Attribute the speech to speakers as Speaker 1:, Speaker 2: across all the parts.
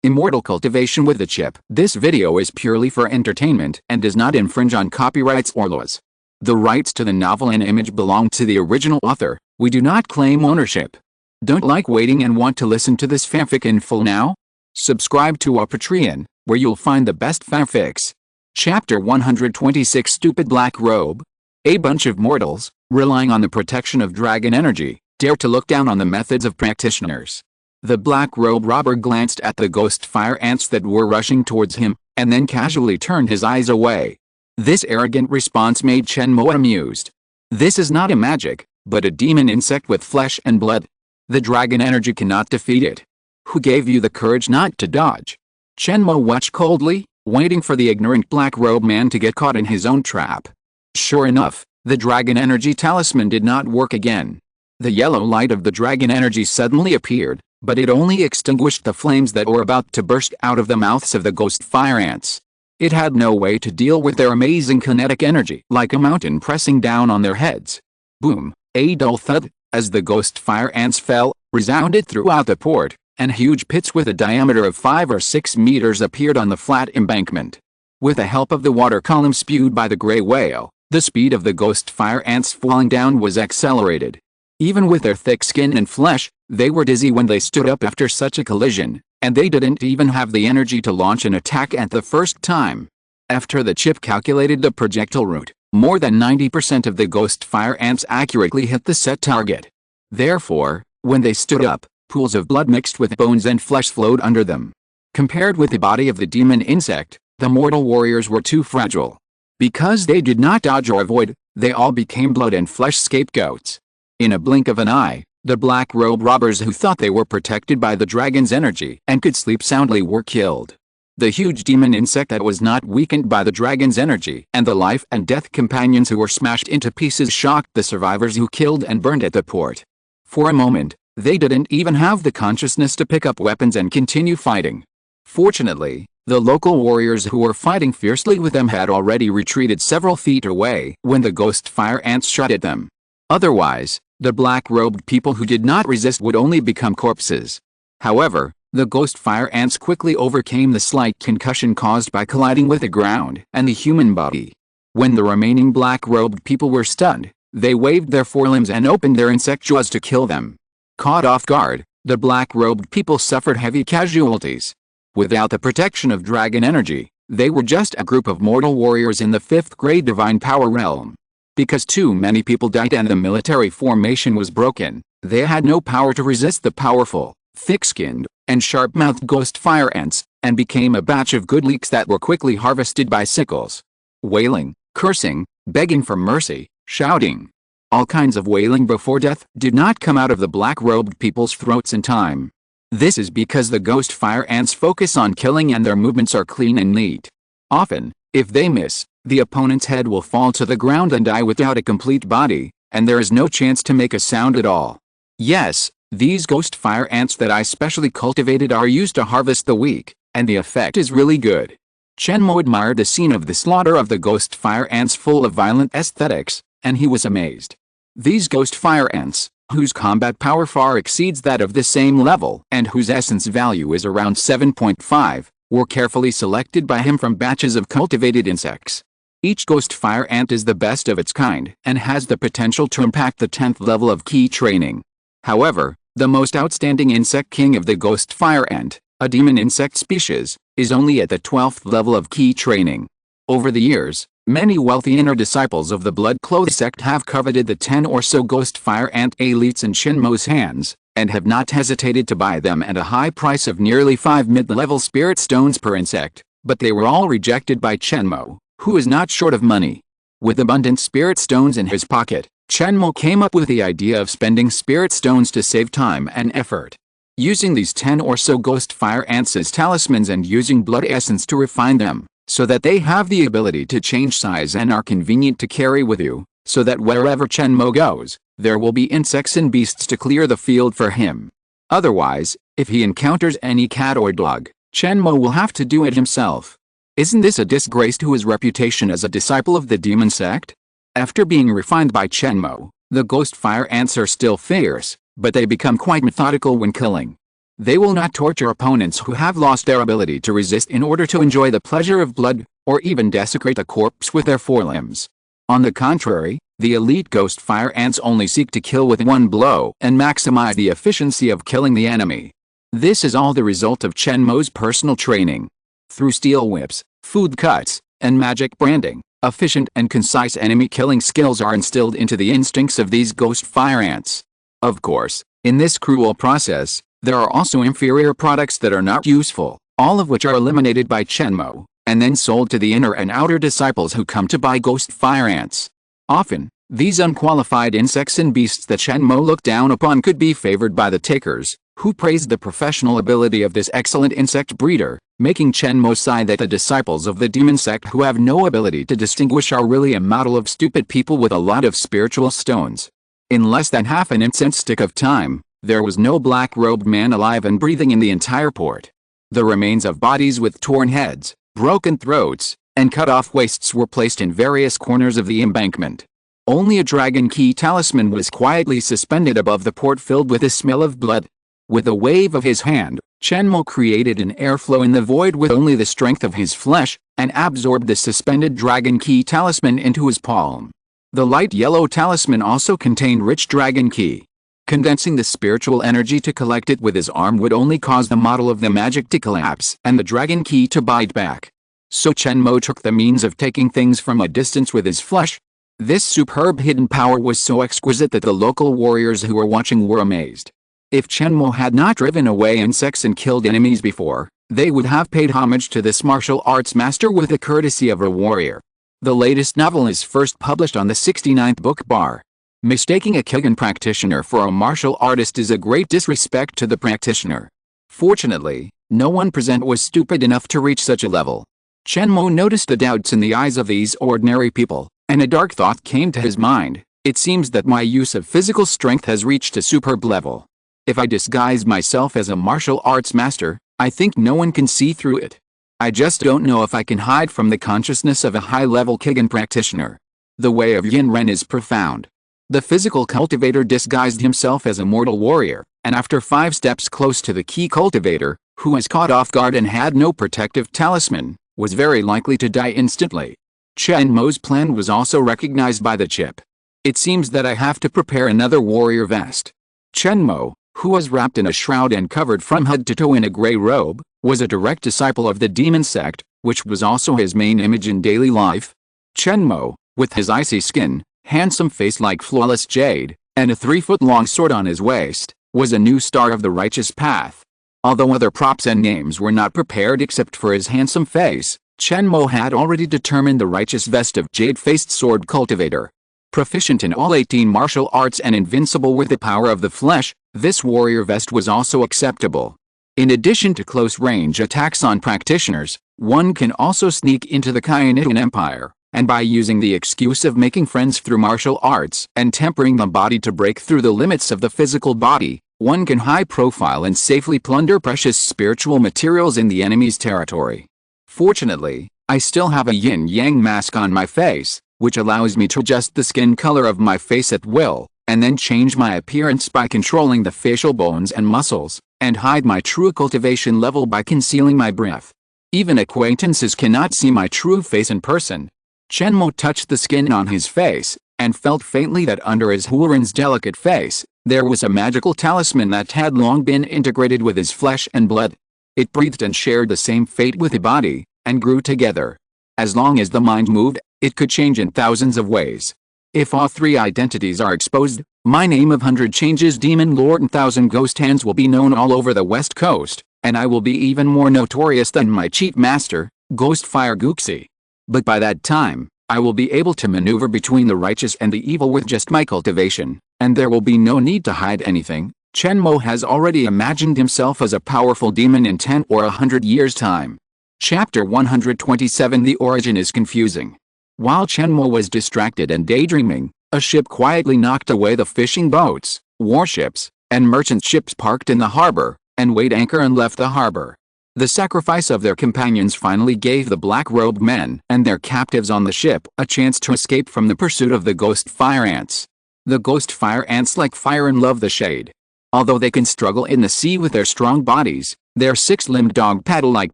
Speaker 1: Immortal Cultivation with the chip. This video is purely for entertainment and does not infringe on copyrights or laws. The rights to the novel and image belong to the original author. We do not claim ownership. Don't like waiting and want to listen to this fanfic in full now? Subscribe to our Patreon, where you'll find the best fanfics. Chapter 126 Stupid Black Robe. A bunch of mortals, relying on the protection of dragon energy, dare to look down on the methods of practitioners. The black robe robber glanced at the ghost fire ants that were rushing towards him, and then casually turned his eyes away. This arrogant response made Chen Mo amused. This is not a magic, but a demon insect with flesh and blood. The dragon energy cannot defeat it. Who gave you the courage not to dodge? Chen Mo watched coldly, waiting for the ignorant black robe man to get caught in his own trap. Sure enough, the dragon energy talisman did not work again. The yellow light of the dragon energy suddenly appeared, but it only extinguished the flames that were about to burst out of the mouths of the ghost fire ants. It had no way to deal with their amazing kinetic energy, like a mountain pressing down on their heads. Boom! A dull thud, as the ghost fire ants fell, resounded throughout the port, and huge pits with a diameter of 5 or 6 meters appeared on the flat embankment. With the help of the water column spewed by the gray whale, the speed of the ghost fire ants falling down was accelerated. Even with their thick skin and flesh, they were dizzy when they stood up after such a collision, and they didn't even have the energy to launch an attack at the first time. After the chip calculated the projectile route, more than 90% of the ghost fire ants accurately hit the set target. Therefore, when they stood up, pools of blood mixed with bones and flesh flowed under them. Compared with the body of the demon insect, the mortal warriors were too fragile. Because they did not dodge or avoid, they all became blood and flesh scapegoats. In a blink of an eye, the black robe robbers who thought they were protected by the dragon's energy and could sleep soundly were killed. The huge demon insect that was not weakened by the dragon's energy and the life and death companions who were smashed into pieces shocked the survivors who killed and burned at the port. For a moment, they didn't even have the consciousness to pick up weapons and continue fighting. Fortunately, the local warriors who were fighting fiercely with them had already retreated several feet away when the ghost fire ants shot at them. Otherwise, the black-robed people who did not resist would only become corpses. However, the ghost fire ants quickly overcame the slight concussion caused by colliding with the ground and the human body. When the remaining black-robed people were stunned, they waved their forelimbs and opened their insect jaws to kill them. Caught off guard, the black-robed people suffered heavy casualties. Without the protection of dragon energy, they were just a group of mortal warriors in the 5th grade divine power realm. Because too many people died and the military formation was broken, they had no power to resist the powerful, thick-skinned, and sharp-mouthed ghost fire ants, and became a batch of good leeks that were quickly harvested by sickles. Wailing, cursing, begging for mercy, shouting. All kinds of wailing before death did not come out of the black-robed people's throats in time. This is because the ghost fire ants focus on killing and their movements are clean and neat. Often, if they miss, the opponent's head will fall to the ground and die without a complete body, and there is no chance to make a sound at all. Yes, these ghost fire ants that I specially cultivated are used to harvest the weak, and the effect is really good. Chen Mo admired the scene of the slaughter of the ghost fire ants full of violent aesthetics, and he was amazed. These ghost fire ants, whose combat power far exceeds that of the same level and whose essence value is around 7.5, were carefully selected by him from batches of cultivated insects. Each ghost fire ant is the best of its kind and has the potential to impact the 10th level of key training. However, the most outstanding insect king of the ghost fire ant, a demon insect species, is only at the 12th level of key training. Over the years, many wealthy inner disciples of the blood-clothed sect have coveted the 10 or so ghost fire ant elites in Chen Mo's hands, and have not hesitated to buy them at a high price of nearly 5 mid-level spirit stones per insect, but they were all rejected by Chen Mo, who is not short of money. With abundant spirit stones in his pocket, Chen Mo came up with the idea of spending spirit stones to save time and effort. Using these 10 or so ghost fire ants as talismans and using blood essence to refine them, so that they have the ability to change size and are convenient to carry with you, so that wherever Chen Mo goes, there will be insects and beasts to clear the field for him. Otherwise, if he encounters any cat or dog, Chen Mo will have to do it himself. Isn't this a disgrace to his reputation as a disciple of the demon sect? After being refined by Chen Mo, the ghost fire ants are still fierce, but they become quite methodical when killing. They will not torture opponents who have lost their ability to resist in order to enjoy the pleasure of blood, or even desecrate a corpse with their forelimbs. On the contrary, the elite ghost fire ants only seek to kill with one blow and maximize the efficiency of killing the enemy. This is all the result of Chen Mo's personal training. Through steel whips, food cuts, and magic branding, efficient and concise enemy killing skills are instilled into the instincts of these ghost fire ants. Of course, in this cruel process, there are also inferior products that are not useful, all of which are eliminated by Chen Mo, and then sold to the inner and outer disciples who come to buy ghost fire ants. Often, these unqualified insects and beasts that Chen Mo looked down upon could be favored by the takers, who praised the professional ability of this excellent insect breeder, making Chen Mo sigh that the disciples of the demon sect who have no ability to distinguish are really a model of stupid people with a lot of spiritual stones. In less than half an incense stick of time, there was no black-robed man alive and breathing in the entire port. The remains of bodies with torn heads, broken throats, and cut-off waists were placed in various corners of the embankment. Only a dragon key talisman was quietly suspended above the port filled with the smell of blood. With a wave of his hand, Chen Mo created an airflow in the void with only the strength of his flesh, and absorbed the suspended dragon key talisman into his palm. The light yellow talisman also contained rich dragon key. Condensing the spiritual energy to collect it with his arm would only cause the model of the magic to collapse and the dragon key to bite back. So Chen Mo took the means of taking things from a distance with his flesh. This superb hidden power was so exquisite that the local warriors who were watching were amazed. If Chen Mo had not driven away insects and killed enemies before, they would have paid homage to this martial arts master with the courtesy of a warrior. The latest novel is first published on the 69th book bar. Mistaking a Kigen practitioner for a martial artist is a great disrespect to the practitioner. Fortunately, no one present was stupid enough to reach such a level. Chen Mo noticed the doubts in the eyes of these ordinary people, and a dark thought came to his mind. It seems that my use of physical strength has reached a superb level. If I disguise myself as a martial arts master, I think no one can see through it. I just don't know if I can hide from the consciousness of a high-level Kigen practitioner. The way of Yin Ren is profound. The physical cultivator disguised himself as a mortal warrior, and after 5 steps close to the key cultivator, who was caught off guard and had no protective talisman, was very likely to die instantly. Chen Mo's plan was also recognized by the chip. It seems that I have to prepare another warrior vest. Chen Mo, who was wrapped in a shroud and covered from head to toe in a gray robe, was a direct disciple of the demon sect, which was also his main image in daily life. Chen Mo, with his icy skin, handsome face like flawless jade, and a 3-foot-long sword on his waist, was a new star of the righteous path. Although other props and names were not prepared except for his handsome face, Chen Mo had already determined the righteous vest of jade-faced sword cultivator. Proficient in all 18 martial arts and invincible with the power of the flesh, this warrior vest was also acceptable. In addition to close-range attacks on practitioners, one can also sneak into the Kyanitian Empire, and by using the excuse of making friends through martial arts and tempering the body to break through the limits of the physical body, one can high-profile and safely plunder precious spiritual materials in the enemy's territory. Fortunately, I still have a yin-yang mask on my face, which allows me to adjust the skin color of my face at will, and then change my appearance by controlling the facial bones and muscles, and hide my true cultivation level by concealing my breath. Even acquaintances cannot see my true face in person. Chen Mo touched the skin on his face, and felt faintly that under his Huaran's delicate face, there was a magical talisman that had long been integrated with his flesh and blood. It breathed and shared the same fate with the body, and grew together. As long as the mind moved, it could change in thousands of ways. If all 3 identities are exposed, my name of 100 Changes Demon Lord and 1,000 Ghost Hands will be known all over the West Coast, and I will be even more notorious than my chief master, Ghost Fire Guxi. But by that time, I will be able to maneuver between the righteous and the evil with just my cultivation, and there will be no need to hide anything. Chen Mo has already imagined himself as a powerful demon in 10 or 100 years' time. Chapter 127. The origin is confusing. While Chen Mo was distracted and daydreaming, a ship quietly knocked away the fishing boats, warships, and merchant ships parked in the harbor, and weighed anchor and left the harbor. The sacrifice of their companions finally gave the black-robed men and their captives on the ship a chance to escape from the pursuit of the ghost fire ants. The ghost fire ants like fire and love the shade. Although they can struggle in the sea with their strong bodies, their six-limbed dog paddle-like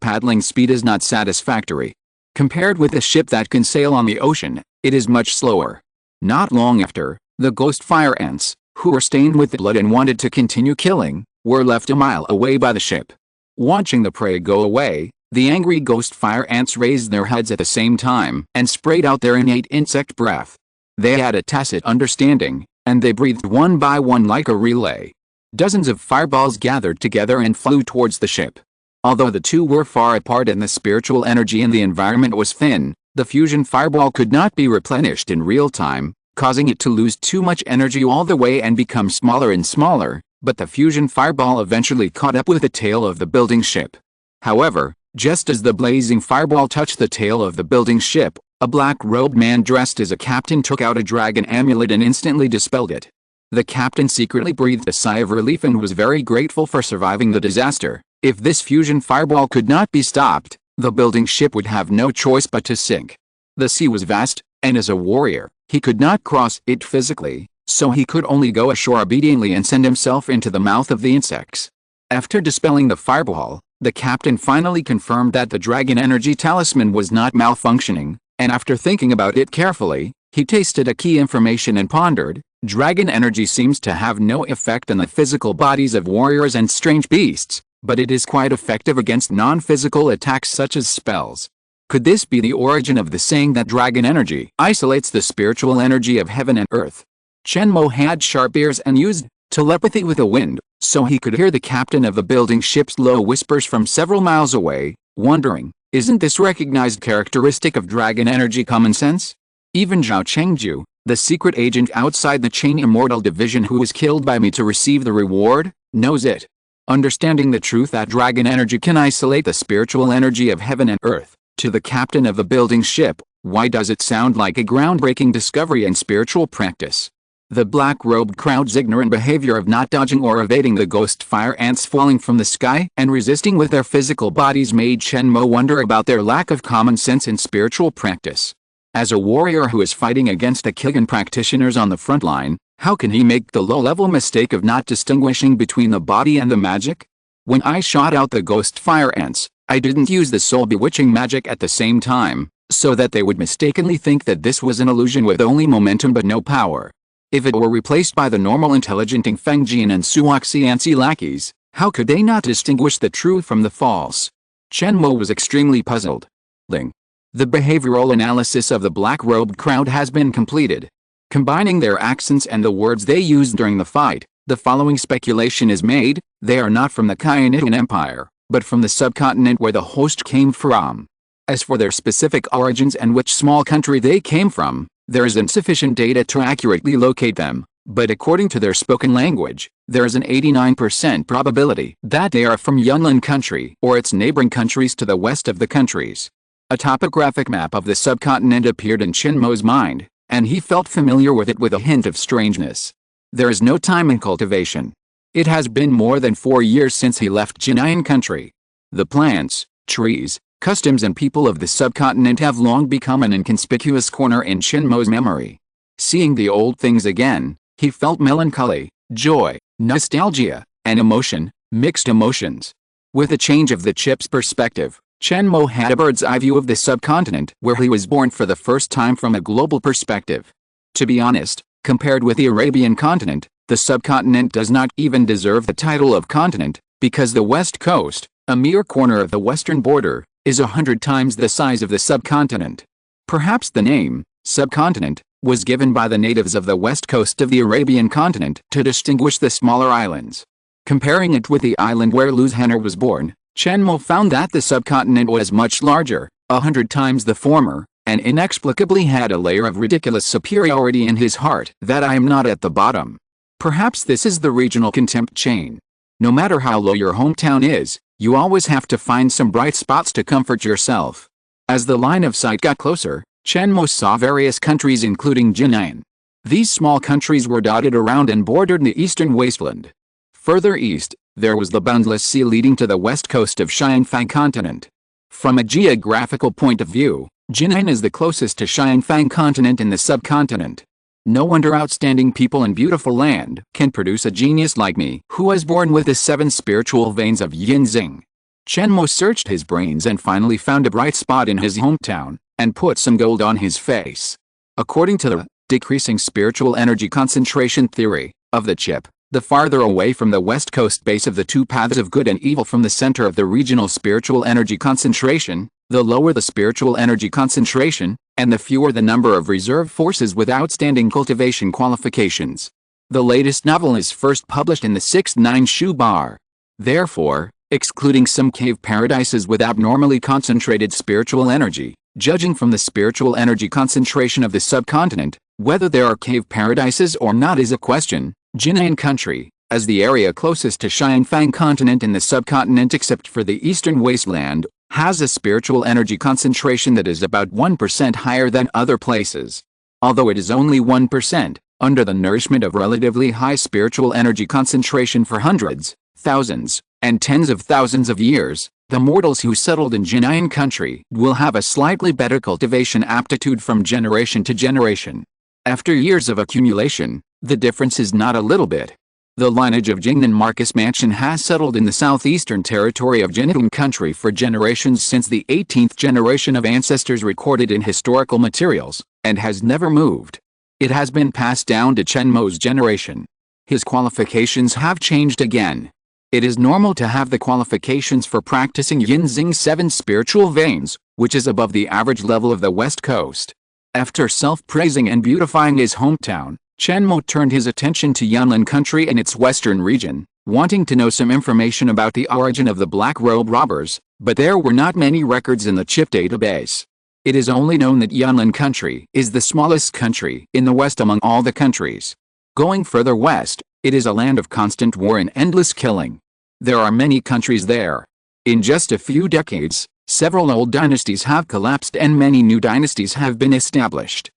Speaker 1: paddling speed is not satisfactory. Compared with a ship that can sail on the ocean, it is much slower. Not long after, the ghost fire ants, who were stained with blood and wanted to continue killing, were left a mile away by the ship. Watching the prey go away, the angry ghost fire ants raised their heads at the same time and sprayed out their innate insect breath. They had a tacit understanding, and they breathed one by one like a relay. Dozens of fireballs gathered together and flew towards the ship. Although the two were far apart and the spiritual energy in the environment was thin, the fusion fireball could not be replenished in real time, causing it to lose too much energy all the way and become smaller and smaller, but the fusion fireball eventually caught up with the tail of the building ship. However, just as the blazing fireball touched the tail of the building ship, a black-robed man dressed as a captain took out a dragon amulet and instantly dispelled it. The captain secretly breathed a sigh of relief and was very grateful for surviving the disaster. If this fusion fireball could not be stopped, the building ship would have no choice but to sink. The sea was vast, and as a warrior, he could not cross it physically, so he could only go ashore obediently and send himself into the mouth of the insects. After dispelling the fireball, the captain finally confirmed that the dragon energy talisman was not malfunctioning, and after thinking about it carefully, he tasted a key information and pondered, dragon energy seems to have no effect on the physical bodies of warriors and strange beasts, but it is quite effective against non-physical attacks such as spells. Could this be the origin of the saying that dragon energy isolates the spiritual energy of heaven and earth? Chen Mo had sharp ears and used telepathy with the wind, so he could hear the captain of the building ship's low whispers from several miles away, wondering, isn't this recognized characteristic of dragon energy common sense? Even Zhao Chengjue, the secret agent outside the chain Immortal Division who was killed by me to receive the reward, knows it. Understanding the truth that dragon energy can isolate the spiritual energy of heaven and earth, to the captain of the building ship, why does it sound like a groundbreaking discovery and spiritual practice? The black-robed crowd's ignorant behavior of not dodging or evading the ghost fire ants falling from the sky and resisting with their physical bodies made Chen Mo wonder about their lack of common sense in spiritual practice. As a warrior who is fighting against the Kilgan practitioners on the front line, how can he make the low-level mistake of not distinguishing between the body and the magic? When I shot out the ghost fire ants, I didn't use the soul bewitching magic at the same time, so that they would mistakenly think that this was an illusion with only momentum but no power. If it were replaced by the normal intelligent Fengjian and Suoxiansi lackeys, how could they not distinguish the true from the false? Chen Mo was extremely puzzled. The behavioral analysis of the black-robed crowd has been completed. Combining their accents and the words they used during the fight, the following speculation is made: they are not from the Kyanitian Empire, but from the subcontinent where the host came from. As for their specific origins and which small country they came from, there is insufficient data to accurately locate them, but according to their spoken language, there is an 89% probability that they are from Yunnan country or its neighboring countries to the west of the countries. A topographic map of the subcontinent appeared in Chen Mo's mind, and he felt familiar with it with a hint of strangeness. There is no time in cultivation. It has been more than 4 years since he left Jinyan country. The plants, trees, customs and people of the subcontinent have long become an inconspicuous corner in Chen Mo's memory. Seeing the old things again, he felt melancholy, joy, nostalgia, and emotion, mixed emotions. With a change of the chip's perspective, Chen Mo had a bird's-eye view of the subcontinent where he was born for the first time from a global perspective. To be honest, compared with the Arabian continent, the subcontinent does not even deserve the title of continent, because the west coast, a mere corner of the western border, is 100 times the size of the subcontinent. Perhaps the name, subcontinent, was given by the natives of the west coast of the Arabian continent to distinguish the smaller islands. Comparing it with the island where Luz Henner was born, Chen Mo found that the subcontinent was much larger, 100 times the former, and inexplicably had a layer of ridiculous superiority in his heart that I am not at the bottom. Perhaps this is the regional contempt chain. No matter how low your hometown is, you always have to find some bright spots to comfort yourself. As the line of sight got closer, Chen Mo saw various countries including Jinyan. These small countries were dotted around and bordered the eastern wasteland. Further east, there was the boundless sea leading to the west coast of Xianfang continent. From a geographical point of view, Jinyan is the closest to Xianfang continent in the subcontinent. No wonder outstanding people in beautiful land can produce a genius like me, who was born with the 7 spiritual veins of Yinzing. Chen Mo searched his brains and finally found a bright spot in his hometown, and put some gold on his face. According to the decreasing spiritual energy concentration theory of the chip, the farther away from the west coast base of the 2 paths of good and evil from the center of the regional spiritual energy concentration, the lower the spiritual energy concentration, and the fewer the number of reserve forces with outstanding cultivation qualifications. The latest novel is first published in the 6th 9 bar. Therefore, excluding some cave paradises with abnormally concentrated spiritual energy, judging from the spiritual energy concentration of the subcontinent, whether there are cave paradises or not is a question. Jinan country, as the area closest to Xianfang continent in the subcontinent except for the eastern wasteland, has a spiritual energy concentration that is about 1% higher than other places. Although it is only 1%, under the nourishment of relatively high spiritual energy concentration for hundreds, thousands, and tens of thousands of years, the mortals who settled in Jinan country will have a slightly better cultivation aptitude from generation to generation. After years of accumulation, the difference is not a little bit. The lineage of Jingnan Marcus Mansion has settled in the southeastern territory of Jinan country for generations since the 18th generation of ancestors recorded in historical materials, and has never moved. It has been passed down to Chen Mo's generation. His qualifications have changed again. It is normal to have the qualifications for practicing Yinzing's 7 spiritual veins, which is above the average level of the West Coast. After self-praising and beautifying his hometown, Chen Mo turned his attention to Yanlan country and its western region, wanting to know some information about the origin of the Black Robe robbers, but there were not many records in the chip database. It is only known that Yanlan country is the smallest country in the west among all the countries. Going further west, it is a land of constant war and endless killing. There are many countries there. In just a few decades, several old dynasties have collapsed and many new dynasties have been established.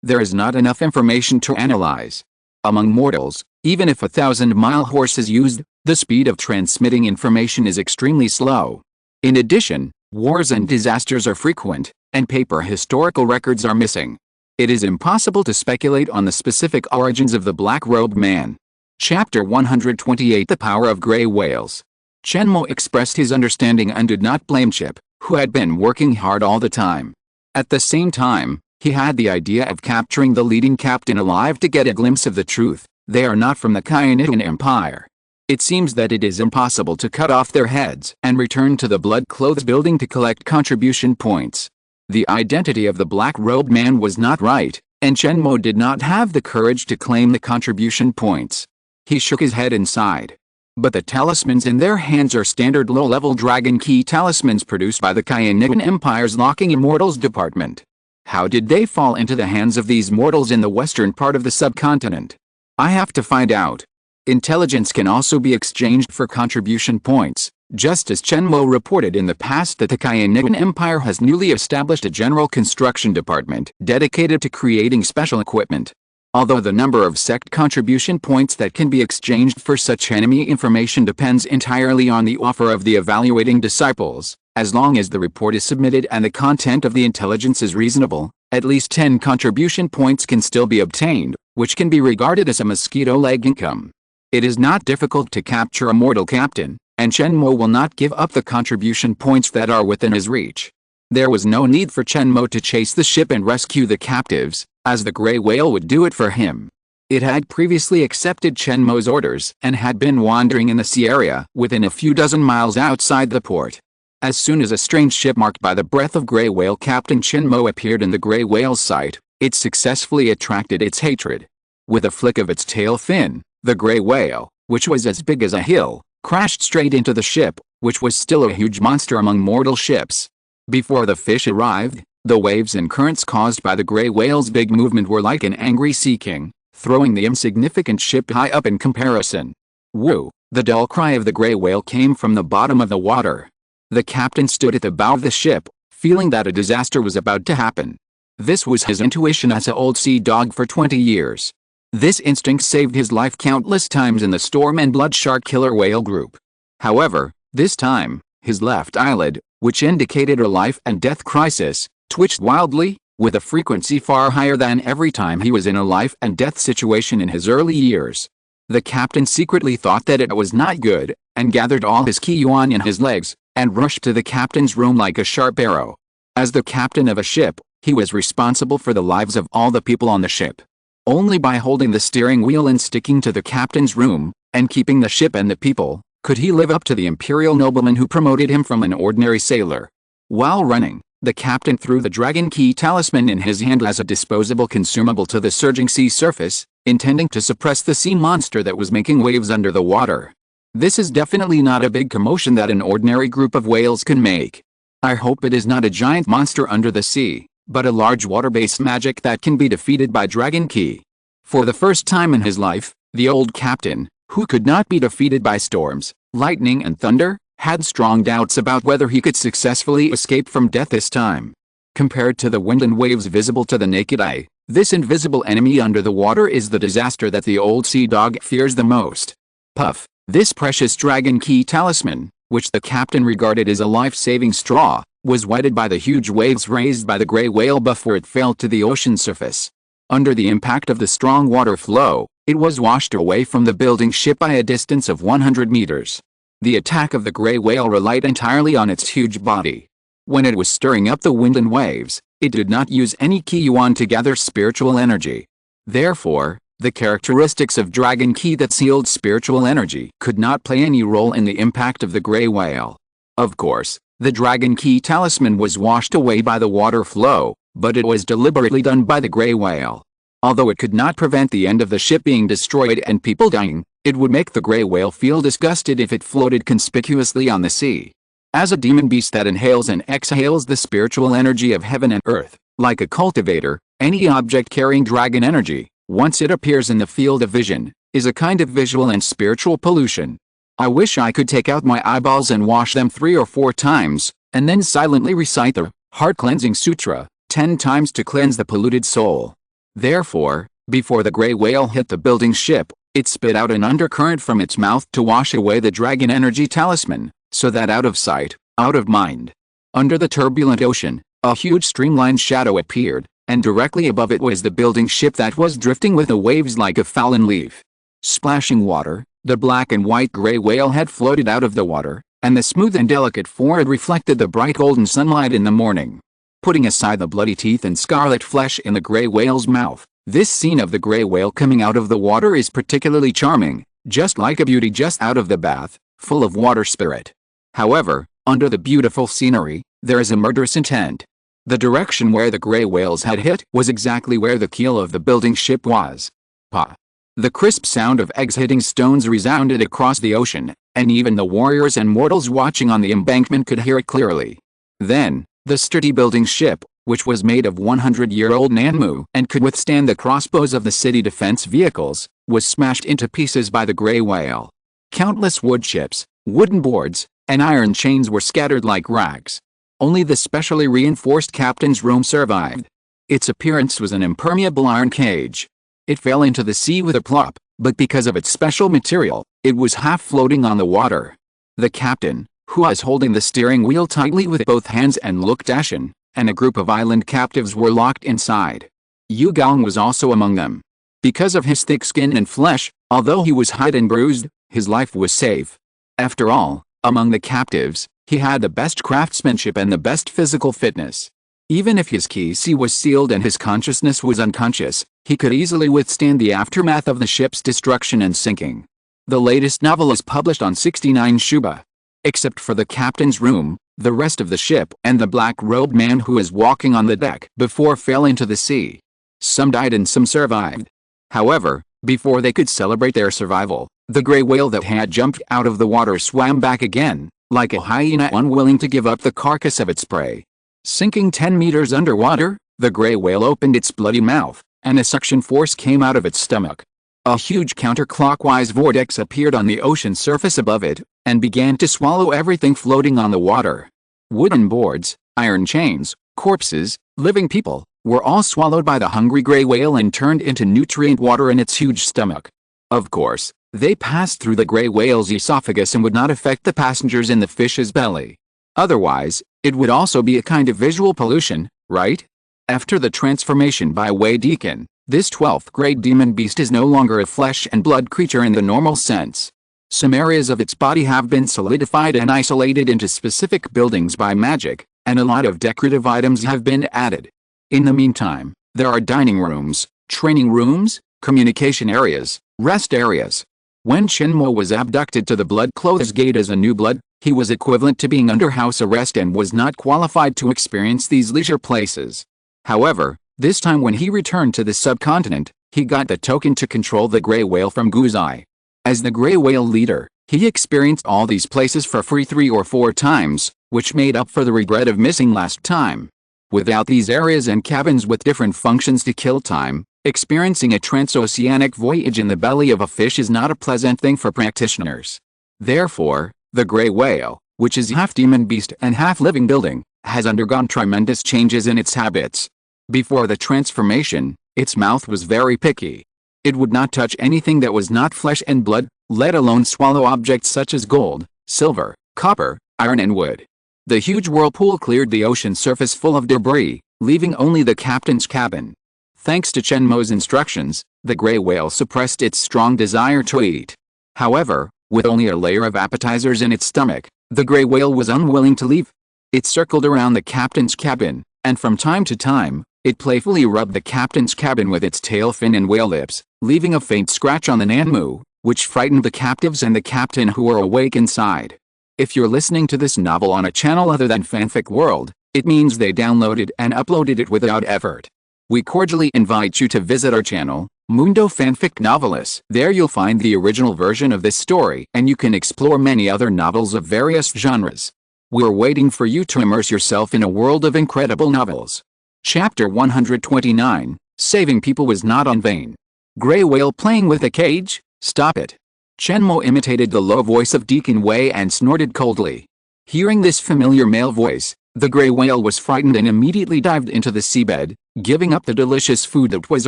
Speaker 1: There is not enough information to analyze. Among mortals, even if a 1,000-mile horse is used, the speed of transmitting information is extremely slow. In addition, wars and disasters are frequent, and paper historical records are missing. It is impossible to speculate on the specific origins of the Black-Robed Man. Chapter 128 The Power of Gray Whales. Chen Mo expressed his understanding and did not blame Chip, who had been working hard all the time. At the same time, he had the idea of capturing the leading captain alive to get a glimpse of the truth. They are not from the Khianian Empire. It seems that it is impossible to cut off their heads and return to the Blood Clothes building to collect contribution points. The identity of the Black-Robed Man was not right, and Chen Mo did not have the courage to claim the contribution points. He shook his head and sighed. But the talismans in their hands are standard low-level dragon key talismans produced by the Khianian Empire's Locking Immortals department. How did they fall into the hands of these mortals in the western part of the subcontinent? I have to find out. Intelligence can also be exchanged for contribution points, just as Chen Mo reported in the past that the Khianian Empire has newly established a general construction department dedicated to creating special equipment. Although the number of sect contribution points that can be exchanged for such enemy information depends entirely on the offer of the evaluating disciples, as long as the report is submitted and the content of the intelligence is reasonable, at least 10 contribution points can still be obtained, which can be regarded as a mosquito leg income. It is not difficult to capture a mortal captain, and Chen Mo will not give up the contribution points that are within his reach. There was no need for Chen Mo to chase the ship and rescue the captives, as the gray whale would do it for him. It had previously accepted Chen Mo's orders and had been wandering in the sea area within a few dozen miles outside the port. As soon as a strange ship marked by the breath of gray whale Captain Chen Mo appeared in the gray whale's sight, it successfully attracted its hatred. With a flick of its tail fin, the gray whale, which was as big as a hill, crashed straight into the ship, which was still a huge monster among mortal ships. Before the fish arrived, the waves and currents caused by the gray whale's big movement were like an angry sea king, throwing the insignificant ship high up in comparison. Woo! The dull cry of the gray whale came from the bottom of the water. The captain stood at the bow of the ship, feeling that a disaster was about to happen. This was his intuition as an old sea dog for 20 years. This instinct saved his life countless times in the storm and blood shark killer whale group. However, this time, his left eyelid, which indicated a life and death crisis, twitched wildly, with a frequency far higher than every time he was in a life and death situation in his early years. The captain secretly thought that it was not good, and gathered all his ki yuan in his legs, and rushed to the captain's room like a sharp arrow. As the captain of a ship, he was responsible for the lives of all the people on the ship. Only by holding the steering wheel and sticking to the captain's room, and keeping the ship and the people, could he live up to the imperial nobleman who promoted him from an ordinary sailor. While running, the captain threw the dragon key talisman in his hand as a disposable consumable to the surging sea surface, intending to suppress the sea monster that was making waves under the water. This is definitely not a big commotion that an ordinary group of whales can make. I hope it is not a giant monster under the sea, but a large water-based magic that can be defeated by dragon key. For the first time in his life, the old captain, who could not be defeated by storms, lightning and thunder, had strong doubts about whether he could successfully escape from death this time. Compared to the wind and waves visible to the naked eye, this invisible enemy under the water is the disaster that the old sea dog fears the most. Puff, this precious dragon key talisman, which the captain regarded as a life-saving straw, was wetted by the huge waves raised by the gray whale before it fell to the ocean surface. Under the impact of the strong water flow, it was washed away from the building ship by a distance of 100 meters. The attack of the gray whale relied entirely on its huge body. When it was stirring up the wind and waves, it did not use any ki yuan to gather spiritual energy. Therefore, the characteristics of dragon ki that sealed spiritual energy could not play any role in the impact of the gray whale. Of course, the dragon key talisman was washed away by the water flow, but it was deliberately done by the gray whale. Although it could not prevent the end of the ship being destroyed and people dying, it would make the gray whale feel disgusted if it floated conspicuously on the sea. As a demon beast that inhales and exhales the spiritual energy of heaven and earth, like a cultivator, any object carrying dragon energy, once it appears in the field of vision, is a kind of visual and spiritual pollution. I wish I could take out my eyeballs and wash them 3 or 4 times, and then silently recite the heart-cleansing sutra 10 times to cleanse the polluted soul. Therefore, before the gray whale hit the building ship, it spit out an undercurrent from its mouth to wash away the dragon energy talisman, so that out of sight, out of mind. Under the turbulent ocean, a huge streamlined shadow appeared, and directly above it was the building ship that was drifting with the waves like a fallen leaf. Splashing water, the black and white gray whale had floated out of the water, and the smooth and delicate forehead reflected the bright golden sunlight in the morning. Putting aside the bloody teeth and scarlet flesh in the gray whale's mouth, this scene of the gray whale coming out of the water is particularly charming, just like a beauty just out of the bath, full of water spirit. However, under the beautiful scenery, there is a murderous intent. The direction where the gray whales had hit was exactly where the keel of the building ship was. Pa! The crisp sound of eggs hitting stones resounded across the ocean, and even the warriors and mortals watching on the embankment could hear it clearly. Then, the sturdy building ship, which was made of 100-year-old Nanmu and could withstand the crossbows of the city defense vehicles, was smashed into pieces by the gray whale. Countless wood chips, wooden boards, and iron chains were scattered like rags. Only the specially reinforced captain's room survived. Its appearance was an impermeable iron cage. It fell into the sea with a plop, but because of its special material, it was half floating on the water. The captain, who was holding the steering wheel tightly with both hands and looked ashen, and a group of island captives were locked inside. Yu Gong was also among them. Because of his thick skin and flesh, although he was hurt and bruised, his life was safe. After all, among the captives, he had the best craftsmanship and the best physical fitness. Even if his qi was sealed and his consciousness was unconscious, he could easily withstand the aftermath of the ship's destruction and sinking. The latest novel is published on 69 Shuba. Except for the captain's room, the rest of the ship and the black-robed man who was walking on the deck before fell into the sea. Some died and some survived. However, before they could celebrate their survival, the gray whale that had jumped out of the water swam back again, like a hyena unwilling to give up the carcass of its prey. Sinking 10 meters underwater, the gray whale opened its bloody mouth, and a suction force came out of its stomach. A huge counterclockwise vortex appeared on the ocean surface above it, and began to swallow everything floating on the water. Wooden boards, iron chains, corpses, living people, were all swallowed by the hungry gray whale and turned into nutrient water in its huge stomach. Of course, they passed through the gray whale's esophagus and would not affect the passengers in the fish's belly. Otherwise, it would also be a kind of visual pollution, right? After the transformation by Wei Deacon, this 12th grade demon beast is no longer a flesh and blood creature in the normal sense. Some areas of its body have been solidified and isolated into specific buildings by magic, and a lot of decorative items have been added. In the meantime, there are dining rooms, training rooms, communication areas, rest areas. When Chen Mo was abducted to the Blood Clothes Gate as a new blood, he was equivalent to being under house arrest and was not qualified to experience these leisure places. However, this time when he returned to the subcontinent, he got the token to control the gray whale from Guzai. As the gray whale leader, he experienced all these places for free 3 or 4 times, which made up for the regret of missing last time. Without these areas and cabins with different functions to kill time, experiencing a transoceanic voyage in the belly of a fish is not a pleasant thing for practitioners. Therefore, the gray whale, which is half demon beast and half living building, has undergone tremendous changes in its habits. Before the transformation, its mouth was very picky. It would not touch anything that was not flesh and blood, let alone swallow objects such as gold, silver, copper, iron and wood. The huge whirlpool cleared the ocean surface full of debris, leaving only the captain's cabin. Thanks to Chen Mo's instructions, the gray whale suppressed its strong desire to eat. However, with only a layer of appetizers in its stomach, the gray whale was unwilling to leave. It circled around the captain's cabin, and from time to time, it playfully rubbed the captain's cabin with its tail fin and whale lips, leaving a faint scratch on the Nanmu, which frightened the captives and the captain who were awake inside. If you're listening to this novel on a channel other than Fanfic World, it means they downloaded and uploaded it without effort. We cordially invite you to visit our channel, Mundo Fanfic Novelis. There you'll find the original version of this story and you can explore many other novels of various genres. We're waiting for you to immerse yourself in a world of incredible novels. Chapter 129, Saving People Was Not in Vain. Gray whale playing with a cage? Stop it. Chen Mo imitated the low voice of Deacon Wei and snorted coldly. Hearing this familiar male voice, the gray whale was frightened and immediately dived into the seabed, giving up the delicious food that was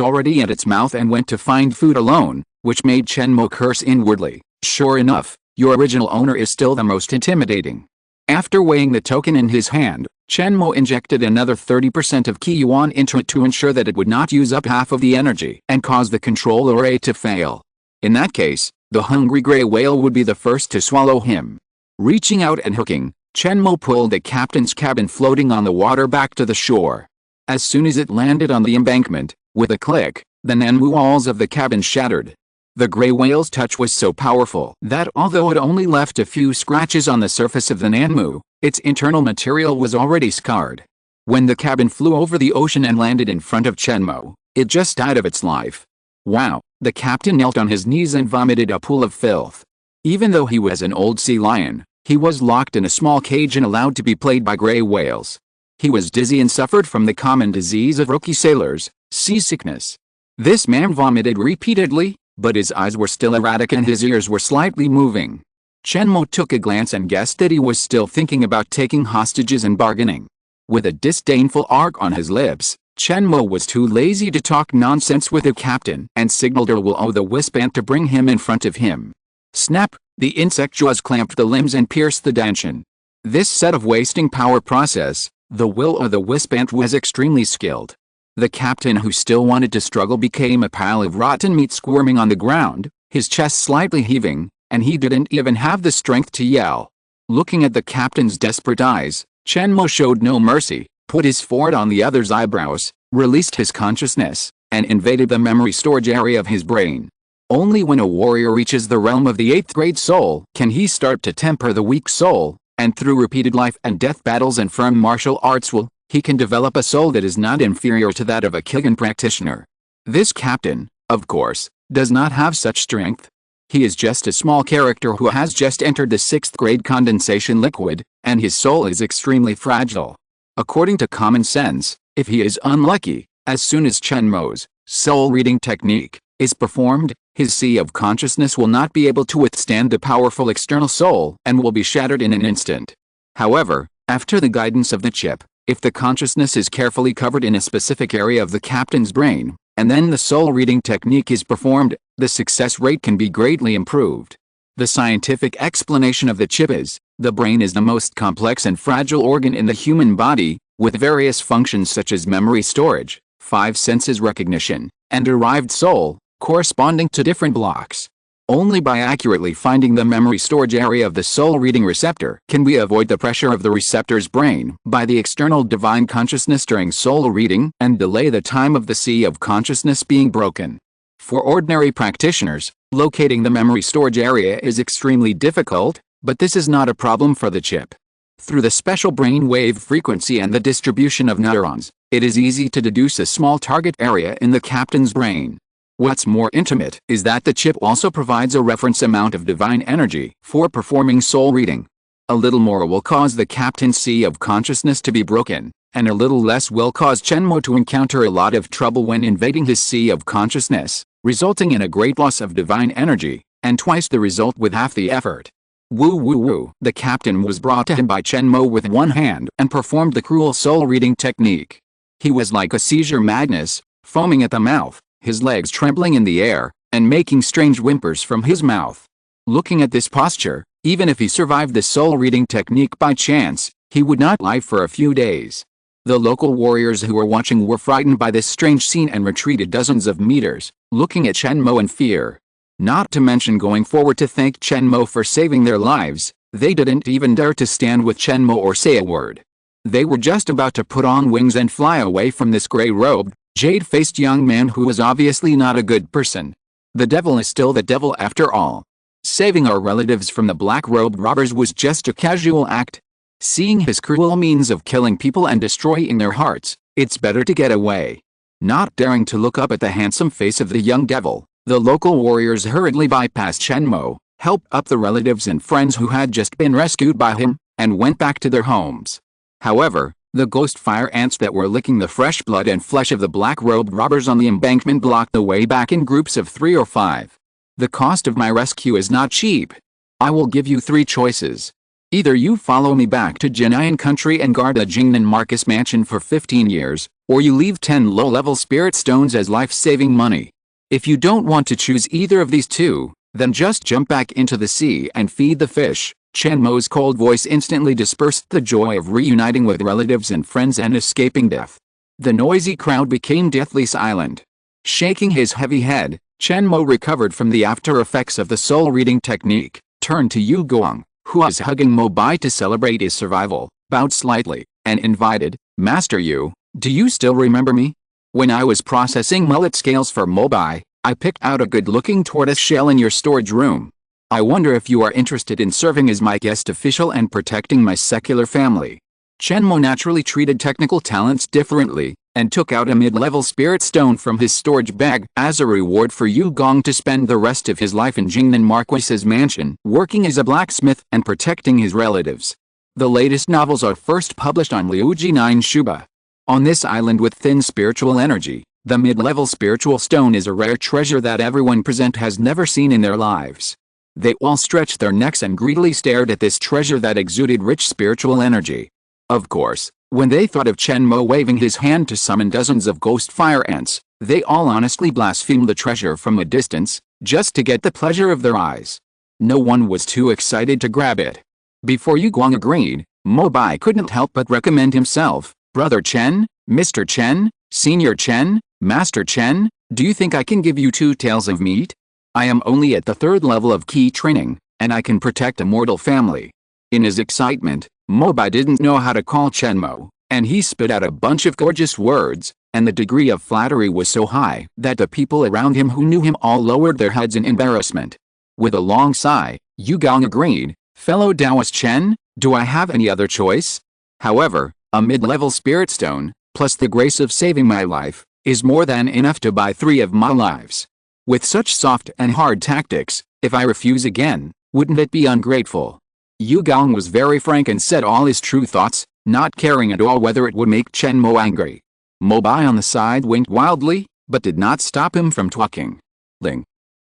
Speaker 1: already at its mouth and went to find food alone, which made Chen Mo curse inwardly. Sure enough, your original owner is still the most intimidating. After weighing the token in his hand, Chen Mo injected another 30% of Qi Yuan into it to ensure that it would not use up half of the energy and cause the control array to fail. In that case, the hungry gray whale would be the first to swallow him. Reaching out and hooking, Chen Mo pulled the captain's cabin floating on the water back to the shore. As soon as it landed on the embankment, with a click, the Nanmu walls of the cabin shattered. The gray whale's touch was so powerful that although it only left a few scratches on the surface of the Nanmu, its internal material was already scarred. When the cabin flew over the ocean and landed in front of Chen Mo, it just died of its life. Wow, the captain knelt on his knees and vomited a pool of filth. Even though he was an old sea lion, he was locked in a small cage and allowed to be played by gray whales. He was dizzy and suffered from the common disease of rookie sailors, seasickness. This man vomited repeatedly, but his eyes were still erratic and his ears were slightly moving. Chen Mo took a glance and guessed that he was still thinking about taking hostages and bargaining. With a disdainful arc on his lips, Chen Mo was too lazy to talk nonsense with the captain and signaled the wisp ant to bring him in front of him. Snap! The insect jaws clamped the limbs and pierced the dantian. This set of wasting power process, the will-o'-the-wisp ant was extremely skilled. The captain, who still wanted to struggle, became a pile of rotten meat squirming on the ground, his chest slightly heaving, and he didn't even have the strength to yell. Looking at the captain's desperate eyes, Chen Mo showed no mercy, put his forehead on the other's eyebrows, released his consciousness, and invaded the memory storage area of his brain. Only when a warrior reaches the realm of the 8th grade soul can he start to temper the weak soul, and through repeated life and death battles and firm martial arts he can develop a soul that is not inferior to that of a Kilgan practitioner. This captain, of course, does not have such strength. He is just a small character who has just entered the 6th grade condensation liquid, and his soul is extremely fragile. According to common sense, if he is unlucky, as soon as Chen Mo's soul reading technique is performed, his sea of consciousness will not be able to withstand the powerful external soul and will be shattered in an instant. However, after the guidance of the chip, if the consciousness is carefully covered in a specific area of the captain's brain, and then the soul reading technique is performed, the success rate can be greatly improved. The scientific explanation of the chip is, the brain is the most complex and fragile organ in the human body, with various functions such as memory storage, five senses recognition, and derived soul, corresponding to different blocks. Only by accurately finding the memory storage area of the soul reading receptor can we avoid the pressure of the receptor's brain by the external divine consciousness during soul reading and delay the time of the sea of consciousness being broken. For ordinary practitioners, locating the memory storage area is extremely difficult, but this is not a problem for the chip. Through the special brain wave frequency and the distribution of neurons, it is easy to deduce a small target area in the captain's brain. What's more intimate is that the chip also provides a reference amount of divine energy for performing soul reading. A little more will cause the captain's sea of consciousness to be broken, and a little less will cause Chen Mo to encounter a lot of trouble when invading his sea of consciousness, resulting in a great loss of divine energy, and twice the result with half the effort. Woo woo woo. The captain was brought to him by Chen Mo with one hand and performed the cruel soul reading technique. He was like a seizure madness, foaming at the mouth, his legs trembling in the air, and making strange whimpers from his mouth. Looking at this posture, even if he survived the soul reading technique by chance, he would not live for a few days. The local warriors who were watching were frightened by this strange scene and retreated dozens of meters, looking at Chen Mo in fear. Not to mention going forward to thank Chen Mo for saving their lives, they didn't even dare to stand with Chen Mo or say a word. They were just about to put on wings and fly away from this gray-robed, jade-faced young man who was obviously not a good person. The devil is still the devil after all. Saving our relatives from the black-robed robbers was just a casual act. Seeing his cruel means of killing people and destroying their hearts, it's better to get away. Not daring to look up at the handsome face of the young devil, the local warriors hurriedly bypassed Chen Mo, helped up the relatives and friends who had just been rescued by him, and went back to their homes. However, the ghost fire ants that were licking the fresh blood and flesh of the black-robed robbers on the embankment blocked the way back in groups of 3 or 5. The cost of my rescue is not cheap. I will give you 3 choices. Either you follow me back to Jinayan country and guard the Jingnan Marcus mansion for 15 years, or you leave 10 low-level spirit stones as life-saving money. If you don't want to choose either of these 2, then just jump back into the sea and feed the fish. Chen Mo's cold voice instantly dispersed the joy of reuniting with relatives and friends and escaping death. The noisy crowd became deathly silent. Shaking his heavy head, Chen Mo recovered from the after effects of the soul reading technique, turned to Yu Guang, who was hugging Mo Bai to celebrate his survival, bowed slightly, and invited, "Master Yu, do you still remember me? When I was processing mullet scales for Mo Bai, I picked out a good-looking tortoise shell in your storage room. I wonder if you are interested in serving as my guest official and protecting my secular family." Chen Mo naturally treated technical talents differently, and took out a mid-level spirit stone from his storage bag as a reward for Yu Gong to spend the rest of his life in Jingnan Marquis's mansion, working as a blacksmith and protecting his relatives. The latest novels are first published on Liuji 9 Shuba. On this island with thin spiritual energy, the mid-level spiritual stone is a rare treasure that everyone present has never seen in their lives. They all stretched their necks and greedily stared at this treasure that exuded rich spiritual energy. Of course, when they thought of Chen Mo waving his hand to summon dozens of ghost fire ants, they all honestly blasphemed the treasure from a distance, just to get the pleasure of their eyes. No one was too excited to grab it. Before Yu Guang agreed, Mo Bai couldn't help but recommend himself. "Brother Chen, Mr. Chen, Senior Chen, Master Chen, do you think I can give you 2 taels of meat? I am only at the 3rd level of key training, and I can protect a mortal family." In his excitement, Mo Bai didn't know how to call Chen Mo, and he spit out a bunch of gorgeous words, and the degree of flattery was so high that the people around him who knew him all lowered their heads in embarrassment. With a long sigh, Yu Gong agreed, "Fellow Taoist Chen, do I have any other choice? However, a mid-level spirit stone, plus the grace of saving my life, is more than enough to buy 3 of my lives. With such soft and hard tactics, if I refuse again, wouldn't it be ungrateful?" Yu Gong was very frank and said all his true thoughts, not caring at all whether it would make Chen Mo angry. Mo Bai on the side winked wildly, but did not stop him from talking.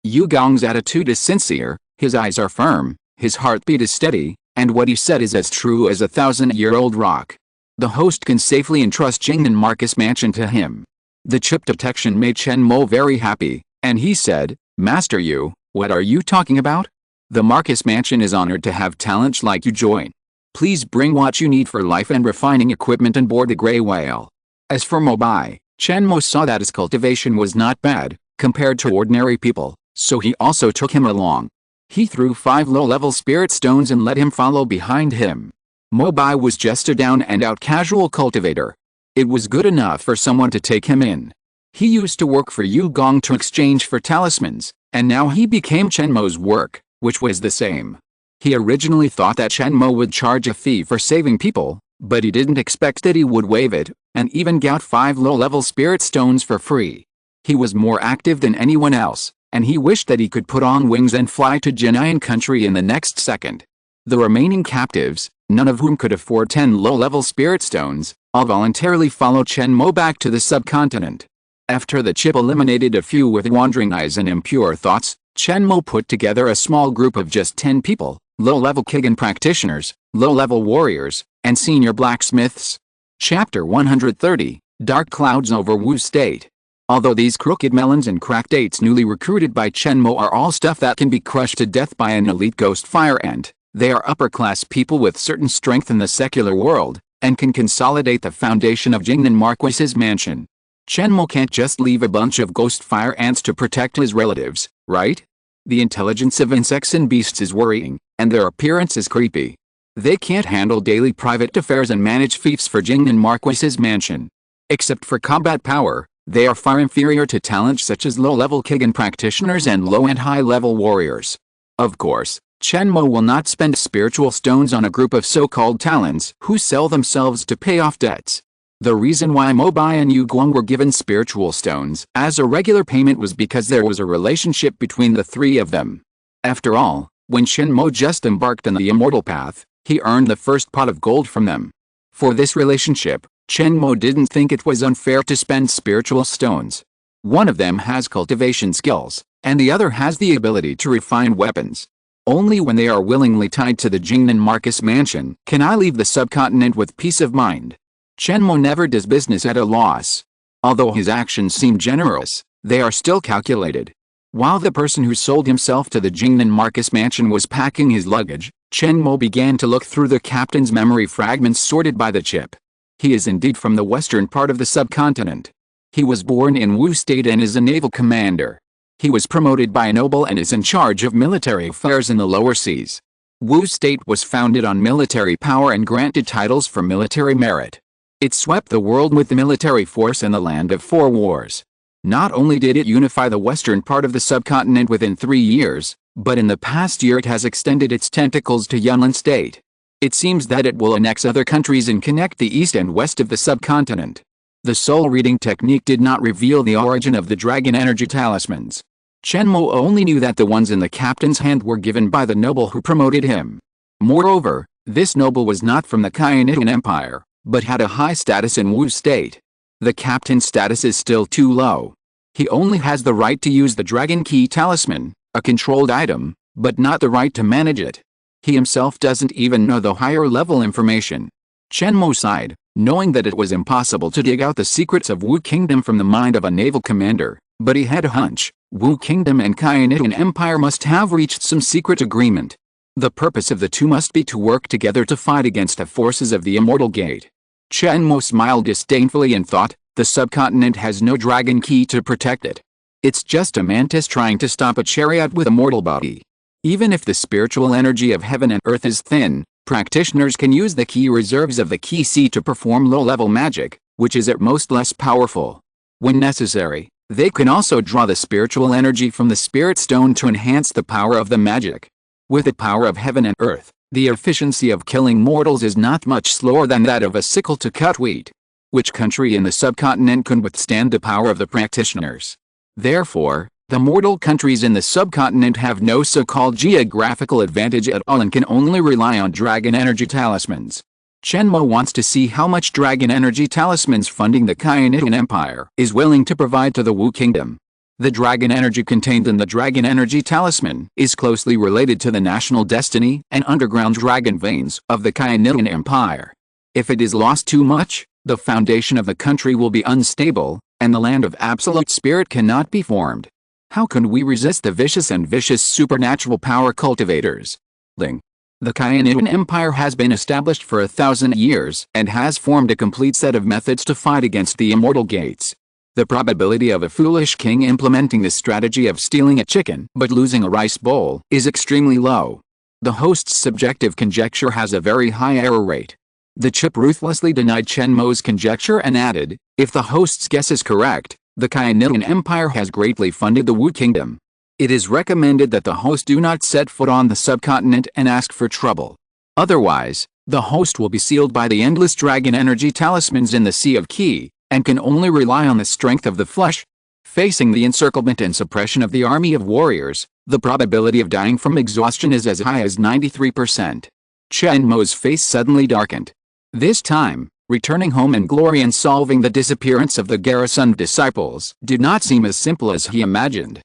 Speaker 1: Yu Gong's attitude is sincere, his eyes are firm, his heartbeat is steady, and what he said is as true as a 1,000-year-old rock. The host can safely entrust Jingnan Marcus mansion to him. The chip detection made Chen Mo very happy, and he said, "Master Yu, what are you talking about? The Marcus mansion is honored to have talents like you join. Please bring what you need for life and refining equipment on board the Grey Whale. As for Mobai, Chen Mo saw that his cultivation was not bad, compared to ordinary people, so he also took him along. He threw 5 low-level spirit stones and let him follow behind him. Mobai was just a down-and-out casual cultivator. It was good enough for someone to take him in. He used to work for Yu Gong to exchange for talismans, and now he became Chen Mo's work, which was the same. He originally thought that Chen Mo would charge a fee for saving people, but he didn't expect that he would waive it, and even got 5 low-level spirit stones for free. He was more active than anyone else, and he wished that he could put on wings and fly to Jinayan country in the next second. The remaining captives, none of whom could afford 10 low-level spirit stones, all voluntarily followed Chen Mo back to the subcontinent. After the chip eliminated a few with wandering eyes and impure thoughts, Chen Mo put together a small group of just 10 people, low-level Kigan practitioners, low-level warriors, and senior blacksmiths. Chapter 130, Dark Clouds over Wu State. Although these crooked melons and cracked dates newly recruited by Chen Mo are all stuff that can be crushed to death by an elite ghost fire ant, they are upper-class people with certain strength in the secular world, and can consolidate the foundation of Jingnan Marquis's mansion. Chen Mo can't just leave a bunch of ghost fire ants to protect his relatives, right? The intelligence of insects and beasts is worrying, and their appearance is creepy. They can't handle daily private affairs and manage fiefs for Jingnan Marquis's mansion. Except for combat power, they are far inferior to talent such as low-level Kigan practitioners and low- and high-level warriors. Of course, Chen Mo will not spend spiritual stones on a group of so-called talents who sell themselves to pay off debts. The reason why Mobai and Yu Guang were given spiritual stones as a regular payment was because there was a relationship between the three of them. After all, when Chen Mo just embarked on the immortal path, he earned the first pot of gold from them. For this relationship, Chen Mo didn't think it was unfair to spend spiritual stones. One of them has cultivation skills, and the other has the ability to refine weapons. Only when they are willingly tied to the Jingnan Marquis mansion can I leave the subcontinent with peace of mind. Chen Mo never does business at a loss. Although his actions seem generous, they are still calculated. While the person who sold himself to the Jingnan Marquis mansion was packing his luggage, Chen Mo began to look through the captain's memory fragments sorted by the chip. He is indeed from the western part of the subcontinent. He was born in Wu State and is a naval commander. He was promoted by a noble and is in charge of military affairs in the lower seas. Wu State was founded on military power and granted titles for military merit. It swept the world with the military force in the land of 4 wars. Not only did it unify the western part of the subcontinent within 3 years, but in the past year it has extended its tentacles to Yunnan State. It seems that it will annex other countries and connect the east and west of the subcontinent. The soul reading technique did not reveal the origin of the dragon energy talismans. Chen Mo only knew that the ones in the captain's hand were given by the noble who promoted him. Moreover, this noble was not from the Kainitan Empire, but had a high status in Wu State. The captain's status is still too low. He only has the right to use the Dragon Key Talisman, a controlled item, but not the right to manage it. He himself doesn't even know the higher level information. Chen Mo sighed, knowing that it was impossible to dig out the secrets of Wu Kingdom from the mind of a naval commander, but he had a hunch. Wu Kingdom and Kainitan Empire must have reached some secret agreement. The purpose of the two must be to work together to fight against the forces of the Immortal Gate. Chen Mo smiled disdainfully and thought, the subcontinent has no dragon key to protect it. It's just a mantis trying to stop a chariot with a mortal body. Even if the spiritual energy of heaven and earth is thin, practitioners can use the key reserves of the key sea to perform low-level magic, which is at most less powerful. When necessary, they can also draw the spiritual energy from the spirit stone to enhance the power of the magic. With the power of heaven and earth, the efficiency of killing mortals is not much slower than that of a sickle to cut wheat. Which country in the subcontinent can withstand the power of the practitioners? Therefore, the mortal countries in the subcontinent have no so-called geographical advantage at all and can only rely on dragon energy talismans. Chen Mo wants to see how much dragon energy talismans funding the Kainitan Empire is willing to provide to the Wu Kingdom. The dragon energy contained in the dragon energy talisman is closely related to the national destiny and underground dragon veins of the Kainitan Empire. If it is lost too much, the foundation of the country will be unstable, and the land of absolute spirit cannot be formed. How can we resist the vicious and vicious supernatural power cultivators? Ling. The Kayanian Empire has been established for 1,000 years and has formed a complete set of methods to fight against the immortal gates. The probability of a foolish king implementing the strategy of stealing a chicken but losing a rice bowl is extremely low. The host's subjective conjecture has a very high error rate. The chip ruthlessly denied Chen Mo's conjecture and added, if the host's guess is correct, the Kayanian Empire has greatly funded the Wu Kingdom. It is recommended that the host do not set foot on the subcontinent and ask for trouble. Otherwise, the host will be sealed by the endless dragon energy talismans in the Sea of Qi, and can only rely on the strength of the flesh. Facing the encirclement and suppression of the army of warriors, the probability of dying from exhaustion is as high as 93%. Chen Mo's face suddenly darkened. This time, returning home in glory and solving the disappearance of the garrisoned disciples did not seem as simple as he imagined.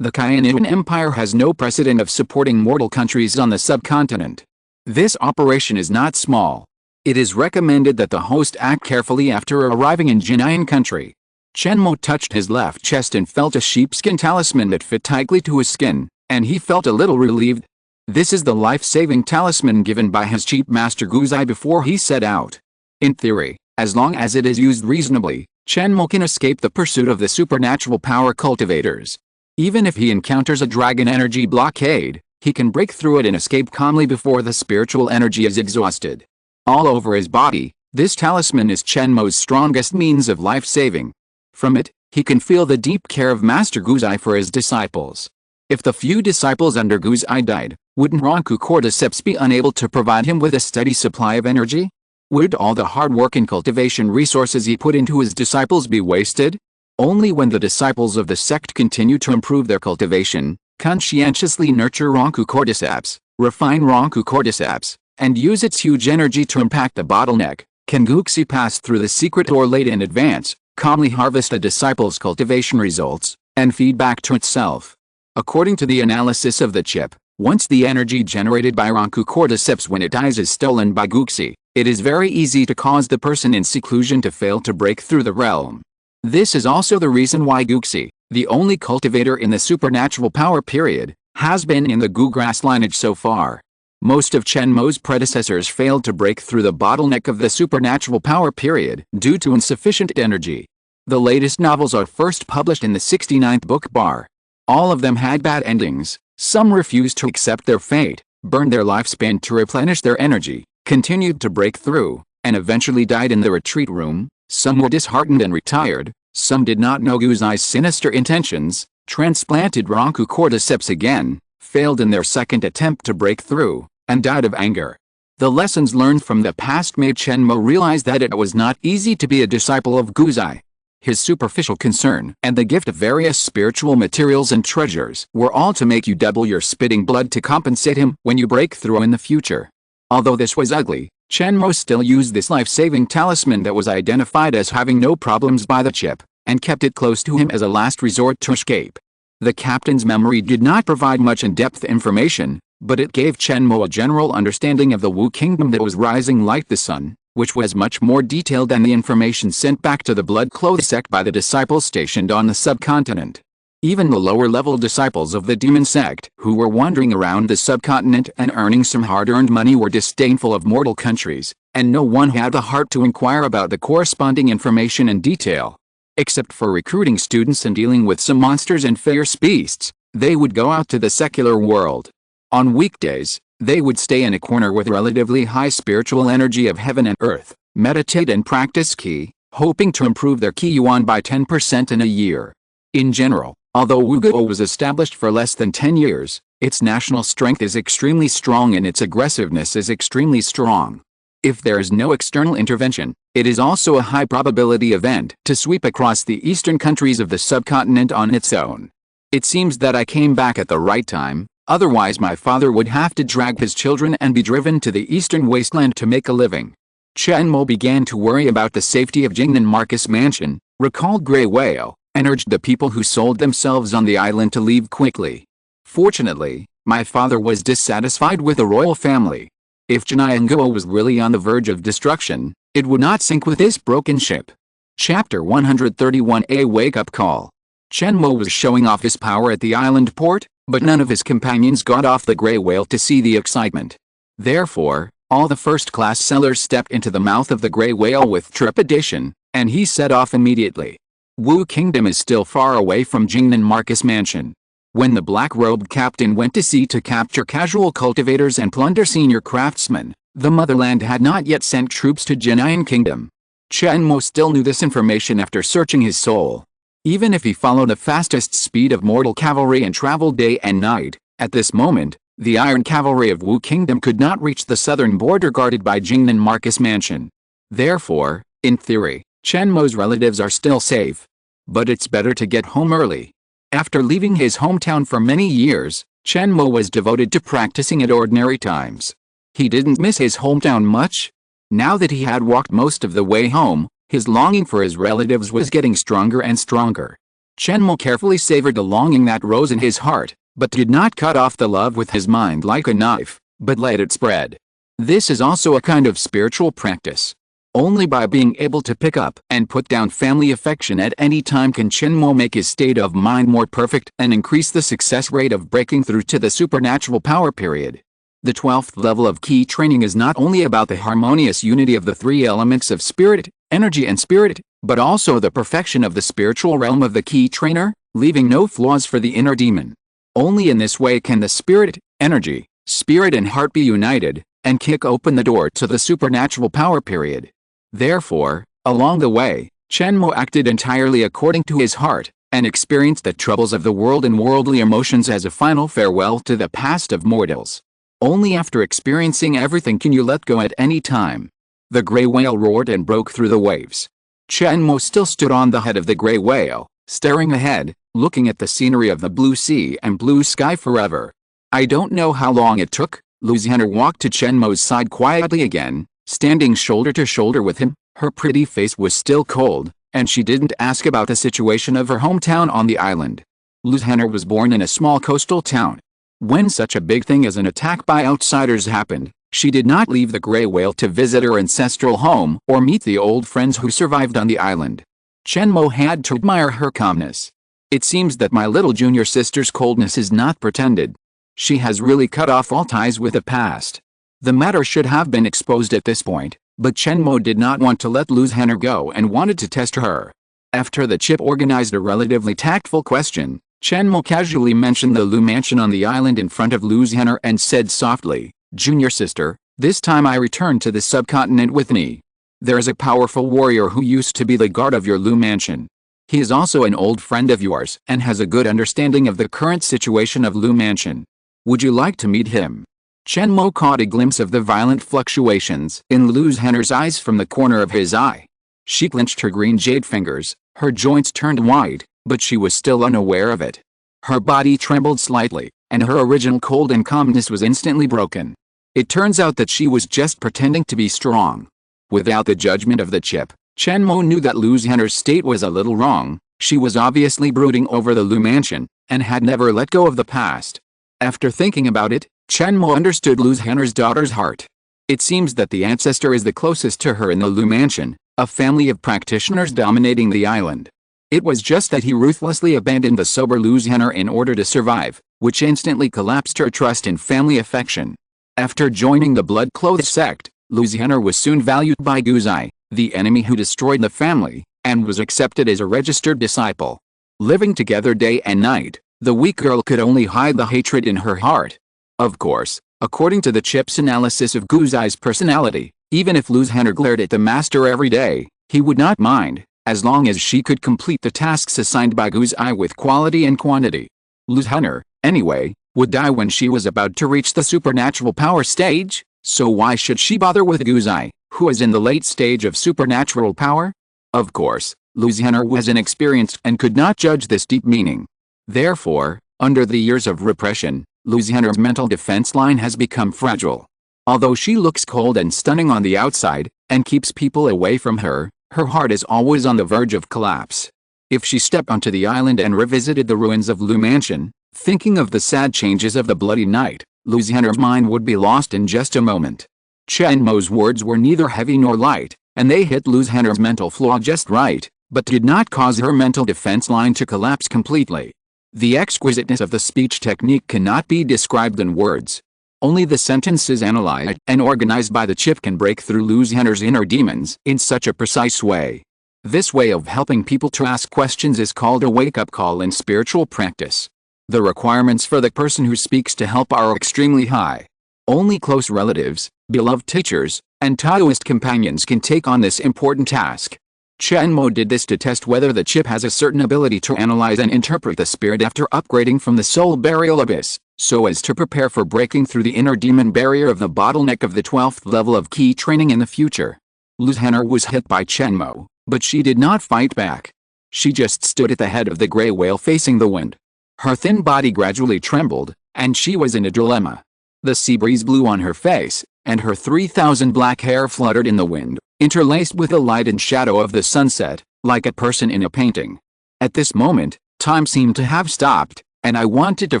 Speaker 1: The Kayanian Empire has no precedent of supporting mortal countries on the subcontinent. This operation is not small. It is recommended that the host act carefully after arriving in Jinayan country. Chen Mo touched his left chest and felt a sheepskin talisman that fit tightly to his skin, and he felt a little relieved. This is the life-saving talisman given by his chief master Guzai before he set out. In theory, as long as it is used reasonably, Chen Mo can escape the pursuit of the supernatural power cultivators. Even if he encounters a dragon energy blockade, he can break through it and escape calmly before the spiritual energy is exhausted. All over his body, this talisman is Chen Mo's strongest means of life-saving. From it, he can feel the deep care of Master Guzai for his disciples. If the few disciples under Guzai died, wouldn't Ranku Cordyceps be unable to provide him with a steady supply of energy? Would all the hard work and cultivation resources he put into his disciples be wasted? Only when the disciples of the sect continue to improve their cultivation, conscientiously nurture Ranku Cordyceps, refine Ranku Cordyceps, and use its huge energy to impact the bottleneck, can Guxi pass through the secret door late in advance, calmly harvest a disciple's cultivation results, and feed back to itself. According to the analysis of the chip, once the energy generated by Ranku Cordyceps when it dies is stolen by Guxi, it is very easy to cause the person in seclusion to fail to break through the realm. This is also the reason why Guxi, the only cultivator in the supernatural power period, has been in the Gu grass lineage so far. Most of Chen Mo's predecessors failed to break through the bottleneck of the supernatural power period due to insufficient energy. The latest novels are first published in the 69th book bar. All of them had bad endings. Some refused to accept their fate, burned their lifespan to replenish their energy, continued to break through, and eventually died in the retreat room. Some were disheartened and retired. Some did not know Guzai's sinister intentions, transplanted Ranku Cordyceps again, failed in their second attempt to break through, and died of anger. The lessons learned from the past made Chen Mo realize that it was not easy to be a disciple of Guzai. His superficial concern and the gift of various spiritual materials and treasures were all to make you double your spitting blood to compensate him when you break through in the future. Although this was ugly, Chen Mo still used this life-saving talisman that was identified as having no problems by the chip, and kept it close to him as a last resort to escape. The captain's memory did not provide much in-depth information, but it gave Chen Mo a general understanding of the Wu Kingdom that was rising like the sun, which was much more detailed than the information sent back to the blood-clothed sect by the disciples stationed on the subcontinent. Even the lower-level disciples of the demon sect, who were wandering around the subcontinent and earning some hard-earned money, were disdainful of mortal countries, and no one had the heart to inquire about the corresponding information in detail. Except for recruiting students and dealing with some monsters and fierce beasts, they would go out to the secular world. On weekdays, they would stay in a corner with relatively high spiritual energy of heaven and earth, meditate and practice Qi, hoping to improve their Qi Yuan by 10% in a year. In general, although Wuguo was established for less than 10 years, its national strength is extremely strong and its aggressiveness is extremely strong. If there is no external intervention, it is also a high probability event to sweep across the eastern countries of the subcontinent on its own. It seems that I came back at the right time, otherwise my father would have to drag his children and be driven to the eastern wasteland to make a living. Chen Mo began to worry about the safety of Jingnan Marcus Mansion, recalled Grey Whale, and urged the people who sold themselves on the island to leave quickly. Fortunately, my father was dissatisfied with the royal family. If Jinayanguo was really on the verge of destruction, it would not sink with this broken ship. Chapter 131 A Wake-up Call. Chen Mo was showing off his power at the island port, But none of his companions got off the gray whale to see the excitement. Therefore, all the first-class sailors stepped into the mouth of the gray whale with trepidation, and he set off immediately. Wu Kingdom is still far away from Jingnan Marcus Mansion. When the black-robed captain went to sea to capture casual cultivators and plunder senior craftsmen, the motherland had not yet sent troops to Yan Kingdom. Chen Mo still knew this information after searching his soul. Even if he followed the fastest speed of mortal cavalry and traveled day and night, at this moment, the iron cavalry of Wu Kingdom could not reach the southern border guarded by Jingnan Marcus Mansion. Therefore, in theory, Chen Mo's relatives are still safe. But it's better to get home early. After leaving his hometown for many years, Chen Mo was devoted to practicing at ordinary times. He didn't miss his hometown much. Now that he had walked most of the way home, his longing for his relatives was getting stronger and stronger. Chen Mo carefully savored the longing that rose in his heart, but did not cut off the love with his mind like a knife, but let it spread. This is also a kind of spiritual practice. Only by being able to pick up and put down family affection at any time can Chen Mo make his state of mind more perfect and increase the success rate of breaking through to the supernatural power period. The 12th level of key training is not only about the harmonious unity of the three elements of spirit, energy and spirit, but also the perfection of the spiritual realm of the key trainer, leaving no flaws for the inner demon. Only in this way can the spirit, energy, spirit and heart be united, and kick open the door to the supernatural power period. Therefore, along the way, Chen Mo acted entirely according to his heart, and experienced the troubles of the world and worldly emotions as a final farewell to the past of mortals. Only after experiencing everything can you let go at any time. The gray whale roared and broke through the waves. Chen Mo still stood on the head of the gray whale, staring ahead, looking at the scenery of the blue sea and blue sky forever. I don't know how long it took. Lu Zhen'er walked to Chen Mo's side quietly again, standing shoulder to shoulder with him. Her pretty face was still cold, and she didn't ask about the situation of her hometown on the island. Lu Zhen'er was born in a small coastal town. When such a big thing as an attack by outsiders happened, she did not leave the gray whale to visit her ancestral home or meet the old friends who survived on the island. Chen Mo had to admire her calmness. It seems that my little junior sister's coldness is not pretended. She has really cut off all ties with the past. The matter should have been exposed at this point, but Chen Mo did not want to let Lu Zhen'er go and wanted to test her. After the chip organized a relatively tactful question, Chen Mo casually mentioned the Lu mansion on the island in front of Lu Zhen'er and said softly, "Junior sister, this time I return to the subcontinent with me. There is a powerful warrior who used to be the guard of your Lu mansion. He is also an old friend of yours and has a good understanding of the current situation of Lu mansion. Would you like to meet him?" Chen Mo caught a glimpse of the violent fluctuations in Lu Zhen'er's eyes from the corner of his eye. She clenched her green jade fingers, her joints turned white, but she was still unaware of it. Her body trembled slightly, and her original cold and calmness was instantly broken. It turns out that she was just pretending to be strong. Without the judgment of the chip, Chen Mo knew that Lu Zhen'er's state was a little wrong. She was obviously brooding over the Lu mansion, and had never let go of the past. After thinking about it, Chen Mo understood Lu Zhen'er's daughter's heart. It seems that the ancestor is the closest to her in the Lu mansion, a family of practitioners dominating the island. It was just that he ruthlessly abandoned the sober Lu Zhen'er in order to survive, which instantly collapsed her trust in family affection. After joining the blood-clothed sect, Lu Zhen'er was soon valued by Guzai, the enemy who destroyed the family, and was accepted as a registered disciple. Living together day and night, the weak girl could only hide the hatred in her heart. Of course, according to the chip's analysis of Guzai's personality, even if Lu Zhen'er glared at the master every day, he would not mind, as long as she could complete the tasks assigned by Guzai with quality and quantity. Lu Zhen'er, anyway, would die when she was about to reach the supernatural power stage, so why should she bother with Guzai, who is in the late stage of supernatural power? Of course, Lu Zhen'er was inexperienced and could not judge this deep meaning. Therefore, under the years of repression, Lu Zhen'er's mental defense line has become fragile. Although she looks cold and stunning on the outside, and keeps people away from her, her heart is always on the verge of collapse. If she stepped onto the island and revisited the ruins of Lu mansion, thinking of the sad changes of the bloody night, Lu Zhen'er's mind would be lost in just a moment. Chen Mo's words were neither heavy nor light, and they hit Lu Zhen'er's mental flaw just right, but did not cause her mental defense line to collapse completely. The exquisiteness of the speech technique cannot be described in words. Only the sentences analyzed and organized by the chip can break through Luz Henner's inner demons in such a precise way. This way of helping people to ask questions is called a wake-up call in spiritual practice. The requirements for the person who speaks to help are extremely high. Only close relatives, beloved teachers, and Taoist companions can take on this important task. Chen Mo did this to test whether the chip has a certain ability to analyze and interpret the spirit after upgrading from the soul burial abyss, so as to prepare for breaking through the inner demon barrier of the bottleneck of the 12th level of key training in the future. Luz Henner was hit by Chen Mo, but she did not fight back. She just stood at the head of the gray whale facing the wind. Her thin body gradually trembled, and she was in a dilemma. The sea breeze blew on her face, and her 3,000 black hair fluttered in the wind, interlaced with the light and shadow of the sunset, like a person in a painting. At this moment, time seemed to have stopped, and I wanted to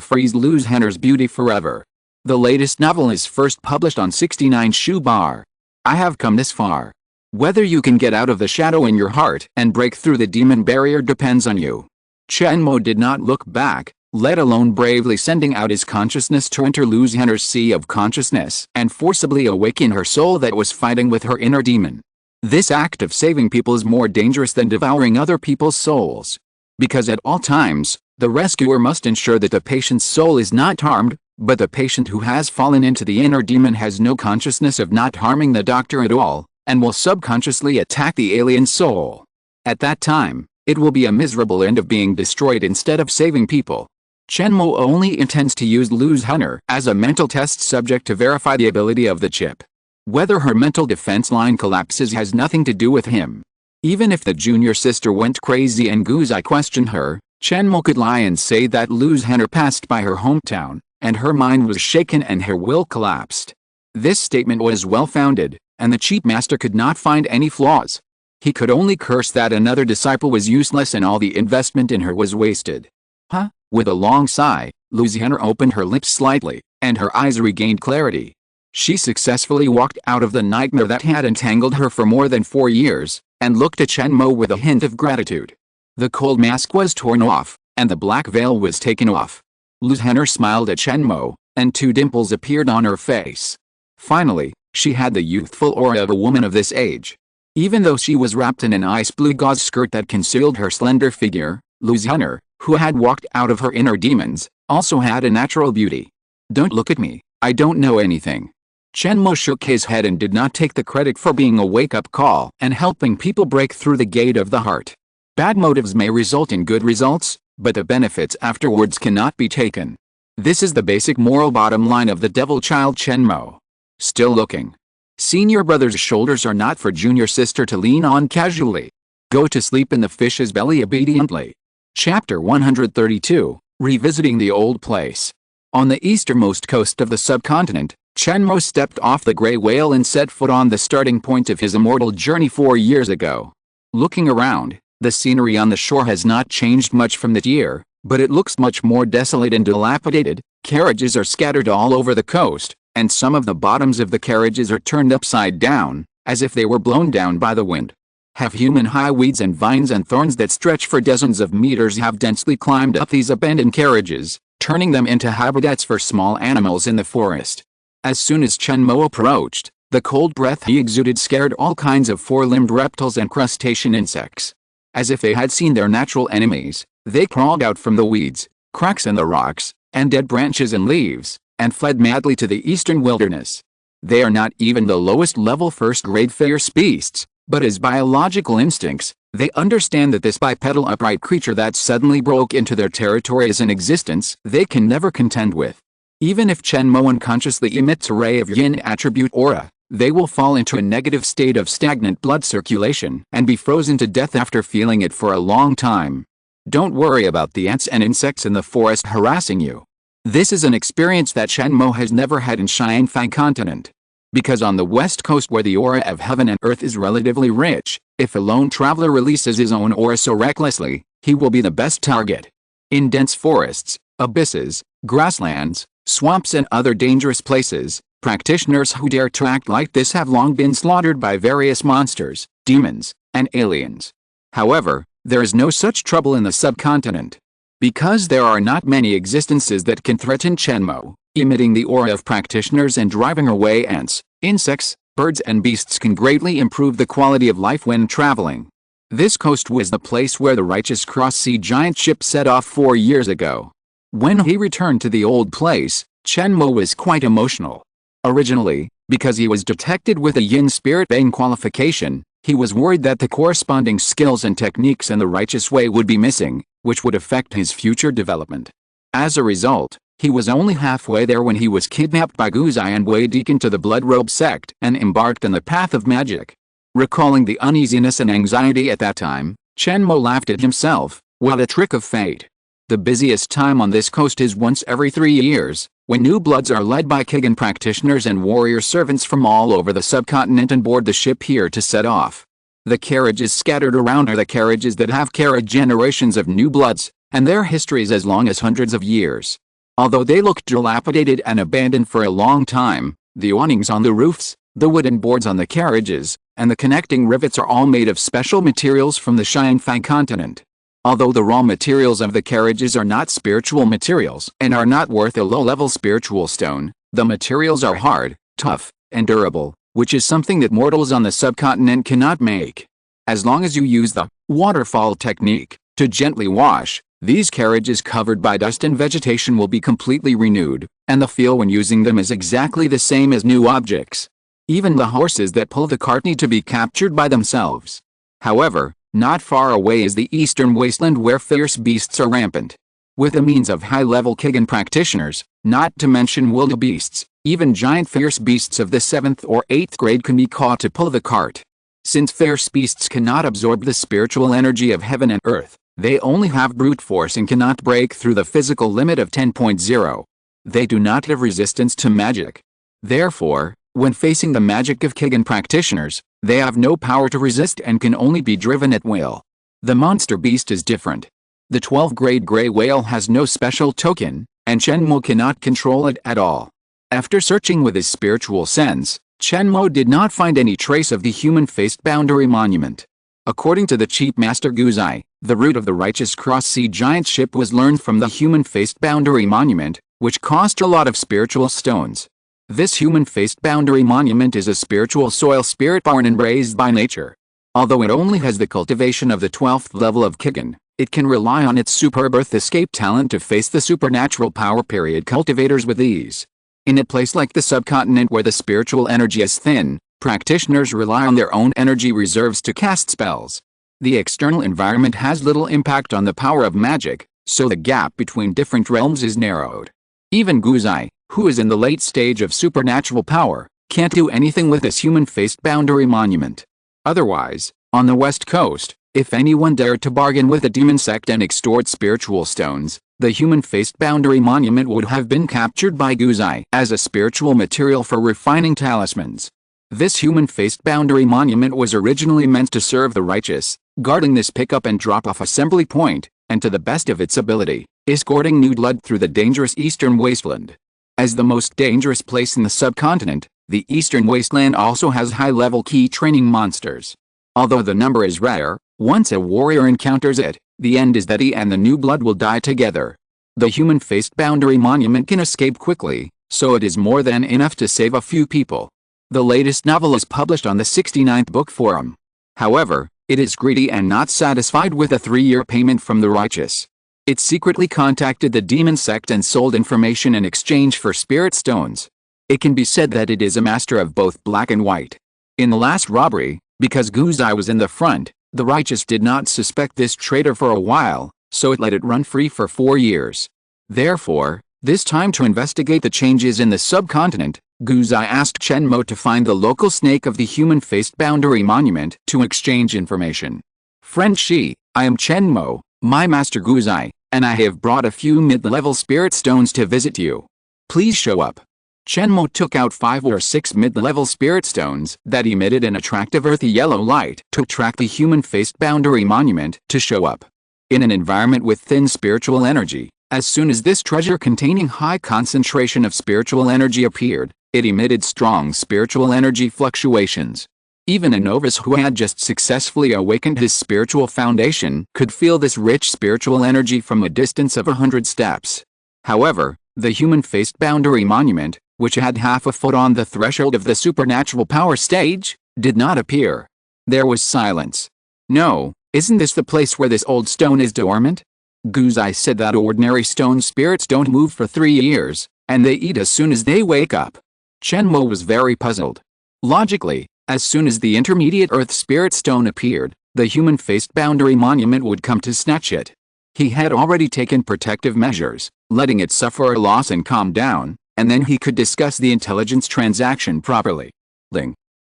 Speaker 1: freeze Luz Henner's beauty forever. The latest novel is first published on 69 Shoe Bar. I have come this far. Whether you can get out of the shadow in your heart and break through the demon barrier depends on you. Chen Mo did not look back, let alone bravely sending out his consciousness to enter Luz Henner's sea of consciousness and forcibly awaken her soul that was fighting with her inner demon. This act of saving people is more dangerous than devouring other people's souls. Because at all times, the rescuer must ensure that the patient's soul is not harmed, but the patient who has fallen into the inner demon has no consciousness of not harming the doctor at all, and will subconsciously attack the alien soul. At that time, it will be a miserable end of being destroyed instead of saving people. Chen Mo only intends to use Luz Henner as a mental test subject to verify the ability of the chip. Whether her mental defense line collapses has nothing to do with him. Even if the junior sister went crazy and Guzai questioned her, Chen Mo could lie and say that Luz Henner passed by her hometown, and her mind was shaken and her will collapsed. This statement was well-founded, and the chief master could not find any flaws. He could only curse that another disciple was useless and all the investment in her was wasted. Huh? With a long sigh, Luz Henner opened her lips slightly, and her eyes regained clarity. She successfully walked out of the nightmare that had entangled her for more than 4 years, and looked at Chen Mo with a hint of gratitude. The cold mask was torn off, and the black veil was taken off. Luz Henner smiled at Chen Mo, and 2 dimples appeared on her face. Finally, she had the youthful aura of a woman of this age. Even though she was wrapped in an ice blue gauze skirt that concealed her slender figure, Luz Henner, who had walked out of her inner demons, also had a natural beauty. Don't look at me, I don't know anything. Chen Mo shook his head and did not take the credit for being a wake-up call and helping people break through the gate of the heart. Bad motives may result in good results, but the benefits afterwards cannot be taken. This is the basic moral bottom line of the devil child Chen Mo. Still looking. Senior brother's shoulders are not for junior sister to lean on casually. Go to sleep in the fish's belly obediently. Chapter 132, Revisiting the Old Place. On the easternmost coast of the subcontinent, Chen Mo stepped off the gray whale and set foot on the starting point of his immortal journey 4 years ago. Looking around, the scenery on the shore has not changed much from that year, but it looks much more desolate and dilapidated. Carriages are scattered all over the coast, and some of the bottoms of the carriages are turned upside down, as if they were blown down by the wind. Half-human high weeds and vines and thorns that stretch for dozens of meters have densely climbed up these abandoned carriages, turning them into habitats for small animals in the forest. As soon as Chen Mo approached, the cold breath he exuded scared all kinds of four-limbed reptiles and crustacean insects. As if they had seen their natural enemies, they crawled out from the weeds, cracks in the rocks, and dead branches and leaves, and fled madly to the eastern wilderness. They are not even the lowest-level first-grade fierce beasts, but as biological instincts, they understand that this bipedal upright creature that suddenly broke into their territory is an existence they can never contend with. Even if Chen Mo unconsciously emits a ray of yin attribute aura, they will fall into a negative state of stagnant blood circulation and be frozen to death after feeling it for a long time. Don't worry about the ants and insects in the forest harassing you. This is an experience that Chen Mo has never had in Xianfang continent. Because on the west coast where the aura of heaven and earth is relatively rich, if a lone traveler releases his own aura so recklessly, he will be the best target. In dense forests, abysses, grasslands, swamps and other dangerous places, practitioners who dare to act like this have long been slaughtered by various monsters, demons, and aliens. However, there is no such trouble in the subcontinent. Because there are not many existences that can threaten Chen Mo, emitting the aura of practitioners and driving away ants, insects, birds and beasts can greatly improve the quality of life when traveling. This coast was the place where the righteous cross-sea giant ship set off 4 years ago. When he returned to the old place, Chen Mo was quite emotional. Originally, because he was detected with a yin spirit bane qualification, he was worried that the corresponding skills and techniques in the righteous way would be missing, which would affect his future development. As a result, he was only halfway there when he was kidnapped by Guzai and Wei Deacon to the Blood Robe sect and embarked on the path of magic. Recalling the uneasiness and anxiety at that time, Chen Mo laughed at himself. What a trick of fate. The busiest time on this coast is once every 3 years, when new bloods are led by Kigan practitioners and warrior servants from all over the subcontinent and board the ship here to set off. The carriages scattered around are the carriages that have carried generations of new bloods, and their histories as long as hundreds of years. Although they looked dilapidated and abandoned for a long time, the awnings on the roofs, the wooden boards on the carriages, and the connecting rivets are all made of special materials from the Sci-fi continent. Although the raw materials of the carriages are not spiritual materials and are not worth a low-level spiritual stone, the materials are hard, tough, and durable, which is something that mortals on the subcontinent cannot make. As long as you use the waterfall technique to gently wash, these carriages covered by dust and vegetation will be completely renewed, and the feel when using them is exactly the same as new objects. Even the horses that pull the cart need to be captured by themselves. However, not far away is the eastern wasteland where fierce beasts are rampant. With the means of high-level Kigan practitioners, not to mention wildebeests, even giant fierce beasts of the 7th or 8th grade can be caught to pull the cart. Since fierce beasts cannot absorb the spiritual energy of heaven and earth, they only have brute force and cannot break through the physical limit of 10.0. They do not have resistance to magic. Therefore, when facing the magic of Kigan practitioners, they have no power to resist and can only be driven at will. The monster beast is different. The 12th grade gray whale has no special token, and Chen Mo cannot control it at all. After searching with his spiritual sense, Chen Mo did not find any trace of the human-faced boundary monument. According to the Chief Master Guzai, the route of the righteous cross-sea giant ship was learned from the human-faced boundary monument, which cost a lot of spiritual stones. This human-faced boundary monument is a spiritual soil spirit born and raised by nature. Although it only has the cultivation of the 12th level of Kigan, it can rely on its superb earth escape talent to face the supernatural power period cultivators with ease. In a place like the subcontinent where the spiritual energy is thin, practitioners rely on their own energy reserves to cast spells. The external environment has little impact on the power of magic, so the gap between different realms is narrowed. Even Guzai, who is in the late stage of supernatural power, can't do anything with this human-faced boundary monument. Otherwise, on the west coast, if anyone dared to bargain with the demon sect and extort spiritual stones, the human-faced boundary monument would have been captured by Guzai as a spiritual material for refining talismans. This human-faced boundary monument was originally meant to serve the righteous, guarding this pick-up and drop-off assembly point, and to the best of its ability, escorting new blood through the dangerous eastern wasteland. As the most dangerous place in the subcontinent, the eastern wasteland also has high-level key training monsters. Although the number is rare, once a warrior encounters it, the end is that he and the new blood will die together. The human-faced boundary monument can escape quickly, so it is more than enough to save a few people. The latest novel is published on the 69th Book Forum. However, it is greedy and not satisfied with a 3-year payment from the righteous. It secretly contacted the demon sect and sold information in exchange for spirit stones. It can be said that it is a master of both black and white. In the last robbery, because Guzai was in the front, the righteous did not suspect this traitor for a while, so it let it run free for 4 years. Therefore, this time to investigate the changes in the subcontinent, Guzai asked Chen Mo to find the local snake of the human-faced boundary monument to exchange information. Friend Shi, I am Chen Mo, my master Guzai, and I have brought a few mid-level spirit stones to visit you. Please show up. Chen Mo took out 5 or 6 mid-level spirit stones that emitted an attractive earthy yellow light to attract the human-faced boundary monument to show up. In an environment with thin spiritual energy, as soon as this treasure containing high concentration of spiritual energy appeared, it emitted strong spiritual energy fluctuations. Even a novice who had just successfully awakened his spiritual foundation could feel this rich spiritual energy from a distance of 100 steps. However, the human-faced boundary monument, which had half a foot on the threshold of the supernatural power stage, did not appear. There was silence. "No, isn't this the place where this old stone is dormant?" Guzai said that ordinary stone spirits don't move for 3 years, and they eat as soon as they wake up. Chen Mo was very puzzled. Logically, as soon as the intermediate earth spirit stone appeared, the human-faced boundary monument would come to snatch it. He had already taken protective measures, letting it suffer a loss and calm down, and then he could discuss the intelligence transaction properly.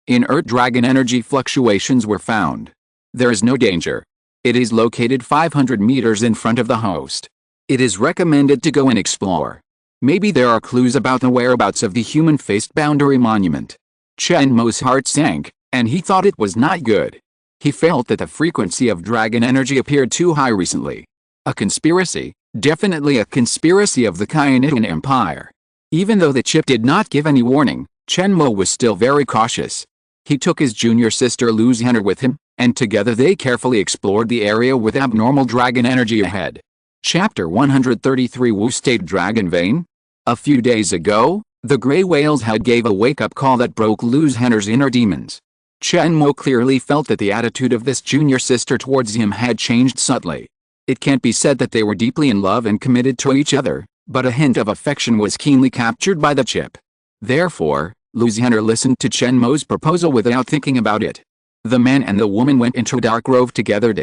Speaker 1: Inert dragon energy fluctuations were found. There is no danger. It is located 500 meters in front of the host. It is recommended to go and explore. Maybe there are clues about the whereabouts of the human-faced boundary monument. Chen Mo's heart sank, and he thought it was not good. He felt that the frequency of dragon energy appeared too high recently. A conspiracy, definitely a conspiracy of the Kyanitan Empire. Even though the chip did not give any warning, Chen Mo was still very cautious. He took his junior sister Lu Zhen'er with him, and together they carefully explored the area with abnormal dragon energy ahead. Chapter 133 Wu State Dragon Vein? A few days ago, the gray whales had gave a wake-up call that broke Lu Zhen'er's inner demons. Chen Mo clearly felt that the attitude of this junior sister towards him had changed subtly. It can't be said that they were deeply in love and committed to each other, but a hint of affection was keenly captured by the chip. Therefore, Lu Zhen'er listened to Chen Mo's proposal without thinking about it. The man and the woman went into a dark grove together.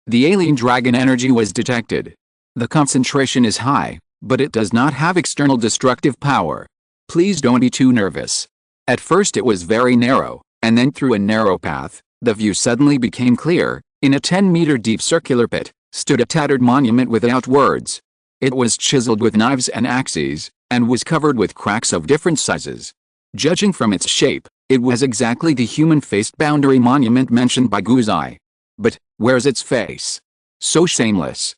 Speaker 1: The alien dragon energy was detected. The concentration is high, but it does not have external destructive power. Please don't be too nervous. At first it was very narrow, and then through a narrow path, the view suddenly became clear. In a 10-meter deep circular pit, stood a tattered monument without words. It was chiseled with knives and axes, and was covered with cracks of different sizes. Judging from its shape, it was exactly the human-faced boundary monument mentioned by Guzai. But, where's its face? So shameless.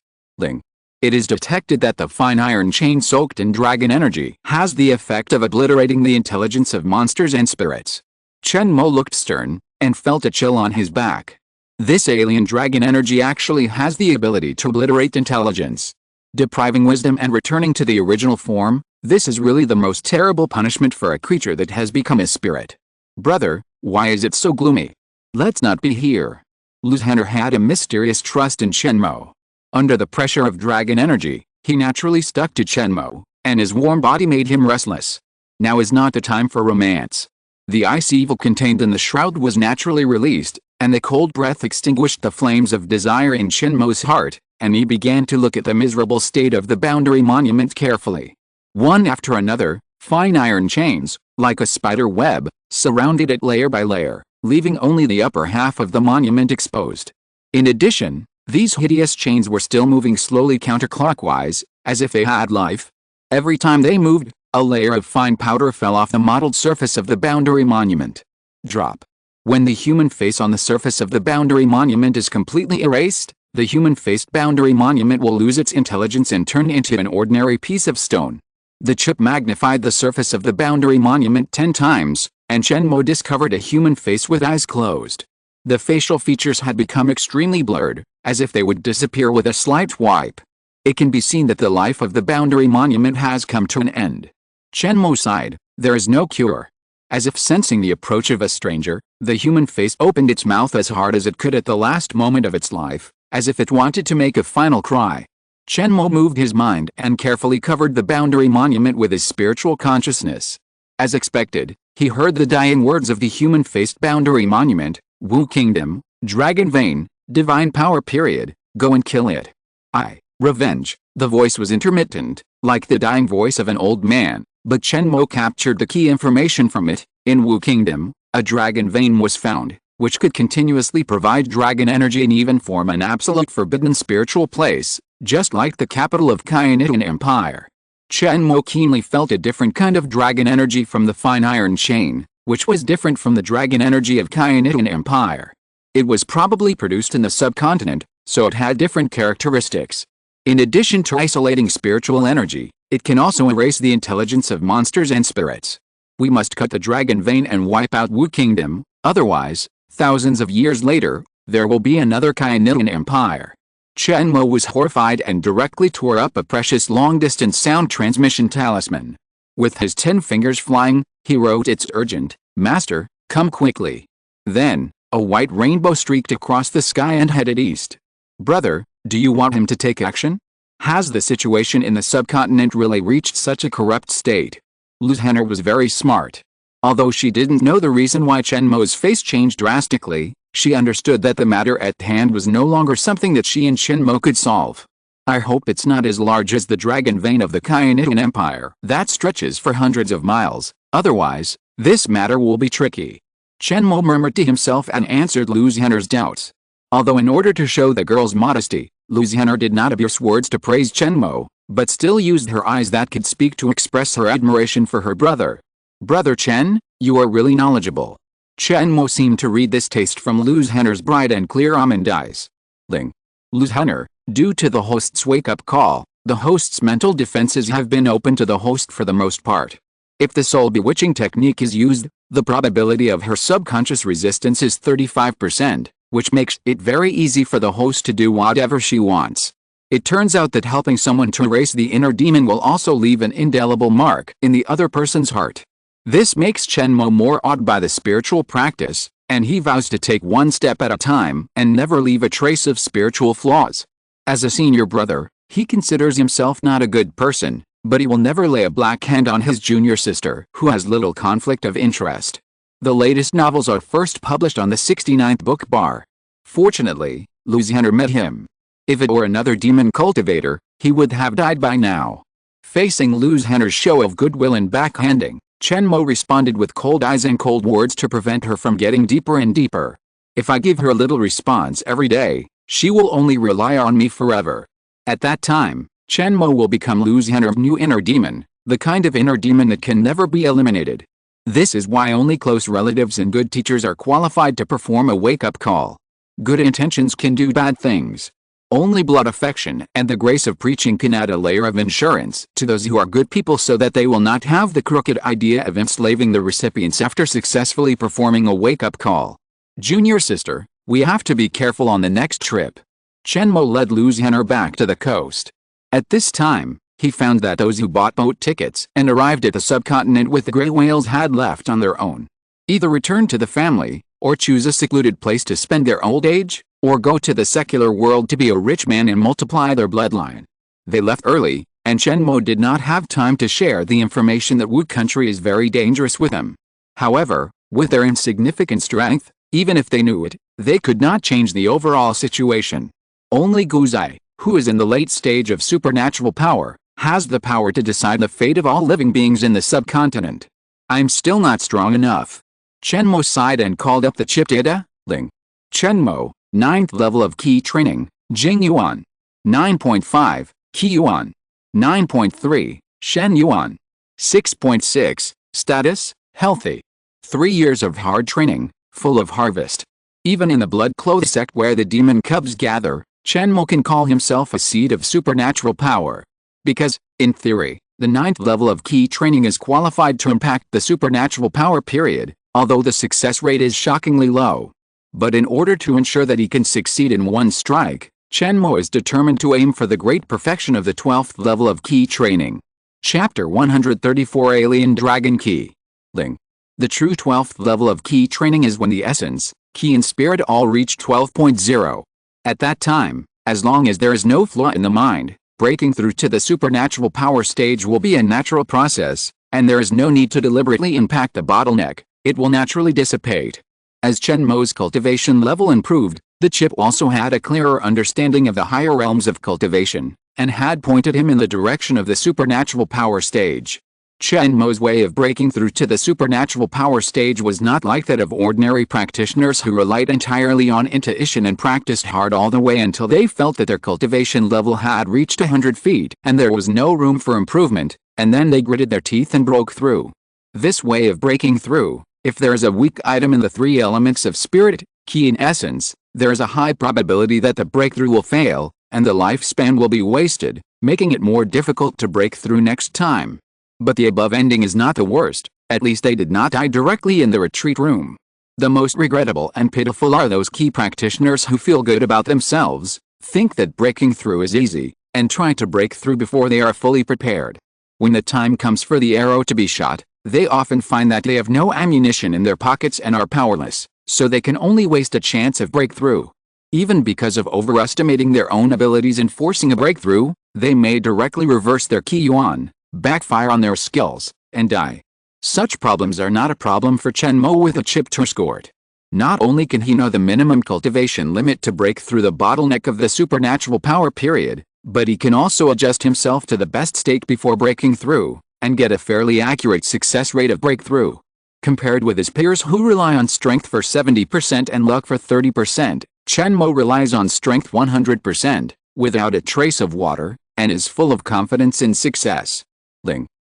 Speaker 1: It is detected that the fine iron chain soaked in dragon energy has the effect of obliterating the intelligence of monsters and spirits. Chen Mo looked stern, and felt a chill on his back. This alien dragon energy actually has the ability to obliterate intelligence. Depriving wisdom and returning to the original form, this is really the most terrible punishment for a creature that has become a spirit. Brother, why is it so gloomy? Let's not be here. Lu Zhen'er had a mysterious trust in Chen Mo. Under the pressure of dragon energy, he naturally stuck to Chen Mo, and his warm body made him restless. Now is not the time for romance. The ice evil contained in the shroud was naturally released, and the cold breath extinguished the flames of desire in Chen Mo's heart, and he began to look at the miserable state of the boundary monument carefully. One after another, fine iron chains, like a spider web, surrounded it layer by layer, leaving only the upper half of the monument exposed. In addition, these hideous chains were still moving slowly counterclockwise, as if they had life. Every time they moved, a layer of fine powder fell off the mottled surface of the boundary monument. Drop. When the human face on the surface of the boundary monument is completely erased, the human-faced boundary monument will lose its intelligence and turn into an ordinary piece of stone. The chip magnified the surface of the boundary monument 10 times, and Chen Mo discovered a human face with eyes closed. The facial features had become extremely blurred, as if they would disappear with a slight wipe. It can be seen that the life of the boundary monument has come to an end. Chen Mo sighed. There is no cure. As if sensing the approach of a stranger, the human face opened its mouth as hard as it could at the last moment of its life, as if it wanted to make a final cry. Chen Mo moved his mind and carefully covered the boundary monument with his spiritual consciousness. As expected, he heard the dying words of the human-faced boundary monument, Wu Kingdom, Dragon Vein, Divine Power period, go and kill it. Revenge. The voice was intermittent, like the dying voice of an old man, but Chen Mo captured the key information from it. In Wu Kingdom, a dragon vein was found, which could continuously provide dragon energy and even form an absolute forbidden spiritual place, just like the capital of Kyanitan Empire. Chen Mo keenly felt a different kind of dragon energy from the fine iron chain, which was different from the dragon energy of Kyanitan Empire. It was probably produced in the subcontinent, so it had different characteristics. In addition to isolating spiritual energy, it can also erase the intelligence of monsters and spirits. We must cut the dragon vein and wipe out Wu Kingdom, otherwise, Thousands of years later, there will be another Kainian empire. Chen Mo was horrified and directly tore up a precious long-distance sound transmission talisman. With his 10 fingers flying, he wrote, "It's urgent, Master, come quickly." Then, a white rainbow streaked across the sky and headed east. "Brother, do you want him to take action? Has the situation in the subcontinent really reached such a corrupt state?" Liu Zhen'er was very smart. Although she didn't know the reason why Chen Mo's face changed drastically, she understood that the matter at hand was no longer something that she and Chen Mo could solve. "I hope it's not as large as the dragon vein of the Kainian Empire that stretches for hundreds of miles, otherwise, this matter will be tricky." Chen Mo murmured to himself and answered Liu Zhen'er's doubts. Although in order to show the girl's modesty, Liu Zhen'er did not abuse words to praise Chen Mo, but still used her eyes that could speak to express her admiration for her brother. "Brother Chen, you are really knowledgeable." Chen Mo seemed to read this taste from Liu Zhen'er's bright and clear almond eyes. Liu Zhen'er, due to the host's wake-up call, the host's mental defenses have been open to the host for the most part. If the soul bewitching technique is used, the probability of her subconscious resistance is 35%, which makes it very easy for the host to do whatever she wants. It turns out that helping someone to erase the inner demon will also leave an indelible mark in the other person's heart. This makes Chen Mo more awed by the spiritual practice, and he vows to take one step at a time and never leave a trace of spiritual flaws. As a senior brother, he considers himself not a good person, but he will never lay a black hand on his junior sister who has little conflict of interest. The latest novels are first published on the 69th book bar. Fortunately, Liu Zhen'er met him. If it were another demon cultivator, he would have died by now. Facing Liu Zhen'er's show of goodwill and backhanding, Chen Mo responded with cold eyes and cold words to prevent her from getting deeper and deeper. "If I give her a little response every day, she will only rely on me forever." At that time, Chen Mo will become Liu Zhen'er's new inner demon, the kind of inner demon that can never be eliminated. This is why only close relatives and good teachers are qualified to perform a wake-up call. Good intentions can do bad things. Only blood affection and the grace of preaching can add a layer of insurance to those who are good people so that they will not have the crooked idea of enslaving the recipients after successfully performing a wake-up call. "Junior sister, we have to be careful on the next trip." Chen Mo led Liu Zhen'er back to the coast. At this time, he found that those who bought boat tickets and arrived at the subcontinent with the gray whales had left on their own. Either return to the family, or choose a secluded place to spend their old age, or go to the secular world to be a rich man and multiply their bloodline. They left early, and Chen Mo did not have time to share the information that Wu country is very dangerous with them. However, with their insignificant strength, even if they knew it, they could not change the overall situation. Only Guzai, who is in the late stage of supernatural power, has the power to decide the fate of all living beings in the subcontinent. "I'm still not strong enough." Chen Mo sighed and called up the chip data. Ling. Chen Mo, 9th level of key training, Jing Yuan. 9.5, Qi Yuan. 9.3, Shen Yuan. 6.6, status, healthy. 3 years of hard training, full of harvest. Even in the blood-clothed sect where the demon cubs gather, Chen Mo can call himself a seed of supernatural power. Because, in theory, the 9th level of key training is qualified to impact the supernatural power period, although the success rate is shockingly low. But in order to ensure that he can succeed in one strike, Chen Mo is determined to aim for the great perfection of the 12th level of key training. Chapter 134 Alien Dragon Key. Ling. The true 12th level of key training is when the essence, key and spirit all reach 12.0. At that time, as long as there is no flaw in the mind, breaking through to the supernatural power stage will be a natural process, and there is no need to deliberately impact the bottleneck. It will naturally dissipate. As Chen Mo's cultivation level improved, the chip also had a clearer understanding of the higher realms of cultivation, and had pointed him in the direction of the supernatural power stage. Chen Mo's way of breaking through to the supernatural power stage was not like that of ordinary practitioners who relied entirely on intuition and practiced hard all the way until they felt that their cultivation level had reached 100 feet and there was no room for improvement, and then they gritted their teeth and broke through. This way of breaking through, if there is a weak item in the 3 elements of spirit, key and essence, there is a high probability that the breakthrough will fail, and the lifespan will be wasted, making it more difficult to break through next time. But the above ending is not the worst, at least they did not die directly in the retreat room. The most regrettable and pitiful are those key practitioners who feel good about themselves, think that breaking through is easy, and try to break through before they are fully prepared. When the time comes for the arrow to be shot, they often find that they have no ammunition in their pockets and are powerless, so they can only waste a chance of breakthrough. Even because of overestimating their own abilities and forcing a breakthrough, they may directly reverse their Qi Yuan, backfire on their skills, and die. Such problems are not a problem for Chen Mo with a chip Turscourt. Not only can he know the minimum cultivation limit to break through the bottleneck of the supernatural power period, but he can also adjust himself to the best state before breaking through, and get a fairly accurate success rate of breakthrough. Compared with his peers who rely on strength for 70% and luck for 30%, Chen Mo relies on strength 100%, without a trace of water, and is full of confidence in success.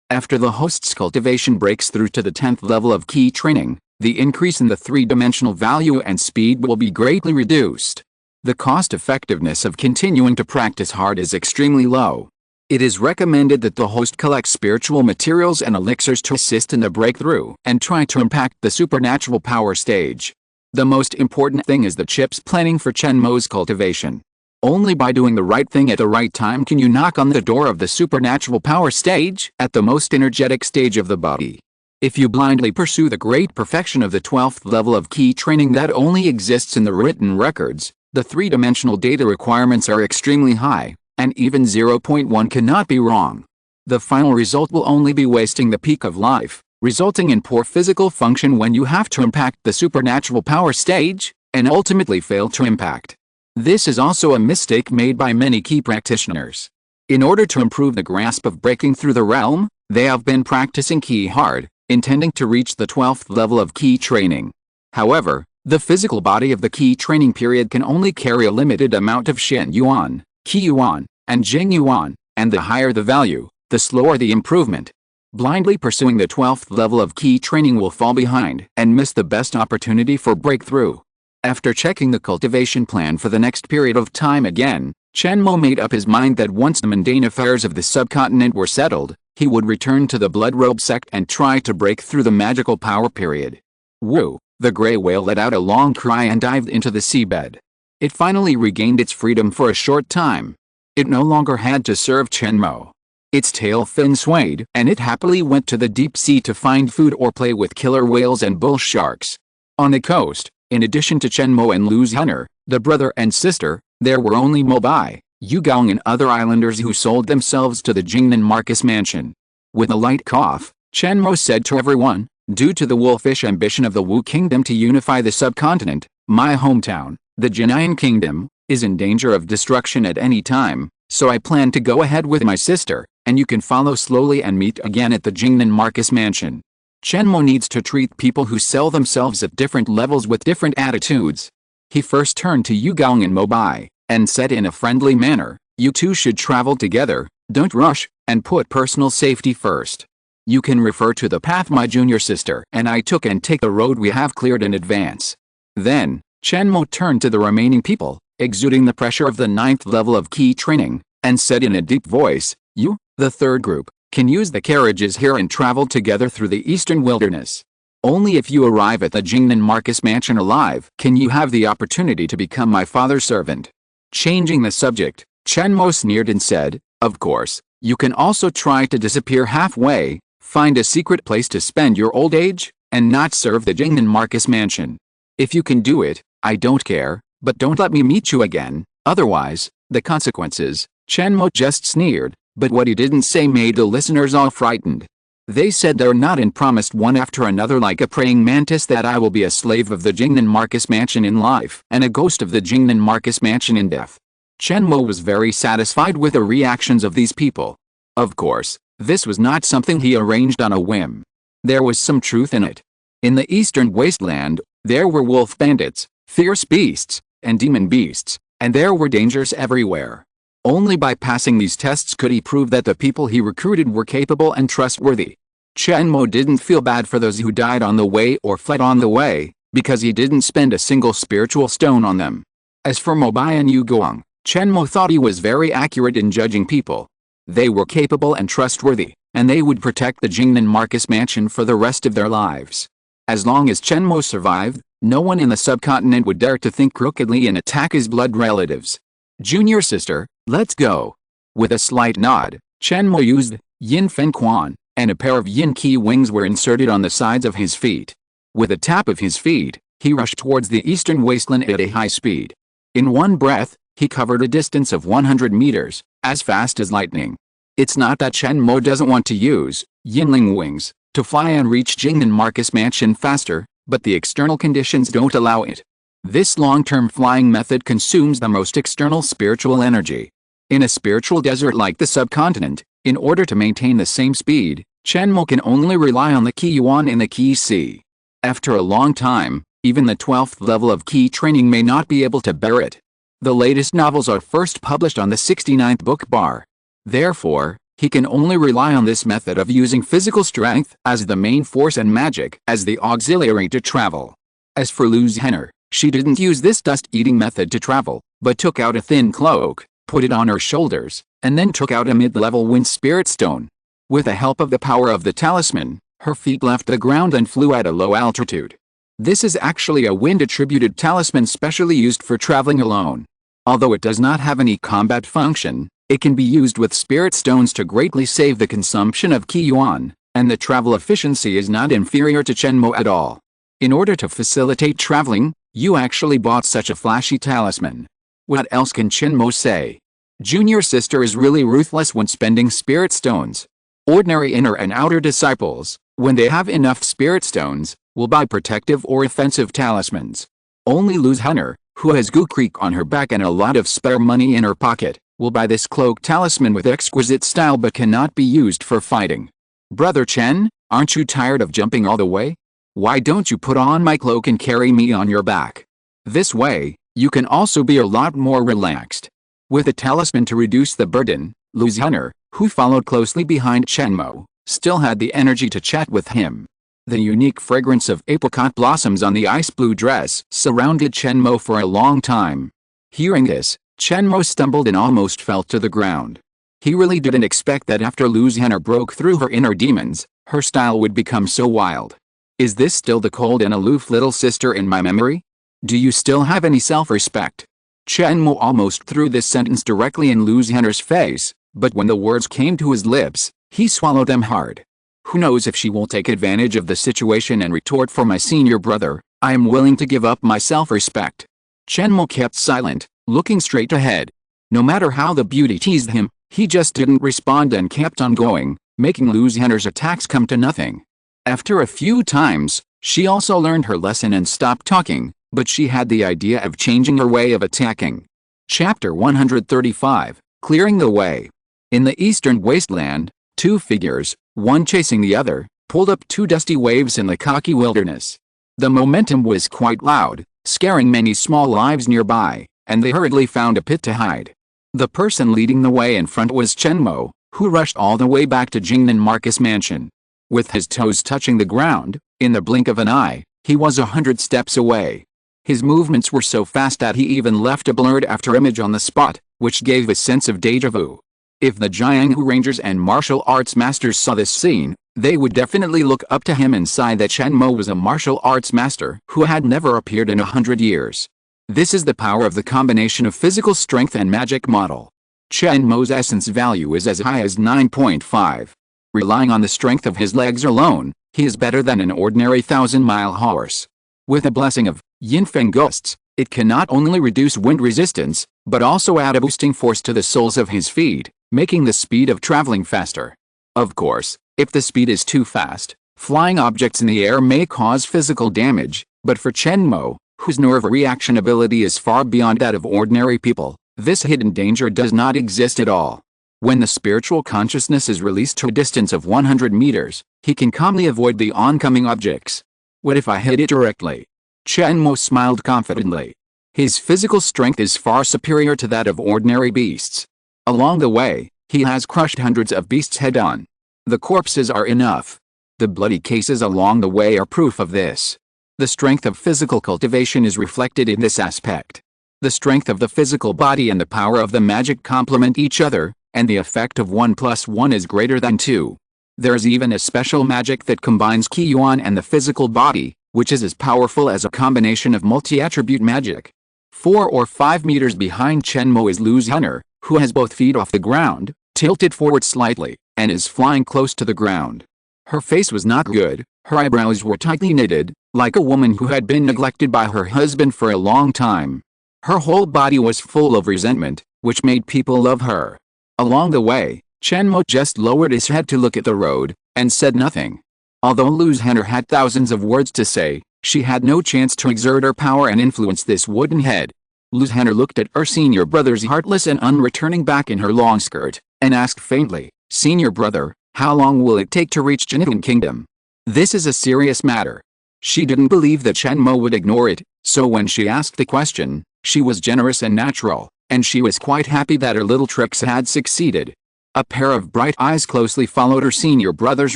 Speaker 1: After the host's cultivation breaks through to the 10th level of Qi training, the increase in the three-dimensional value and speed will be greatly reduced. The cost-effectiveness of continuing to practice hard is extremely low. It is recommended that the host collect spiritual materials and elixirs to assist in the breakthrough and try to impact the supernatural power stage. The most important thing is the chip's planning for Chen Mo's cultivation. Only by doing the right thing at the right time can you knock on the door of the supernatural power stage at the most energetic stage of the body. If you blindly pursue the great perfection of the 12th level of Qi training that only exists in the written records, the three-dimensional data requirements are extremely high, and even 0.1 cannot be wrong. The final result will only be wasting the peak of life, resulting in poor physical function when you have to impact the supernatural power stage, and ultimately fail to impact. This is also a mistake made by many Qi practitioners. In order to improve the grasp of breaking through the realm, they have been practicing Qi hard, intending to reach the 12th level of Qi training. However, the physical body of the Qi training period can only carry a limited amount of Shen Yuan, Qi Yuan, and Jing Yuan, and the higher the value, the slower the improvement. Blindly pursuing the 12th level of Qi training will fall behind and miss the best opportunity for breakthrough. After checking the cultivation plan for the next period of time again, Chen Mo made up his mind that once the mundane affairs of the subcontinent were settled, he would return to the Blood Robe sect and try to break through the magical power period. Woo! The gray whale let out a long cry and dived into the seabed. It finally regained its freedom for a short time. It no longer had to serve Chen Mo. Its tail fin swayed, and it happily went to the deep sea to find food or play with killer whales and bull sharks. On the coast, in addition to Chen Mo and Lu's Hunter, the brother and sister, there were only Mo Bai, Yu Gong and other islanders who sold themselves to the Jingnan Marcus mansion. With a light cough, Chen Mo said to everyone, "Due to the wolfish ambition of the Wu Kingdom to unify the subcontinent, my hometown, the Yan Kingdom, is in danger of destruction at any time, so I plan to go ahead with my sister, and you can follow slowly and meet again at the Jingnan Marcus mansion." Chen Mo needs to treat people who sell themselves at different levels with different attitudes. He first turned to Yu Gong and Mo Bai, and said in a friendly manner, "You two should travel together, don't rush, and put personal safety first. You can refer to the path my junior sister and I took and take the road we have cleared in advance." Then, Chen Mo turned to the remaining people, exuding the pressure of the 9th level of Qi training, and said in a deep voice, "You, the third group, can use the carriages here and travel together through the eastern wilderness. Only if you arrive at the Jingnan Marcus mansion alive can you have the opportunity to become my father's servant." Changing the subject, Chen Mo sneered and said, "Of course, you can also try to disappear halfway, find a secret place to spend your old age, and not serve the Jingnan Marcus mansion. If you can do it, I don't care, but don't let me meet you again, otherwise, the consequences." Chen Mo just sneered, but what he didn't say made the listeners all frightened. They said they're not and promised one after another like a praying mantis that I will be a slave of the Jingnan Marcus mansion in life and a ghost of the Jingnan Marcus mansion in death. Chen Mo was very satisfied with the reactions of these people. Of course, this was not something he arranged on a whim. There was some truth in it. In the eastern wasteland, there were wolf bandits, fierce beasts, and demon beasts, and there were dangers everywhere. Only by passing these tests could he prove that the people he recruited were capable and trustworthy. Chen Mo didn't feel bad for those who died on the way or fled on the way, because he didn't spend a single spiritual stone on them. As for Mo Bai and Yu Gong, Chen Mo thought he was very accurate in judging people. They were capable and trustworthy, and they would protect the Jingnan Marcus mansion for the rest of their lives. As long as Chen Mo survived, no one in the subcontinent would dare to think crookedly and attack his blood relatives. Junior sister, let's go. With a slight nod, Chen Mo used Yin Fen Quan, and a pair of Yan Qingyi wings were inserted on the sides of his feet. With a tap of his feet, he rushed towards the eastern wasteland at a high speed. In one breath, he covered a distance of 100 meters, as fast as lightning. It's not that Chen Mo doesn't want to use Yinling wings to fly and reach Jingnan Marcus Mansion faster, but the external conditions don't allow it. This long-term flying method consumes the most external spiritual energy. In a spiritual desert like the subcontinent, in order to maintain the same speed, Chen Mo can only rely on the Qi Yuan in the Qi Sea. After a long time, even the 12th level of Qi training may not be able to bear it. The latest novels are first published on the 69th book bar. Therefore, he can only rely on this method of using physical strength as the main force and magic as the auxiliary to travel. As for Lu Zhen'er, she didn't use this dust-eating method to travel, but took out a thin cloak, put it on her shoulders, and then took out a mid-level wind spirit stone. With the help of the power of the talisman, her feet left the ground and flew at a low altitude. This is actually a wind-attributed talisman specially used for traveling alone. Although it does not have any combat function, it can be used with spirit stones to greatly save the consumption of Qi Yuan, and the travel efficiency is not inferior to Chen Mo at all. In order to facilitate traveling, you actually bought such a flashy talisman. What else can Chen Mo say? Junior sister is really ruthless when spending spirit stones. Ordinary inner and outer disciples, when they have enough spirit stones, will buy protective or offensive talismans. Only Lu Zhen'er, who has Gu Creek on her back and a lot of spare money in her pocket, will buy this cloak talisman with exquisite style but cannot be used for fighting. Brother Chen, aren't you tired of jumping all the way? Why don't you put on my cloak and carry me on your back? This way, you can also be a lot more relaxed. With a talisman to reduce the burden, Lu Zhen'er, who followed closely behind Chen Mo, still had the energy to chat with him. The unique fragrance of apricot blossoms on the ice blue dress surrounded Chen Mo for a long time. Hearing this, Chen Mo stumbled and almost fell to the ground. He really didn't expect that after Lu Zhen'er broke through her inner demons, her style would become so wild. Is this still the cold and aloof little sister in my memory? Do you still have any self-respect? Chen Mo almost threw this sentence directly in Lu Zhen'er's face, but when the words came to his lips, he swallowed them hard. Who knows if she will take advantage of the situation and retort, for my senior brother, I am willing to give up my self-respect. Chen Mo kept silent, looking straight ahead. No matter how the beauty teased him, he just didn't respond and kept on going, making Lu Zhen'er's attacks come to nothing. After a few times, she also learned her lesson and stopped talking, but she had the idea of changing her way of attacking. Chapter 135, Clearing the Way. In the eastern wasteland, two figures, one chasing the other, pulled up two dusty waves in the Kaki wilderness. The momentum was quite loud, scaring many small lives nearby, and they hurriedly found a pit to hide. The person leading the way in front was Chen Mo, who rushed all the way back to Jingnan Marcus Mansion. With his toes touching the ground, in the blink of an eye, he was 100 steps away. His movements were so fast that he even left a blurred afterimage on the spot, which gave a sense of deja vu. If the Jianghu Rangers and martial arts masters saw this scene, they would definitely look up to him and sigh that Chen Mo was a martial arts master who had never appeared in 100 years. This is the power of the combination of physical strength and magic model. Chen Mo's essence value is as high as 9.5. Relying on the strength of his legs alone, he is better than an ordinary 1,000-mile horse. With a blessing of Yin Feng gusts, it can not only reduce wind resistance, but also add a boosting force to the soles of his feet, making the speed of traveling faster. Of course, if the speed is too fast, flying objects in the air may cause physical damage, but for Chen Mo, whose nerve reaction ability is far beyond that of ordinary people, this hidden danger does not exist at all. When the spiritual consciousness is released to a distance of 100 meters, he can calmly avoid the oncoming objects. What if I hit it directly? Chen Mo smiled confidently. His physical strength is far superior to that of ordinary beasts. Along the way, he has crushed hundreds of beasts head-on. The corpses are enough. The bloody cases along the way are proof of this. The strength of physical cultivation is reflected in this aspect. The strength of the physical body and the power of the magic complement each other, and the effect of 1 plus 1 is greater than 2. There's even a special magic that combines Qi Yuan and the physical body, which is as powerful as a combination of multi-attribute magic. 4 or 5 meters behind Chen Mo is Lu's Hunter, who has both feet off the ground, tilted forward slightly, and is flying close to the ground. Her face was not good, her eyebrows were tightly knitted, like a woman who had been neglected by her husband for a long time. Her whole body was full of resentment, which made people love her. Along the way, Chen Mo just lowered his head to look at the road, and said nothing. Although Lu's Hunter had thousands of words to say, she had no chance to exert her power and influence this wooden head. Lu's Hunter looked at her senior brother's heartless and unreturning back in her long skirt, and asked faintly, "Senior brother, how long will it take to reach Jinian Kingdom? This is a serious matter." She didn't believe that Chen Mo would ignore it, so when she asked the question, she was generous and natural, and she was quite happy that her little tricks had succeeded. A pair of bright eyes closely followed her senior brother's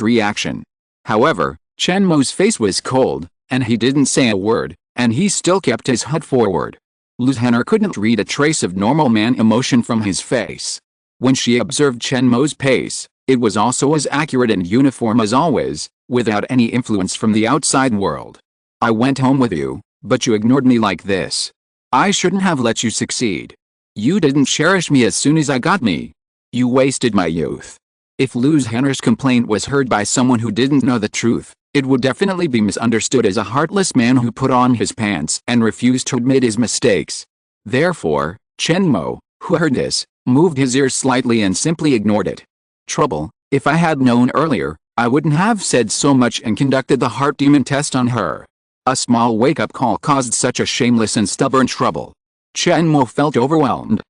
Speaker 1: reaction. However, Chen Mo's face was cold, and he didn't say a word, and he still kept his head forward. Lu's Hunter couldn't read a trace of normal man emotion from his face. When she observed Chen Mo's pace, it was also as accurate and uniform as always, without any influence from the outside world. "I went home with you, but you ignored me like this. I shouldn't have let you succeed. You didn't cherish me as soon as I got me. You wasted my youth." If Lu's Hunter's complaint was heard by someone who didn't know the truth, it would definitely be misunderstood as a heartless man who put on his pants and refused to admit his mistakes. Therefore, Chen Mo, who heard this, moved his ears slightly and simply ignored it. Trouble, if I had known earlier, I wouldn't have said so much and conducted the heart demon test on her. A small wake-up call caused such a shameless and stubborn trouble. Chen Mo felt overwhelmed.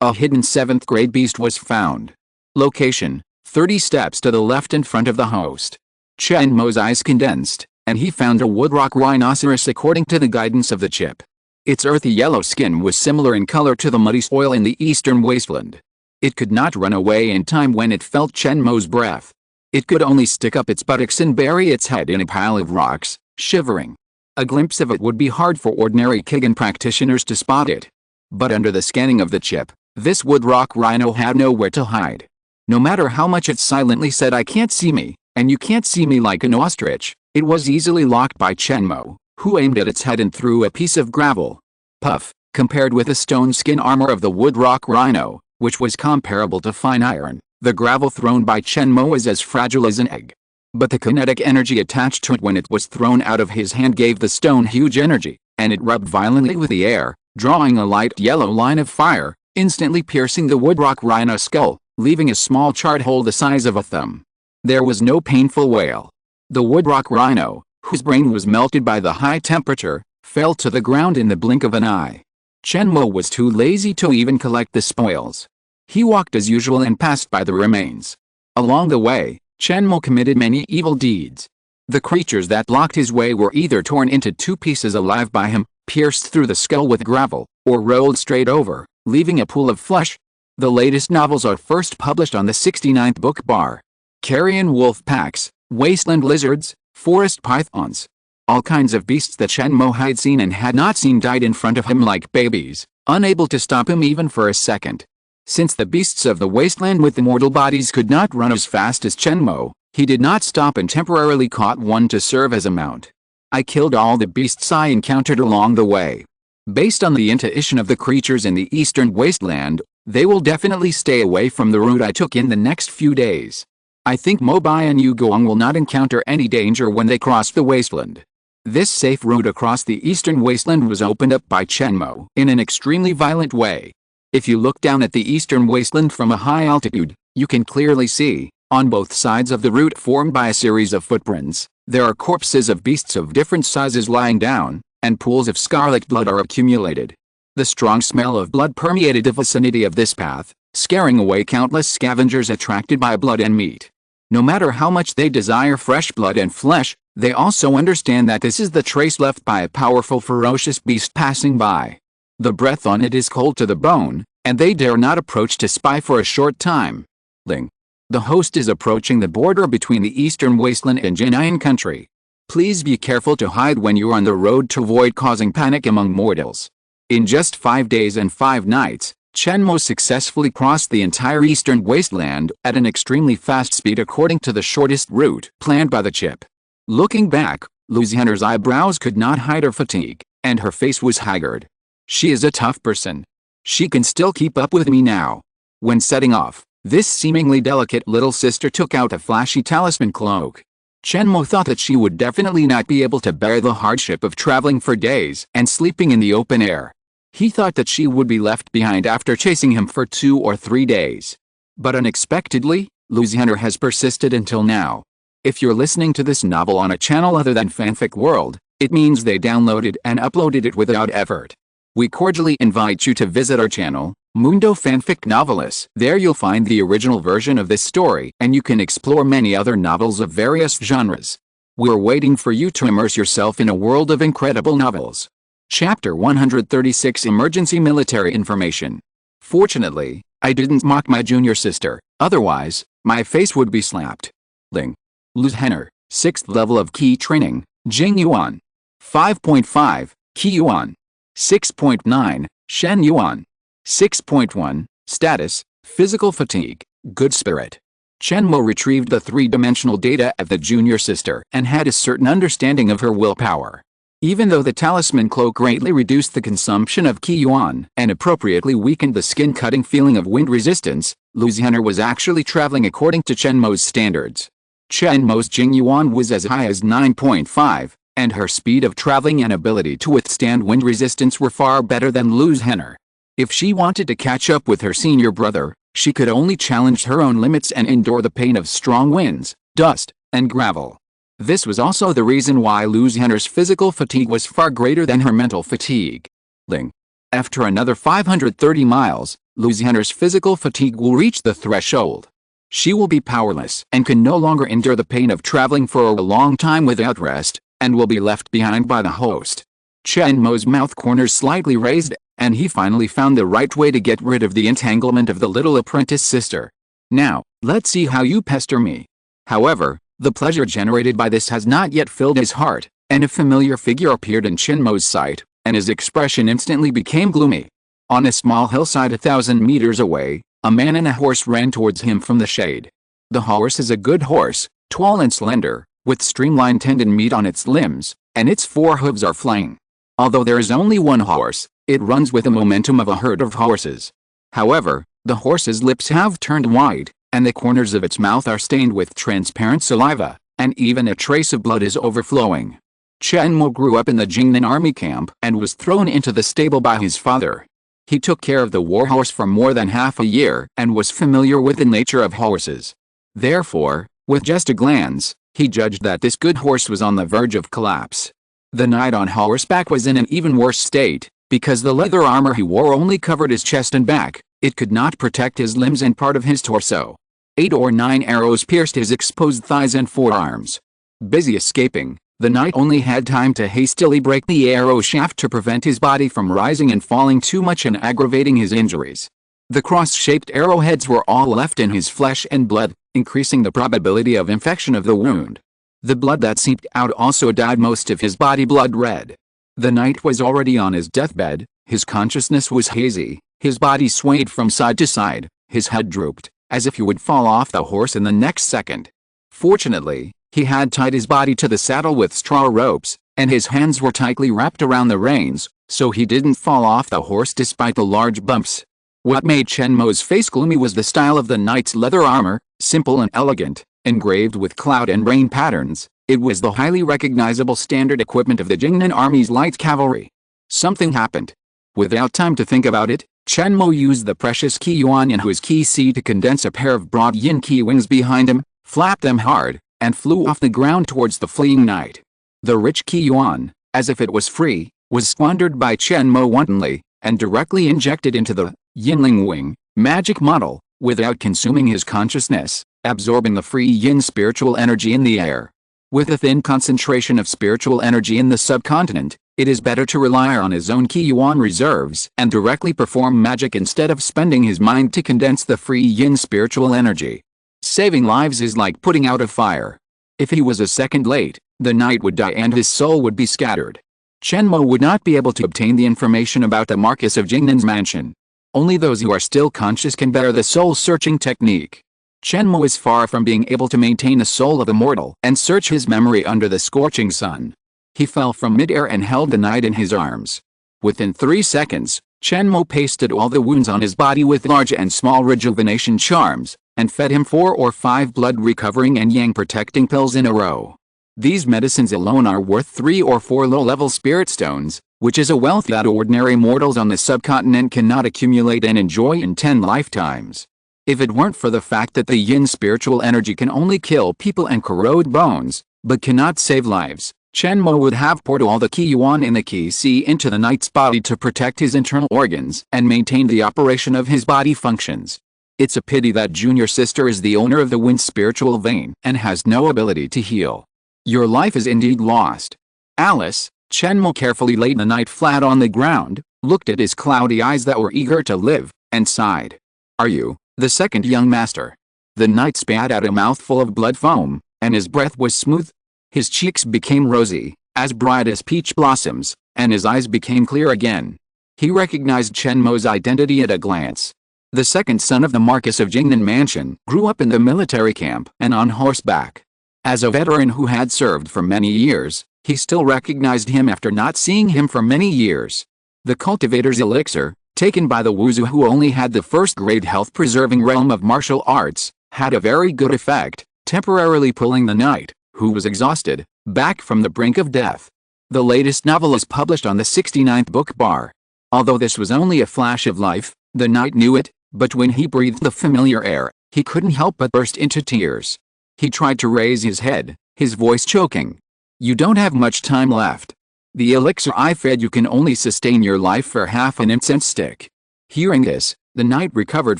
Speaker 1: A hidden 7th grade beast was found. Location, 30 steps to the left in front of the host. Chen Mo's eyes condensed, and he found a woodrock rhinoceros according to the guidance of the chip. Its earthy yellow skin was similar in color to the muddy soil in the eastern wasteland. It could not run away in time when it felt Chen Mo's breath. It could only stick up its buttocks and bury its head in a pile of rocks, shivering. A glimpse of it would be hard for ordinary Kigan practitioners to spot it. But under the scanning of the chip, this woodrock rhino had nowhere to hide. No matter how much it silently said "I can't see me," and "you can't see me" like an ostrich, it was easily locked by Chen Mo, who aimed at its head and threw a piece of gravel. Puff, compared with the stone skin armor of the woodrock rhino, which was comparable to fine iron, the gravel thrown by Chen Mo was as fragile as an egg. But the kinetic energy attached to it when it was thrown out of his hand gave the stone huge energy, and it rubbed violently with the air, drawing a light yellow line of fire, instantly piercing the woodrock rhino's skull, leaving a small charred hole the size of a thumb. There was no painful wail. The woodrock rhino, whose brain was melted by the high temperature, fell to the ground in the blink of an eye. Chen Mo was too lazy to even collect the spoils. He walked as usual and passed by the remains. Along the way, Chen Mo committed many evil deeds. The creatures that blocked his way were either torn into 2 pieces alive by him, pierced through the skull with gravel, or rolled straight over, leaving a pool of flesh. The latest novels are first published on the 69th book bar. Carrion wolf packs, wasteland lizards, forest pythons. All kinds of beasts that Chen Mo had seen and had not seen died in front of him like babies, unable to stop him even for a second. Since the beasts of the wasteland with immortal bodies could not run as fast as Chen Mo, he did not stop and temporarily caught one to serve as a mount. "I killed all the beasts I encountered along the way. Based on the intuition of the creatures in the eastern wasteland, they will definitely stay away from the route I took in the next few days. I think Mobai and Yugong will not encounter any danger when they cross the wasteland." This safe route across the eastern wasteland was opened up by Chen Mo in an extremely violent way. If you look down at the eastern wasteland from a high altitude, you can clearly see, on both sides of the route formed by a series of footprints, there are corpses of beasts of different sizes lying down, and pools of scarlet blood are accumulated. The strong smell of blood permeated the vicinity of this path, scaring away countless scavengers attracted by blood and meat. No matter how much they desire fresh blood and flesh, they also understand that this is the trace left by a powerful ferocious beast passing by. The breath on it is cold to the bone, and they dare not approach to spy for a short time. The host is approaching the border between the eastern wasteland and Jinian country. Please be careful to hide when you're on the road to avoid causing panic among mortals. In just 5 days and 5 nights, Chen Mo successfully crossed the entire eastern wasteland at an extremely fast speed according to the shortest route planned by the chip. Looking back, Lu Zhenner's eyebrows could not hide her fatigue, and her face was haggard. She is a tough person. She can still keep up with me now. When setting off, this seemingly delicate little sister took out a flashy talisman cloak. Chen Mo thought that she would definitely not be able to bear the hardship of traveling for days and sleeping in the open air. He thought that she would be left behind after chasing him for 2 or 3 days. But unexpectedly, Lu Zhenner has persisted until now. If you're listening to this novel on a channel other than Fanfic World, it means they downloaded and uploaded it without effort. We cordially invite you to visit our channel, Mundo Fanfic Novelis. There you'll find the original version of this story, and you can explore many other novels of various genres. We're waiting for you to immerse yourself in a world of incredible novels. Chapter 136 Emergency Military Information. Fortunately, I didn't mock my junior sister, otherwise, my face would be slapped. Ling. Lu Zhenner, 6th level of Key Training, Jing Yuan. 5.5, Qi Yuan. 6.9, Shen Yuan. 6.1, Status, Physical Fatigue, Good Spirit. Chen Mo retrieved the 3-dimensional data of the junior sister and had a certain understanding of her willpower. Even though the talisman cloak greatly reduced the consumption of Qi Yuan and appropriately weakened the skin-cutting feeling of wind resistance, Lu Zhenner was actually traveling according to Chen Mo's standards. Chen Mo's Jing Yuan was as high as 9.5, and her speed of traveling and ability to withstand wind resistance were far better than Lu Zhenner. If she wanted to catch up with her senior brother, she could only challenge her own limits and endure the pain of strong winds, dust, and gravel. This was also the reason why Lu Zhenner's physical fatigue was far greater than her mental fatigue. Ling. After another 530 miles, Lu Zhenner's physical fatigue will reach the threshold. She will be powerless and can no longer endure the pain of traveling for a long time without rest, and will be left behind by the host. Chen Mo's mouth corners slightly raised, and he finally found the right way to get rid of the entanglement of the little apprentice sister. Now, let's see how you pester me. However, the pleasure generated by this has not yet filled his heart, and a familiar figure appeared in Chen Mo's sight, and his expression instantly became gloomy. On a small hillside 1,000 meters away, a man and a horse ran towards him from the shade. The horse is a good horse, tall and slender, with streamlined tendon meat on its limbs, and its 4 hooves are flying. Although there is only one horse, it runs with the momentum of a herd of horses. However, the horse's lips have turned wide, and the corners of its mouth are stained with transparent saliva, and even a trace of blood is overflowing. Chen Mo grew up in the Jingnan army camp and was thrown into the stable by his father. He took care of the warhorse for more than half a year and was familiar with the nature of horses. Therefore, with just a glance, he judged that this good horse was on the verge of collapse. The knight on horseback was in an even worse state, because the leather armor he wore only covered his chest and back. It could not protect his limbs and part of his torso. 8 or 9 arrows pierced his exposed thighs and forearms. Busy escaping, the knight only had time to hastily break the arrow shaft to prevent his body from rising and falling too much and aggravating his injuries. The cross-shaped arrowheads were all left in his flesh and blood, increasing the probability of infection of the wound. The blood that seeped out also dyed most of his body blood red. The knight was already on his deathbed, his consciousness was hazy, his body swayed from side to side, his head drooped, as if he would fall off the horse in the next second. Fortunately, he had tied his body to the saddle with straw ropes, and his hands were tightly wrapped around the reins, so he didn't fall off the horse despite the large bumps. What made Chen Mo's face gloomy was the style of the knight's leather armor, simple and elegant, engraved with cloud and rain patterns. It was the highly recognizable standard equipment of the Jingnan Army's light cavalry. Something happened. Without time to think about it, Chen Mo used the precious Qi Yuan in his Qi Si to condense a pair of broad yin Qi wings behind him, flapped them hard, and flew off the ground towards the fleeing knight. The rich Qi Yuan, as if it was free, was squandered by Chen Mo wantonly, and directly injected into the Yinling Wing magic model, without consuming his consciousness, absorbing the free yin spiritual energy in the air. With a thin concentration of spiritual energy in the subcontinent, it is better to rely on his own Qi Yuan reserves and directly perform magic instead of spending his mind to condense the free yin spiritual energy. Saving lives is like putting out a fire. If he was a second late, the knight would die and his soul would be scattered. Chen Mo would not be able to obtain the information about the Marquis of Jingnan's mansion. Only those who are still conscious can bear the soul-searching technique. Chen Mo is far from being able to maintain the soul of a mortal and search his memory under the scorching sun. He fell from mid-air and held the knight in his arms. Within 3 seconds, Chen Mo pasted all the wounds on his body with large and small rejuvenation charms, and fed him 4 or 5 blood-recovering and yang-protecting pills in a row. These medicines alone are worth 3 or 4 low-level spirit stones, which is a wealth that ordinary mortals on the subcontinent cannot accumulate and enjoy in 10 lifetimes. If it weren't for the fact that the yin spiritual energy can only kill people and corrode bones, but cannot save lives, Chen Mo would have poured all the Qi Yuan in the Qi Si into the knight's body to protect his internal organs and maintain the operation of his body functions. It's a pity that junior sister is the owner of the wind spiritual vein and has no ability to heal. Your life is indeed lost. Alice, Chen Mo carefully laid the knight flat on the ground, looked at his cloudy eyes that were eager to live, and sighed. Are you the second young master? The knight spat out a mouthful of blood foam, and his breath was smooth. His cheeks became rosy, as bright as peach blossoms, and his eyes became clear again. He recognized Chen Mo's identity at a glance. The second son of the Marquis of Jingnan Mansion grew up in the military camp and on horseback. As a veteran who had served for many years, he still recognized him after not seeing him for many years. The cultivator's elixir, taken by the Wuzu who only had the first-grade health-preserving realm of martial arts, had a very good effect, temporarily pulling the knight, who was exhausted, back from the brink of death. The latest novel is published on the 69th book bar. Although this was only a flash of life, the knight knew it, but when he breathed the familiar air, he couldn't help but burst into tears. He tried to raise his head, his voice choking. You don't have much time left. The elixir I fed you can only sustain your life for half an incense stick. Hearing this, the knight recovered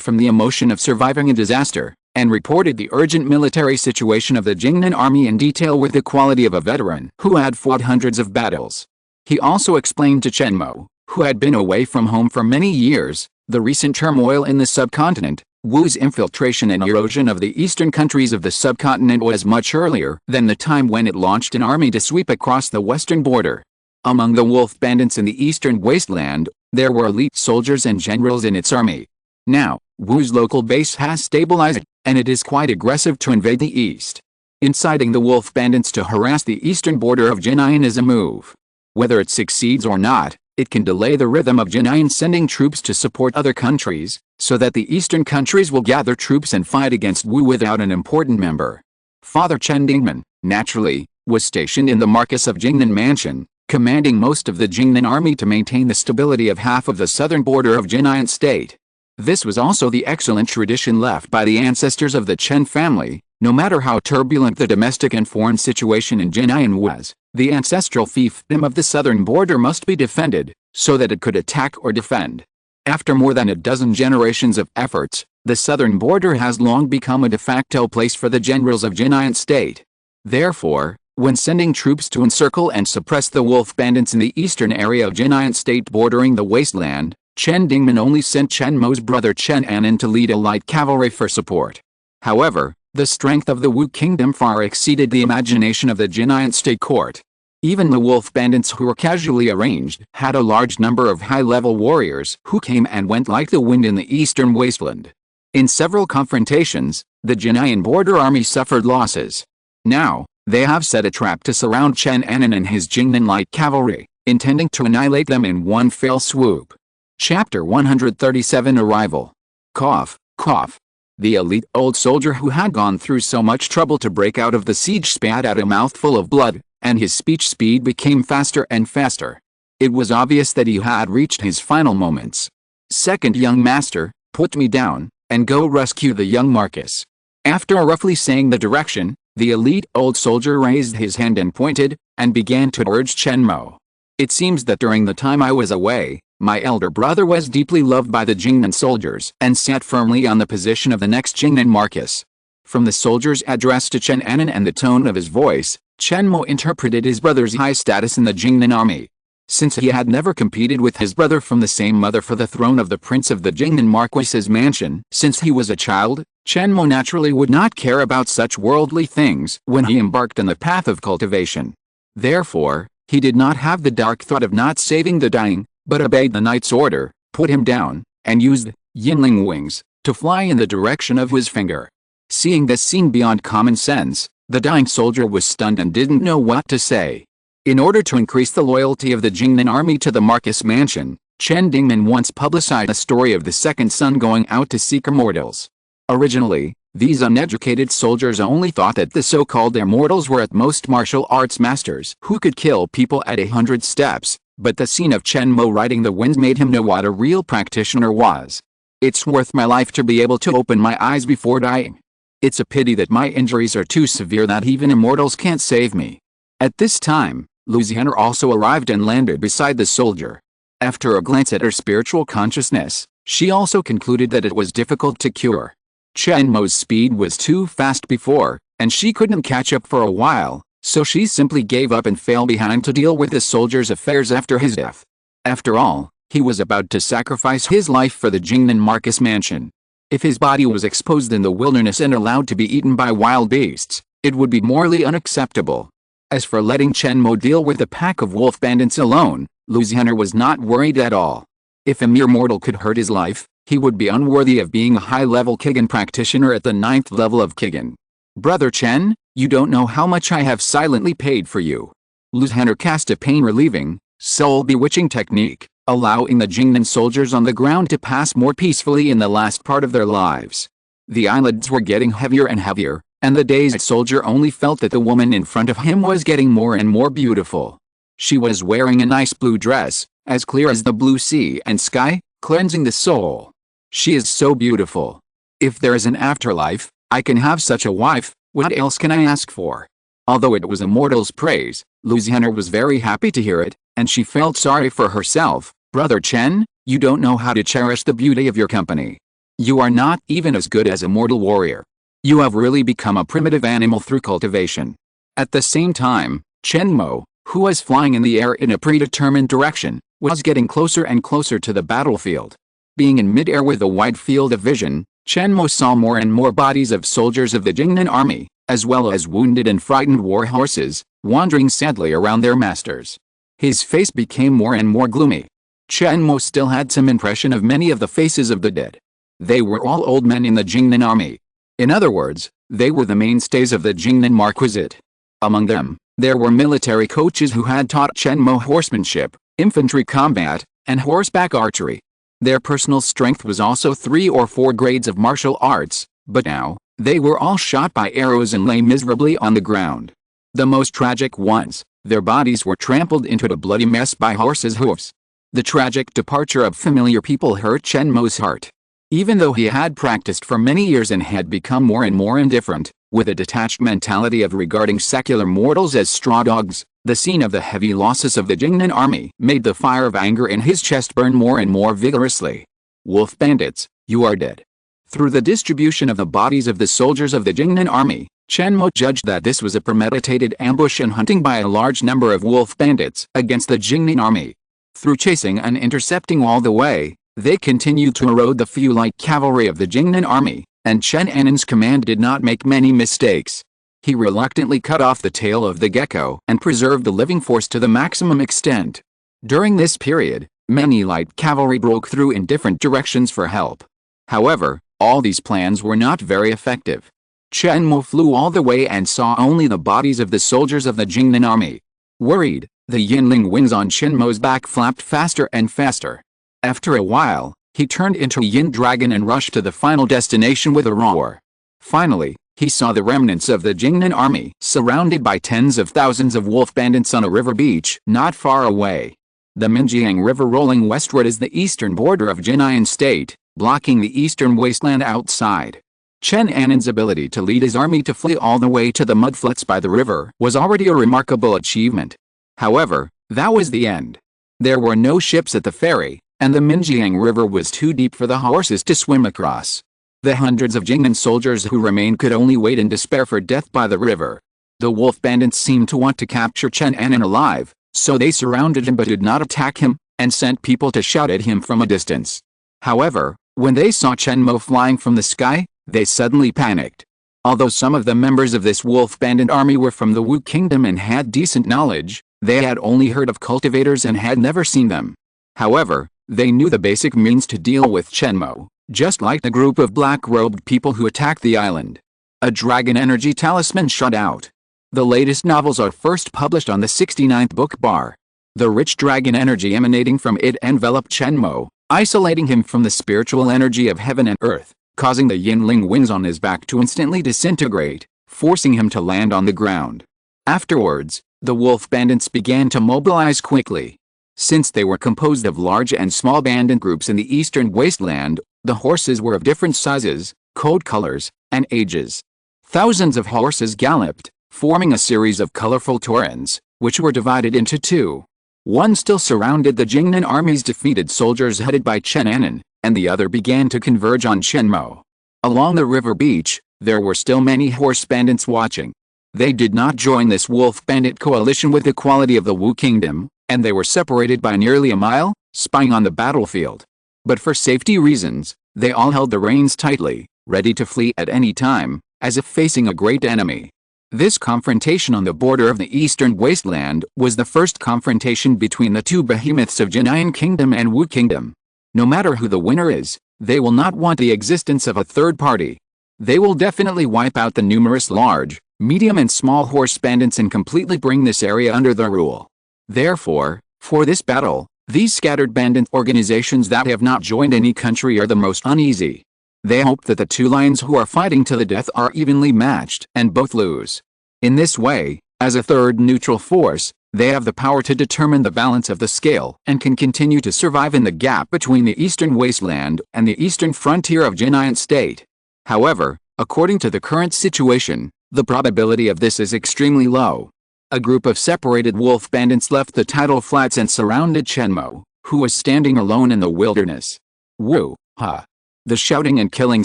Speaker 1: from the emotion of surviving a disaster, and reported the urgent military situation of the Jingnan army in detail with the quality of a veteran who had fought hundreds of battles. He also explained to Chen Mo, who had been away from home for many years, the recent turmoil in the subcontinent. Wu's infiltration and erosion of the eastern countries of the subcontinent was much earlier than the time when it launched an army to sweep across the western border. Among the wolf bandits in the eastern wasteland, there were elite soldiers and generals in its army. Now, Wu's local base has stabilized, and it is quite aggressive to invade the east. Inciting the wolf bandits to harass the eastern border of Jinayan is a move. Whether it succeeds or not, it can delay the rhythm of Jinayan sending troops to support other countries, so that the eastern countries will gather troops and fight against Wu without an important member. Father Chen Dingman, naturally, was stationed in the Marquis of Jingnan Mansion, commanding most of the Jingnan army to maintain the stability of half of the southern border of Jinayan state. This was also the excellent tradition left by the ancestors of the Chen family. No matter how turbulent the domestic and foreign situation in Jinayan was, the ancestral fiefdom of the southern border must be defended, so that it could attack or defend. After more than a dozen generations of efforts, the southern border has long become a de facto place for the generals of Jinayan state. Therefore, when sending troops to encircle and suppress the wolf bandits in the eastern area of Jinayan state bordering the wasteland, Chen Dingman only sent Chen Mo's brother Chen Anan to lead a light cavalry for support. However, the strength of the Wu kingdom far exceeded the imagination of the Jinayan state court. Even the wolf bandits who were casually arranged had a large number of high-level warriors who came and went like the wind in the eastern wasteland. In several confrontations, the Jinayan border army suffered losses. Now, they have set a trap to surround Chen Anan and his Jingnan light cavalry, intending to annihilate them in one fell swoop. Chapter 137 Arrival. Cough, cough. The elite old soldier who had gone through so much trouble to break out of the siege spat out a mouthful of blood, and his speech speed became faster and faster. It was obvious that he had reached his final moments. Second young master, put me down, and go rescue the young Marquis. After roughly saying the direction, the elite old soldier raised his hand and pointed, and began to urge Chen Mo. It seems that during the time I was away, my elder brother was deeply loved by the Jingnan soldiers and sat firmly on the position of the next Jingnan Marquis. From the soldier's address to Chen Anan and the tone of his voice, Chen Mo interpreted his brother's high status in the Jingnan army. Since he had never competed with his brother from the same mother for the throne of the prince of the Jingnan Marquis's mansion since he was a child, Chen Mo naturally would not care about such worldly things when he embarked on the path of cultivation. Therefore, he did not have the dark thought of not saving the dying, but obeyed the knight's order, put him down, and used Yinling wings to fly in the direction of his finger. Seeing this scene beyond common sense, the dying soldier was stunned and didn't know what to say. In order to increase the loyalty of the Jingnan army to the Marcus mansion, Chen Dingman once publicized a story of the second son going out to seek immortals. Originally, these uneducated soldiers only thought that the so-called immortals were at most martial arts masters who could kill people at 100 steps, but the scene of Chen Mo riding the winds made him know what a real practitioner was. It's worth my life to be able to open my eyes before dying. It's a pity that my injuries are too severe that even immortals can't save me. At this time, Louisiana also arrived and landed beside the soldier. After a glance at her spiritual consciousness, she also concluded that it was difficult to cure. Chen Mo's speed was too fast before, and she couldn't catch up for a while, so she simply gave up and fell behind to deal with the soldier's affairs after his death. After all, he was about to sacrifice his life for the Jingnan Marcus mansion. If his body was exposed in the wilderness and allowed to be eaten by wild beasts, it would be morally unacceptable. As for letting Chen Mo deal with a pack of wolf bandits alone, Louisiana was not worried at all. If a mere mortal could hurt his life, he would be unworthy of being a high-level Kigan practitioner at the 9th level of Kigan. Brother Chen, you don't know how much I have silently paid for you. Louisiana cast a pain-relieving, soul-bewitching technique, allowing the Jingnan soldiers on the ground to pass more peacefully in the last part of their lives. The eyelids were getting heavier and heavier, and the dazed soldier only felt that the woman in front of him was getting more and more beautiful. She was wearing a nice blue dress, as clear as the blue sea and sky, cleansing the soul. She is so beautiful. If there is an afterlife, I can have such a wife, what else can I ask for? Although it was a mortal's praise, Louisiana was very happy to hear it, and she felt sorry for herself. Brother Chen, you don't know how to cherish the beauty of your company. You are not even as good as a mortal warrior. You have really become a primitive animal through cultivation. At the same time, Chen Mo, who was flying in the air in a predetermined direction, was getting closer and closer to the battlefield. Being in mid-air with a wide field of vision, Chen Mo saw more and more bodies of soldiers of the Jingnan army, as well as wounded and frightened war horses, wandering sadly around their masters. His face became more and more gloomy. Chen Mo still had some impression of many of the faces of the dead. They were all old men in the Jingnan army. In other words, they were the mainstays of the Jingnan Marquisate. Among them, there were military coaches who had taught Chen Mo horsemanship, infantry combat, and horseback archery. Their personal strength was also 3 or 4 grades of martial arts, but now, they were all shot by arrows and lay miserably on the ground. The most tragic ones, their bodies were trampled into a bloody mess by horses' hoofs. The tragic departure of familiar people hurt Chen Mo's heart. Even though he had practiced for many years and had become more and more indifferent, with a detached mentality of regarding secular mortals as straw dogs, the scene of the heavy losses of the Jingnan army made the fire of anger in his chest burn more and more vigorously. Wolf bandits, you are dead. Through the distribution of the bodies of the soldiers of the Jingnan army, Chen Mo judged that this was a premeditated ambush and hunting by a large number of wolf bandits against the Jingnan army. Through chasing and intercepting all the way, they continued to erode the few light cavalry of the Jingnan army, and Chen Annan's command did not make many mistakes. He reluctantly cut off the tail of the gecko and preserved the living force to the maximum extent. During this period, many light cavalry broke through in different directions for help. However, all these plans were not very effective. Chen Mo flew all the way and saw only the bodies of the soldiers of the Jingnan army. Worried, the Yinling wings on Chen Mo's back flapped faster and faster. After a while, he turned into a Yin dragon and rushed to the final destination with a roar. Finally, he saw the remnants of the Jingnan army surrounded by tens of thousands of wolf bandits on a river beach not far away. The Minjiang River rolling westward is the eastern border of Jinayan State, blocking the eastern wasteland outside. Chen Annan's ability to lead his army to flee all the way to the mudflats by the river was already a remarkable achievement. However, that was the end. There were no ships at the ferry, and the Minjiang River was too deep for the horses to swim across. The hundreds of Jingnan soldiers who remained could only wait in despair for death by the river. The wolf bandits seemed to want to capture Chen Annan alive, so they surrounded him but did not attack him, and sent people to shout at him from a distance. However, when they saw Chen Mo flying from the sky, they suddenly panicked. Although some of the members of this wolf bandit army were from the Wu Kingdom and had decent knowledge, they had only heard of cultivators and had never seen them. However, They knew the basic means to deal with Chen Mo, just like the group of black-robed people who attacked the island. A dragon energy talisman shot out. The latest novels are first published on the 69th book bar. The rich dragon energy emanating from it enveloped Chen Mo, isolating him from the spiritual energy of heaven and earth, causing the Yinling wings on his back to instantly disintegrate, forcing him to land on the ground. Afterwards, the wolf bandits began to mobilize quickly. Since they were composed of large and small bandit groups in the eastern wasteland, the horses were of different sizes, coat colors, and ages. Thousands of horses galloped, forming a series of colorful torrents, which were divided into two. One still surrounded the Jingnan army's defeated soldiers headed by Chen Anan, and the other began to converge on Chen Mo. Along the river beach, there were still many horse bandits watching. They did not join this wolf bandit coalition with the quality of the Wu Kingdom, and they were separated by nearly a mile, spying on the battlefield. But for safety reasons, they all held the reins tightly, ready to flee at any time, as if facing a great enemy. This confrontation on the border of the eastern wasteland was the first confrontation between the two behemoths of Yan Kingdom and Wu Kingdom. No matter who the winner is, they will not want the existence of a third party. They will definitely wipe out the numerous large, medium and small horse bandits and completely bring this area under their rule. Therefore, for this battle, these scattered bandit organizations that have not joined any country are the most uneasy. They hope that the two lions who are fighting to the death are evenly matched and both lose. In this way, as a third neutral force, they have the power to determine the balance of the scale and can continue to survive in the gap between the eastern wasteland and the eastern frontier of Jinan State. However, according to the current situation, the probability of this is extremely low. A group of separated wolf bandits left the tidal flats and surrounded Chen Mo, who was standing alone in the wilderness. Woo, ha! The shouting and killing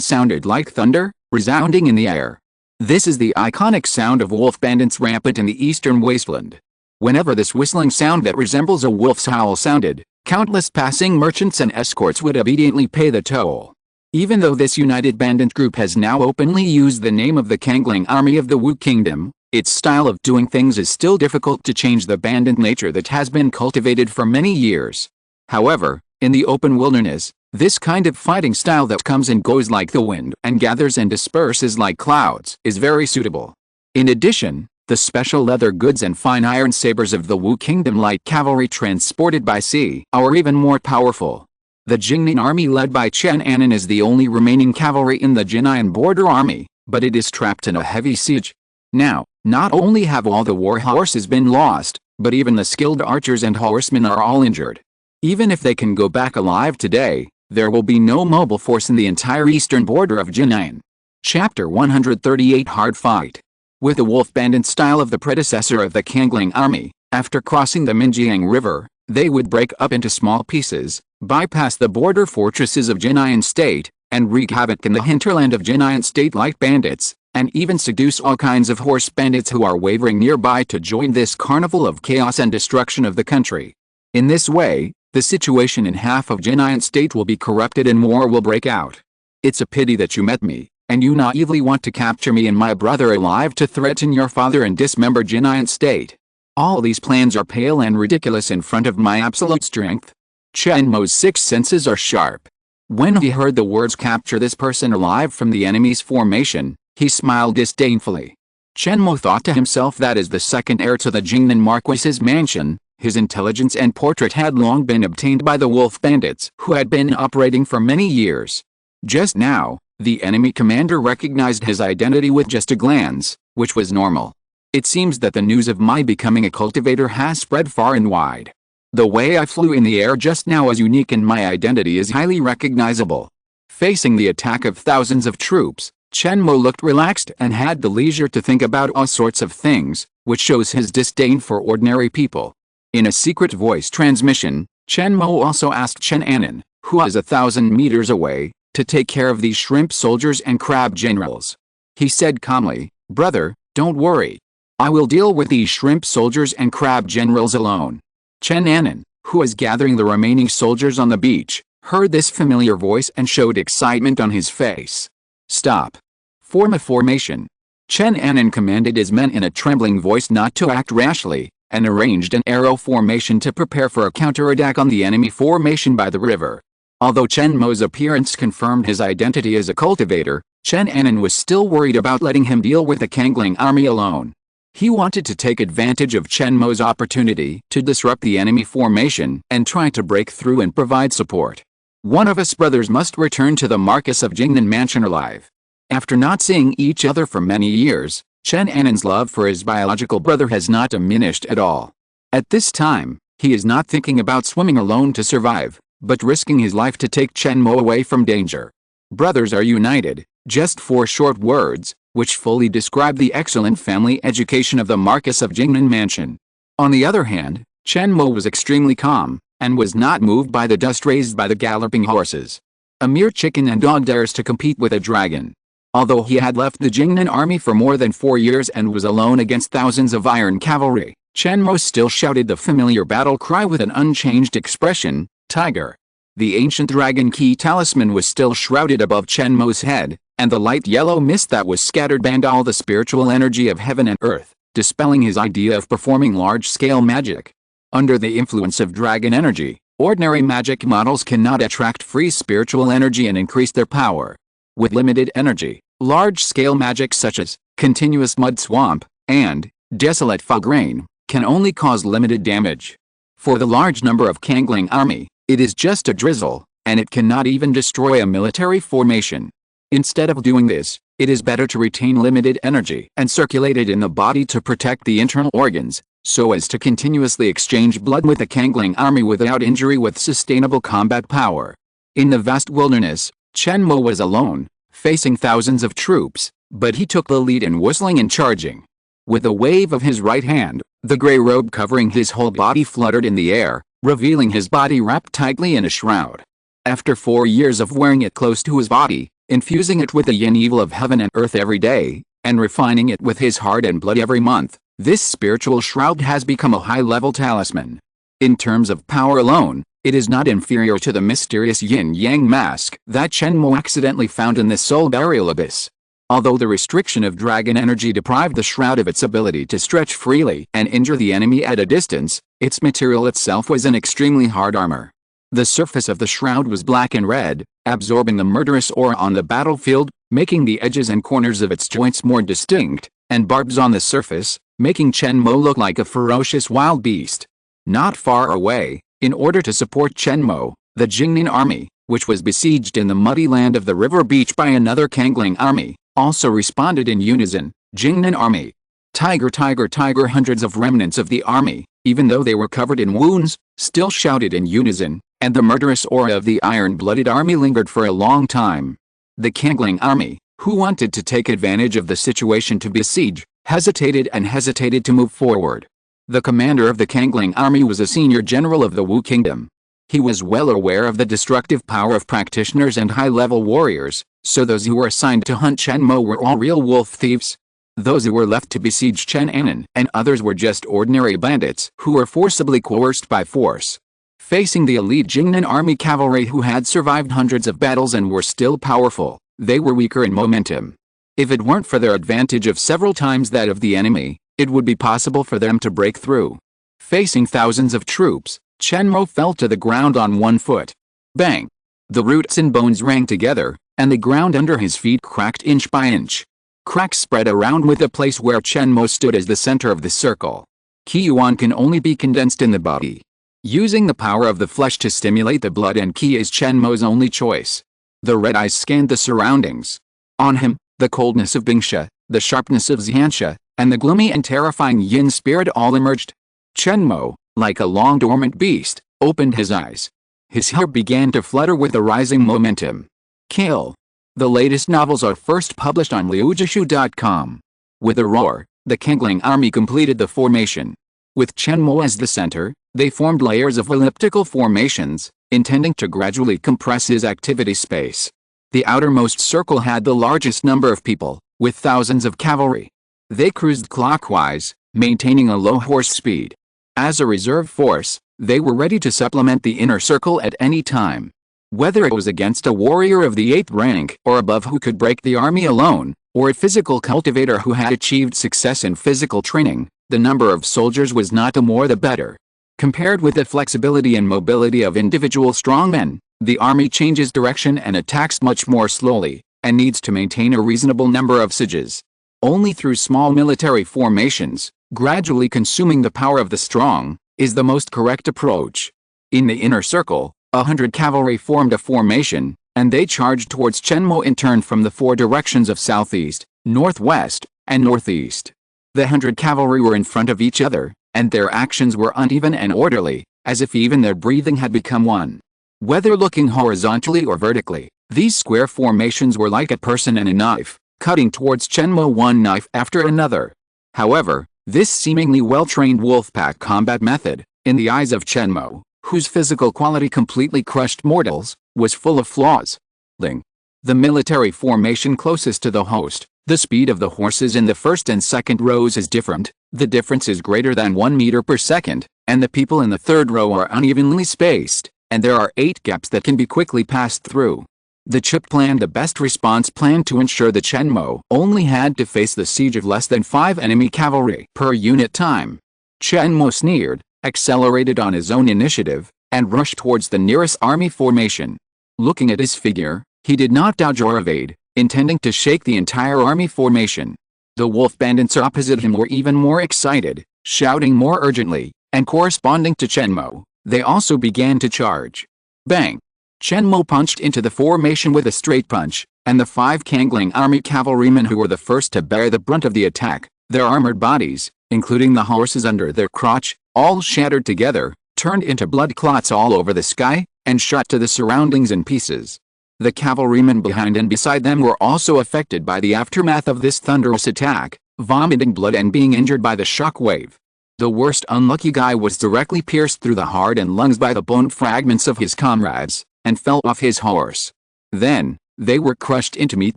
Speaker 1: sounded like thunder, resounding in the air. This is the iconic sound of wolf bandits rampant in the eastern wasteland. Whenever this whistling sound that resembles a wolf's howl sounded, countless passing merchants and escorts would obediently pay the toll. Even though this united bandit group has now openly used the name of the Kangling Army of the Wu Kingdom, its style of doing things is still difficult to change the bandit nature that has been cultivated for many years. However, in the open wilderness, this kind of fighting style that comes and goes like the wind and gathers and disperses like clouds is very suitable. In addition, the special leather goods and fine iron sabers of the Wu Kingdom light cavalry transported by sea are even more powerful. The Jingnan army led by Chen Anan is the only remaining cavalry in the Jinayan border army, but it is trapped in a heavy siege. Now, not only have all the war horses been lost, but even the skilled archers and horsemen are all injured. Even if they can go back alive today, there will be no mobile force in the entire eastern border of Jinan. Chapter 138 Hard Fight. With the wolf bandit style of the predecessor of the Kangling army, after crossing the Minjiang River, they would break up into small pieces, bypass the border fortresses of Jinan State, and wreak havoc in the hinterland of Jinan State like bandits, and even seduce all kinds of horse bandits who are wavering nearby to join this carnival of chaos and destruction of the country. In this way, the situation in half of Jinan State will be corrupted and war will break out. It's a pity that you met me, and you naively want to capture me and my brother alive to threaten your father and dismember Jinan State. All these plans are pale and ridiculous in front of my absolute strength. Chen Mo's six senses are sharp. When he heard the words capture this person alive from the enemy's formation, he smiled disdainfully. Chen Mo thought to himself that as the second heir to the Jingnan Marquis's mansion, his intelligence and portrait had long been obtained by the wolf bandits who had been operating for many years. Just now, the enemy commander recognized his identity with just a glance, which was normal. It seems that the news of my becoming a cultivator has spread far and wide. The way I flew in the air just now is unique and my identity is highly recognizable. Facing the attack of thousands of troops, Chen Mo looked relaxed and had the leisure to think about all sorts of things, which shows his disdain for ordinary people. In a secret voice transmission, Chen Mo also asked Chen Anan, who was 1,000 meters away, to take care of these shrimp soldiers and crab generals. He said calmly, "Brother, don't worry. I will deal with these shrimp soldiers and crab generals alone." Chen Anan, who was gathering the remaining soldiers on the beach, heard this familiar voice and showed excitement on his face. "Stop. Form a formation." Chen Anan commanded his men in a trembling voice not to act rashly, and arranged an arrow formation to prepare for a counterattack on the enemy formation by the river. Although Chen Mo's appearance confirmed his identity as a cultivator, Chen Anan was still worried about letting him deal with the Kangling army alone. He wanted to take advantage of Chen Mo's opportunity to disrupt the enemy formation and try to break through and provide support. One of us brothers must return to the Marquis of Jingnan mansion alive. After not seeing each other for many years, Chen Anan's love for his biological brother has not diminished at all. At this time, he is not thinking about swimming alone to survive, but risking his life to take Chen Mo away from danger. Brothers are united, just 4 short words, which fully describe the excellent family education of the Marquis of Jingnan mansion. On the other hand, Chen Mo was extremely calm, and was not moved by the dust raised by the galloping horses. A mere chicken and dog dares to compete with a dragon. Although he had left the Jingnan army for more than 4 years and was alone against thousands of iron cavalry, Chen Mo still shouted the familiar battle cry with an unchanged expression, "Tiger." The ancient dragon key talisman was still shrouded above Chen Mo's head, and the light yellow mist that was scattered banned all the spiritual energy of heaven and earth, dispelling his idea of performing large-scale magic. Under the influence of dragon energy, ordinary magic models cannot attract free spiritual energy and increase their power. With limited energy, large-scale magic such as continuous mud swamp and desolate fog rain can only cause limited damage. For the large number of Kangling army, it is just a drizzle, and it cannot even destroy a military formation. Instead of doing this, it is better to retain limited energy and circulate it in the body to protect the internal organs, so as to continuously exchange blood with the Kangling army without injury with sustainable combat power. In the vast wilderness, Chen Mo was alone, facing thousands of troops, but he took the lead in whistling and charging. With a wave of his right hand, the gray robe covering his whole body fluttered in the air, revealing his body wrapped tightly in a shroud. After 4 years of wearing it close to his body, infusing it with the yin evil of heaven and earth every day, and refining it with his heart and blood every month, this spiritual shroud has become a high-level talisman. In terms of power alone, it is not inferior to the mysterious yin-yang mask that Chen Mo accidentally found in the soul burial abyss. Although the restriction of dragon energy deprived the shroud of its ability to stretch freely and injure the enemy at a distance, its material itself was an extremely hard armor. The surface of the shroud was black and red, absorbing the murderous aura on the battlefield, making the edges and corners of its joints more distinct, and barbs on the surface, making Chen Mo look like a ferocious wild beast. Not far away, in order to support Chen Mo, the Jingnan army, which was besieged in the muddy land of the river beach by another Kangling army, also responded in unison, "Jingnan army! Tiger, tiger, tiger!" Hundreds of remnants of the army, even though they were covered in wounds, still shouted in unison, and the murderous aura of the iron-blooded army lingered for a long time. The Kangling army, who wanted to take advantage of the situation to besiege, hesitated and hesitated to move forward. The commander of the Kangling army was a senior general of the Wu Kingdom. He was well aware of the destructive power of practitioners and high-level warriors, so those who were assigned to hunt Chen Mo were all real wolf thieves. Those who were left to besiege Chen Anan and others were just ordinary bandits who were forcibly coerced by force. Facing the elite Jingnan army cavalry who had survived hundreds of battles and were still powerful, they were weaker in momentum. If it weren't for their advantage of several times that of the enemy, it would be possible for them to break through. Facing thousands of troops, Chen Mo fell to the ground on one foot. Bang! The roots and bones rang together, and the ground under his feet cracked inch by inch. Cracks spread around with the place where Chen Mo stood as the center of the circle. Qi Yuan can only be condensed in the body. Using the power of the flesh to stimulate the blood and Qi is Chen Mo's only choice. The red eyes scanned the surroundings. On him, the coldness of Bingsha, the sharpness of Xiansha, and the gloomy and terrifying yin spirit all emerged. Chen Mo, like a long-dormant beast, opened his eyes. His hair began to flutter with the rising momentum. Kill. The latest novels are first published on liujishu.com. With a roar, the Kangling army completed the formation. With Chen Mo as the center, they formed layers of elliptical formations, intending to gradually compress his activity space. The outermost circle had the largest number of people, with thousands of cavalry. They cruised clockwise, maintaining a low horse speed. As a reserve force, they were ready to supplement the inner circle at any time. Whether it was against a warrior of the 8th rank or above who could break the army alone, or a physical cultivator who had achieved success in physical training, the number of soldiers was not the more the better. Compared with the flexibility and mobility of individual strongmen, the army changes direction and attacks much more slowly, and needs to maintain a reasonable number of sieges. Only through small military formations, gradually consuming the power of the strong, is the most correct approach. In the inner circle, 100 cavalry formed a formation, and they charged towards Chen Mo in turn from the 4 directions of southeast, northwest, and northeast. The 100 cavalry were in front of each other, and their actions were uneven and orderly, as if even their breathing had become one. Whether looking horizontally or vertically, these square formations were like a person and a knife, cutting towards Chen Mo one knife after another. However, this seemingly well-trained wolfpack combat method, in the eyes of Chen Mo, whose physical quality completely crushed mortals, was full of flaws. The military formation closest to the host, the speed of the horses in the first and second rows is different, the difference is greater than 1 meter per second, and the people in the third row are unevenly spaced, and there are 8 gaps that can be quickly passed through. The chip planned the best response plan to ensure that Chen Mo only had to face the siege of less than 5 enemy cavalry per unit time. Chen Mo sneered, accelerated on his own initiative, and rushed towards the nearest army formation. Looking at his figure, he did not dodge or evade, intending to shake the entire army formation. The wolf bandits opposite him were even more excited, shouting more urgently, and corresponding to Chen Mo, they also began to charge. Bang! Chen Mo punched into the formation with a straight punch, and the 5 Kangling army cavalrymen who were the first to bear the brunt of the attack, their armored bodies, including the horses under their crotch, all shattered together, turned into blood clots all over the sky, and shot to the surroundings in pieces. The cavalrymen behind and beside them were also affected by the aftermath of this thunderous attack, vomiting blood and being injured by the shock wave. The worst unlucky guy was directly pierced through the heart and lungs by the bone fragments of his comrades, and fell off his horse. Then, they were crushed into meat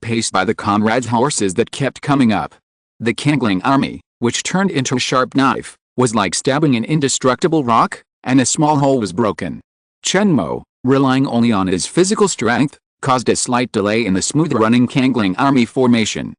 Speaker 1: paste by the comrades' horses that kept coming up. The Kangling army, which turned into a sharp knife, was like stabbing an indestructible rock, and a small hole was broken. Chen Mo, relying only on his physical strength, caused a slight delay in the smooth-running Kangling army formation.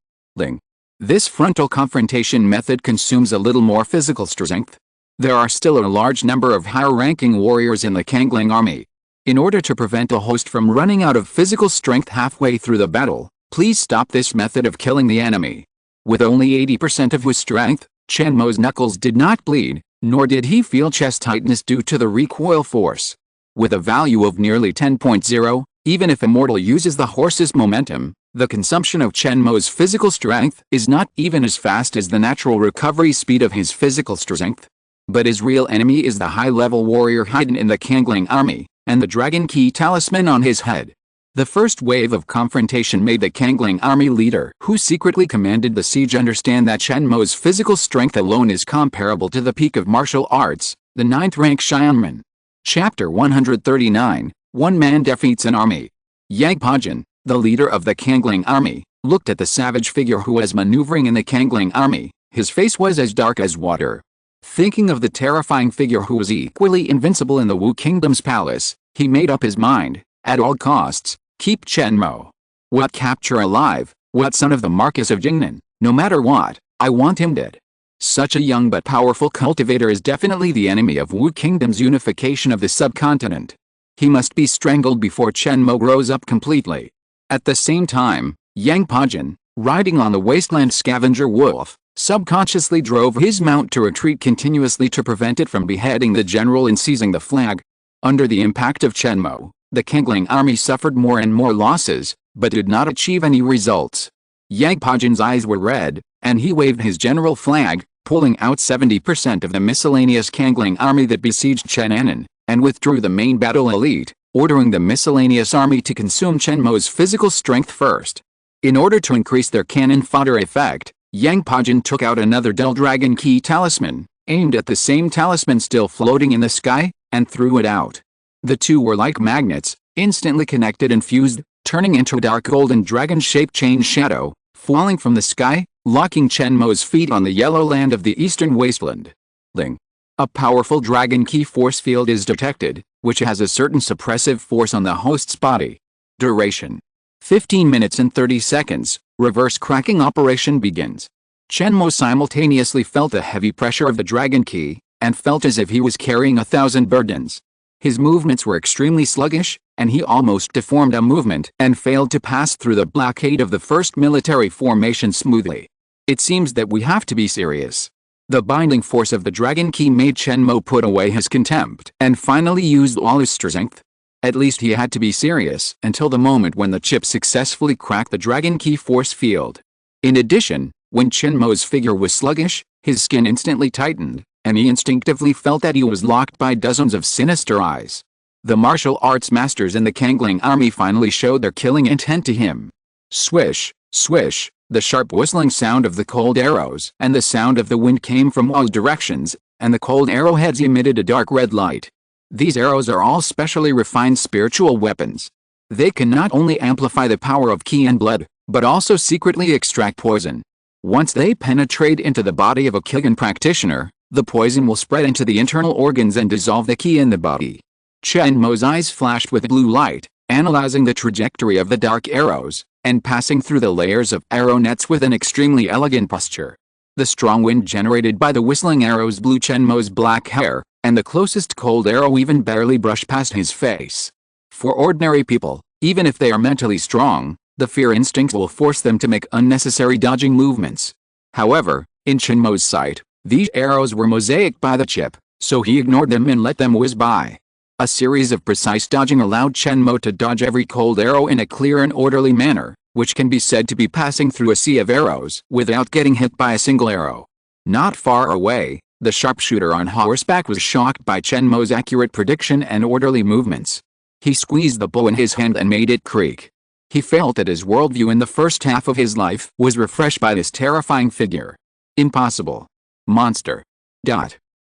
Speaker 1: This frontal confrontation method consumes a little more physical strength. There are still a large number of higher-ranking warriors in the Kangling army. In order to prevent a host from running out of physical strength halfway through the battle, please stop this method of killing the enemy. With only 80% of his strength, Chen Mo's knuckles did not bleed, nor did he feel chest tightness due to the recoil force. With a value of nearly 10.0, even if a mortal uses the horse's momentum, the consumption of Chen Mo's physical strength is not even as fast as the natural recovery speed of his physical strength. But his real enemy is the high-level warrior hidden in the Kangling army, and the dragon key talisman on his head. The first wave of confrontation made the Kangling army leader, who secretly commanded the siege, understand that Chen Mo's physical strength alone is comparable to the peak of martial arts, the 9th rank Xianmen. Chapter 139, One Man Defeats an Army. Yang Pajin, the leader of the Kangling army, looked at the savage figure who was maneuvering in the Kangling army. His face was as dark as water. Thinking of the terrifying figure who was equally invincible in the Wu Kingdom's palace, he made up his mind, at all costs, keep Chen Mo. What capture alive, what son of the Marquis of Jingnan, no matter what, I want him dead. Such a young but powerful cultivator is definitely the enemy of Wu Kingdom's unification of the subcontinent. He must be strangled before Chen Mo grows up completely. At the same time, Yang Pajin, riding on the wasteland scavenger wolf, subconsciously drove his mount to retreat continuously to prevent it from beheading the general and seizing the flag. Under the impact of Chen Mo, the Kangling army suffered more and more losses, but did not achieve any results. Yang Pajin's eyes were red, and he waved his general flag, pulling out 70% of the miscellaneous Kangling army that besieged Chenanan, and withdrew the main battle elite, ordering the miscellaneous army to consume Chen Mo's physical strength first. In order to increase their cannon fodder effect, Yang Pajin took out another dull dragon key talisman, aimed at the same talisman still floating in the sky, and threw it out. The two were like magnets, instantly connected and fused, turning into a dark golden dragon-shaped chain shadow, falling from the sky, locking Chen Mo's feet on the yellow land of the eastern wasteland. A powerful dragon key force field is detected, which has a certain suppressive force on the host's body. Duration: 15 minutes and 30 seconds. Reverse cracking operation begins. Chen Mo simultaneously felt the heavy pressure of the dragon key, and felt as if he was carrying 1,000 burdens. His movements were extremely sluggish, and he almost deformed a movement and failed to pass through the blockade of the first military formation smoothly. It seems that we have to be serious. The binding force of the dragon key made Chen Mo put away his contempt and finally used all his strength. At least he had to be serious until the moment when the chip successfully cracked the dragon key force field. In addition, when Chen Mo's figure was sluggish, his skin instantly tightened, and he instinctively felt that he was locked by dozens of sinister eyes. The martial arts masters in the Kangling army finally showed their killing intent to him. Swish, swish, the sharp whistling sound of the cold arrows and the sound of the wind came from all directions, and the cold arrowheads emitted a dark red light. These arrows are all specially refined spiritual weapons. They can not only amplify the power of Qi and blood, but also secretly extract poison. Once they penetrate into the body of a Qigong practitioner, the poison will spread into the internal organs and dissolve the Qi in the body. Chen Mo's eyes flashed with blue light, analyzing the trajectory of the dark arrows, and passing through the layers of arrow nets with an extremely elegant posture. The strong wind generated by the whistling arrows blew Chen Mo's black hair, and the closest cold arrow even barely brushed past his face. For ordinary people, even if they are mentally strong, the fear instinct will force them to make unnecessary dodging movements. However, in Chen Mo's sight, these arrows were mosaic by the chip, so he ignored them and let them whiz by. A series of precise dodging allowed Chen Mo to dodge every cold arrow in a clear and orderly manner, which can be said to be passing through a sea of arrows without getting hit by a single arrow. Not far away, the sharpshooter on horseback was shocked by Chen Mo's accurate prediction and orderly movements. He squeezed the bow in his hand and made it creak. He felt that his worldview in the first half of his life was refreshed by this terrifying figure. Impossible. Monster.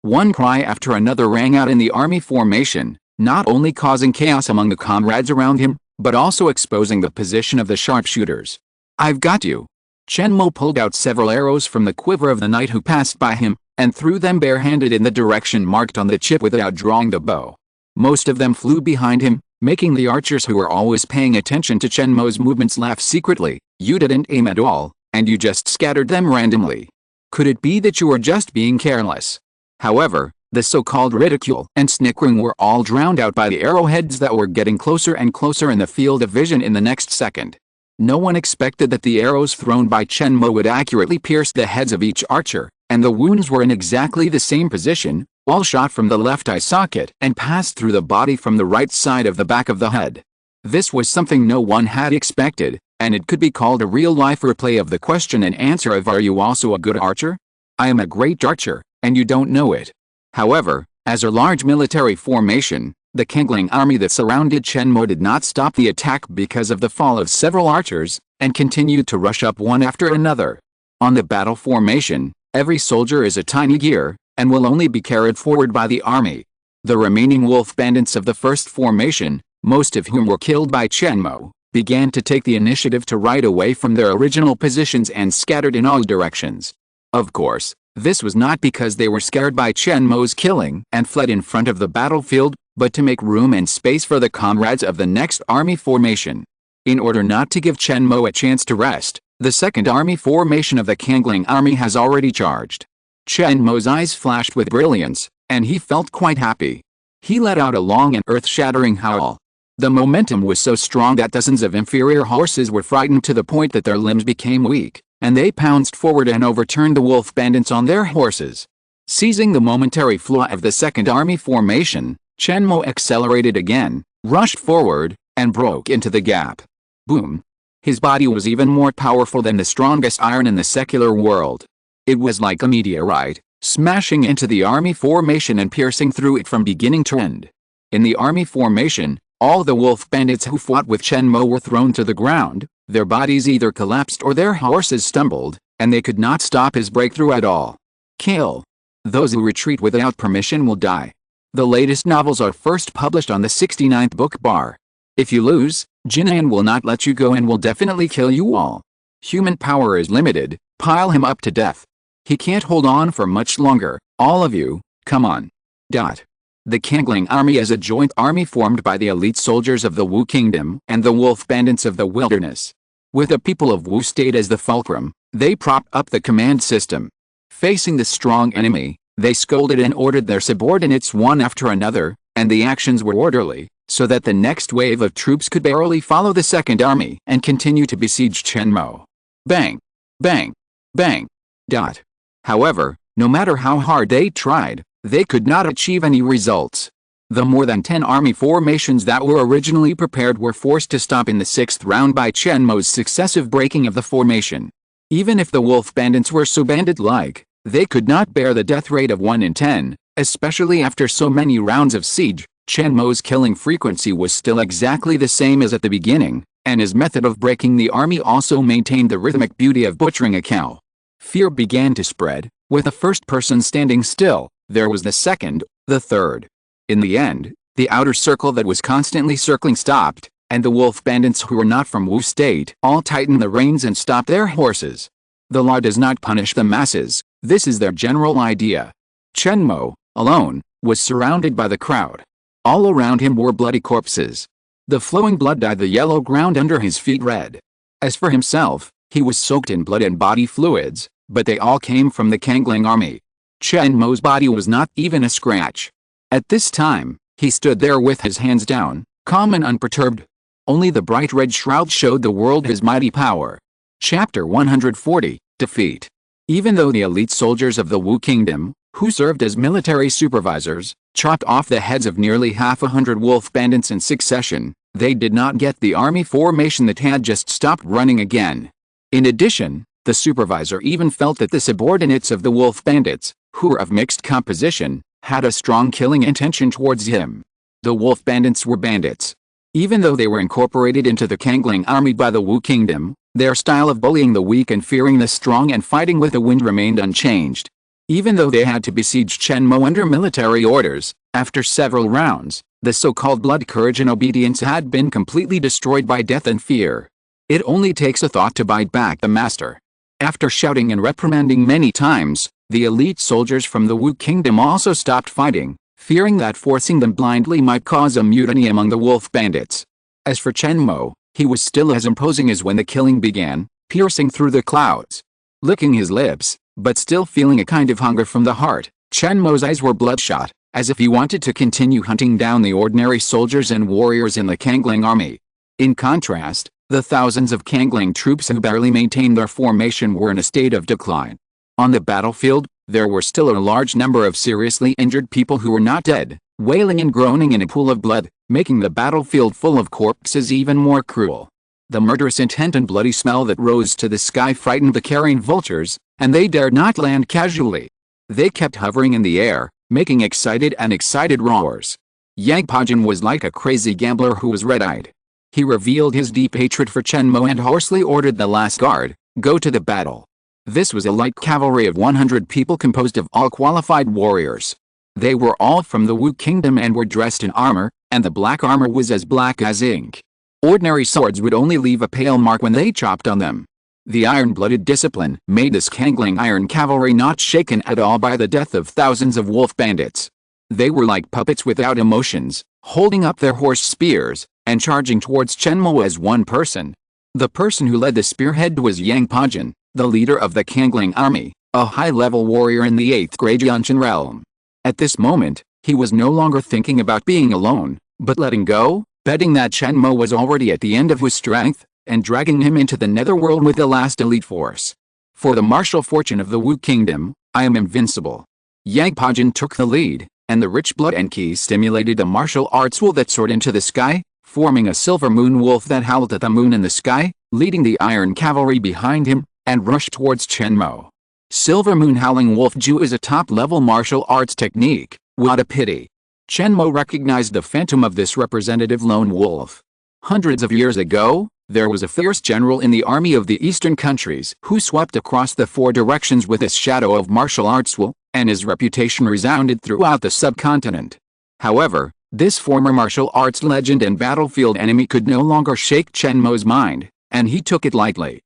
Speaker 1: One cry after another rang out in the army formation, not only causing chaos among the comrades around him, but also exposing the position of the sharpshooters. I've got you. Chen Mo pulled out several arrows from the quiver of the knight who passed by him, and threw them barehanded in the direction marked on the chip without drawing the bow. Most of them flew behind him, making the archers who were always paying attention to Chen Mo's movements laugh secretly. You didn't aim at all, and you just scattered them randomly. Could it be that you were just being careless? However, the so-called ridicule and snickering were all drowned out by the arrowheads that were getting closer and closer in the field of vision in the next second. No one expected that the arrows thrown by Chen Mo would accurately pierce the heads of each archer, and the wounds were in exactly the same position, all shot from the left eye socket and passed through the body from the right side of the back of the head. This was something no one had expected, and it could be called a real-life replay of the question and answer of "Are you also a good archer? I am a great archer, and you don't know it." However, as a large military formation, the Kangling army that surrounded Chen Mo did not stop the attack because of the fall of several archers, and continued to rush up one after another. On the battle formation, every soldier is a tiny gear, and will only be carried forward by the army. The remaining wolf bandits of the first formation, most of whom were killed by Chen Mo, began to take the initiative to ride away from their original positions and scattered in all directions. Of course, this was not because they were scared by Chen Mo's killing and fled in front of the battlefield, but to make room and space for the comrades of the next army formation. In order not to give Chen Mo a chance to rest, the second army formation of the Kangling army has already charged. Chen Mo's eyes flashed with brilliance, and he felt quite happy. He let out a long and earth-shattering howl. The momentum was so strong that dozens of inferior horses were frightened to the point that their limbs became weak, and they pounced forward and overturned the wolf bandits on their horses. Seizing the momentary flaw of the second army formation, Chen Mo accelerated again, rushed forward, and broke into the gap. Boom! His body was even more powerful than the strongest iron in the secular world. It was like a meteorite, smashing into the army formation and piercing through it from beginning to end. In the army formation, all the wolf bandits who fought with Chen Mo were thrown to the ground, their bodies either collapsed or their horses stumbled, and they could not stop his breakthrough at all. Kill. Those who retreat without permission will die. The latest novels are first published on the 69th book bar. If you lose, Jinan will not let you go and will definitely kill you all. Human power is limited, pile him up to death. He can't hold on for much longer, all of you, come on. The Kangling Army is a joint army formed by the elite soldiers of the Wu Kingdom and the wolf bandits of the wilderness. With the people of Wu State as the fulcrum, they propped up the command system. Facing the strong enemy, they scolded and ordered their subordinates one after another, and the actions were orderly, so that the next wave of troops could barely follow the second army and continue to besiege Chen Mo. Bang! Bang! Bang! However, no matter how hard they tried, they could not achieve any results. The more than 10 army formations that were originally prepared were forced to stop in the 6th round by Chen Mo's successive breaking of the formation. Even if the wolf bandits were so bandit-like, they could not bear the death rate of 1 in 10, especially after so many rounds of siege. Chen Mo's killing frequency was still exactly the same as at the beginning, and his method of breaking the army also maintained the rhythmic beauty of butchering a cow. Fear began to spread. With the first person standing still, there was the second, the third. In the end, the outer circle that was constantly circling stopped, and the wolf bandits who were not from Wu State all tightened the reins and stopped their horses. The law does not punish the masses, this is their general idea. Chen Mo, alone, was surrounded by the crowd. All around him were bloody corpses. The flowing blood dyed the yellow ground under his feet red. As for himself, he was soaked in blood and body fluids, but they all came from the Kangling army. Chen Mo's body was not even a scratch. At this time, he stood there with his hands down, calm and unperturbed. Only the bright red shroud showed the world his mighty power. Chapter 140, Defeat. Even though the elite soldiers of the Wu Kingdom, who served as military supervisors, chopped off the heads of nearly 100 wolf bandits in succession, they did not get the army formation that had just stopped running again. In addition, the supervisor even felt that the subordinates of the wolf bandits, who were of mixed composition, had a strong killing intention towards him. The wolf bandits were bandits. Even though they were incorporated into the Kangling army by the Wu Kingdom, their style of bullying the weak and fearing the strong and fighting with the wind remained unchanged. Even though they had to besiege Chen Mo under military orders, after several rounds, the so-called blood, courage and obedience had been completely destroyed by death and fear. It only takes a thought to bite back the master. After shouting and reprimanding many times, the elite soldiers from the Wu Kingdom also stopped fighting, fearing that forcing them blindly might cause a mutiny among the wolf bandits. As for Chen Mo, he was still as imposing as when the killing began, piercing through the clouds. Licking his lips, but still feeling a kind of hunger from the heart, Chen Mo's eyes were bloodshot, as if he wanted to continue hunting down the ordinary soldiers and warriors in the Kangling army. In contrast, the thousands of Kangling troops who barely maintained their formation were in a state of decline. On the battlefield, there were still a large number of seriously injured people who were not dead, wailing and groaning in a pool of blood, making the battlefield full of corpses even more cruel. The murderous intent and bloody smell that rose to the sky frightened the carrion vultures, and they dared not land casually. They kept hovering in the air, making excited roars. Yang Qingyi was like a crazy gambler who was red-eyed. He revealed his deep hatred for Chen Mo and hoarsely ordered the last guard, go to the battle. This was a light cavalry of 100 people composed of all qualified warriors. They were all from the Wu Kingdom and were dressed in armor, and the black armor was as black as ink. Ordinary swords would only leave a pale mark when they chopped on them. The iron-blooded discipline made this Kangling iron cavalry not shaken at all by the death of thousands of wolf bandits. They were like puppets without emotions, holding up their horse spears, and charging towards Chen Mo as one person. The person who led the spearhead was Yan Qingyi, the leader of the Kangling army, a high-level warrior in the 8th grade Yanshan realm. At this moment, he was no longer thinking about being alone, but letting go, betting that Chen Mo was already at the end of his strength, and dragging him into the netherworld with the last elite force. For the martial fortune of the Wu Kingdom, I am invincible. Yang Qingyi took the lead, and the rich blood and qi stimulated a martial arts will that soared into the sky, forming a silver moon wolf that howled at the moon in the sky, leading the iron cavalry behind him, and rushed towards Chen Mo. Silver Moon Howling Wolf Ju is a top-level martial arts technique. What a pity. Chen Mo recognized the phantom of this representative lone wolf. Hundreds of years ago, there was a fierce general in the army of the eastern countries who swept across the 4 directions with his shadow of martial arts will, and his reputation resounded throughout the subcontinent. However, this former martial arts legend and battlefield enemy could no longer shake Chen Mo's mind, and he took it lightly.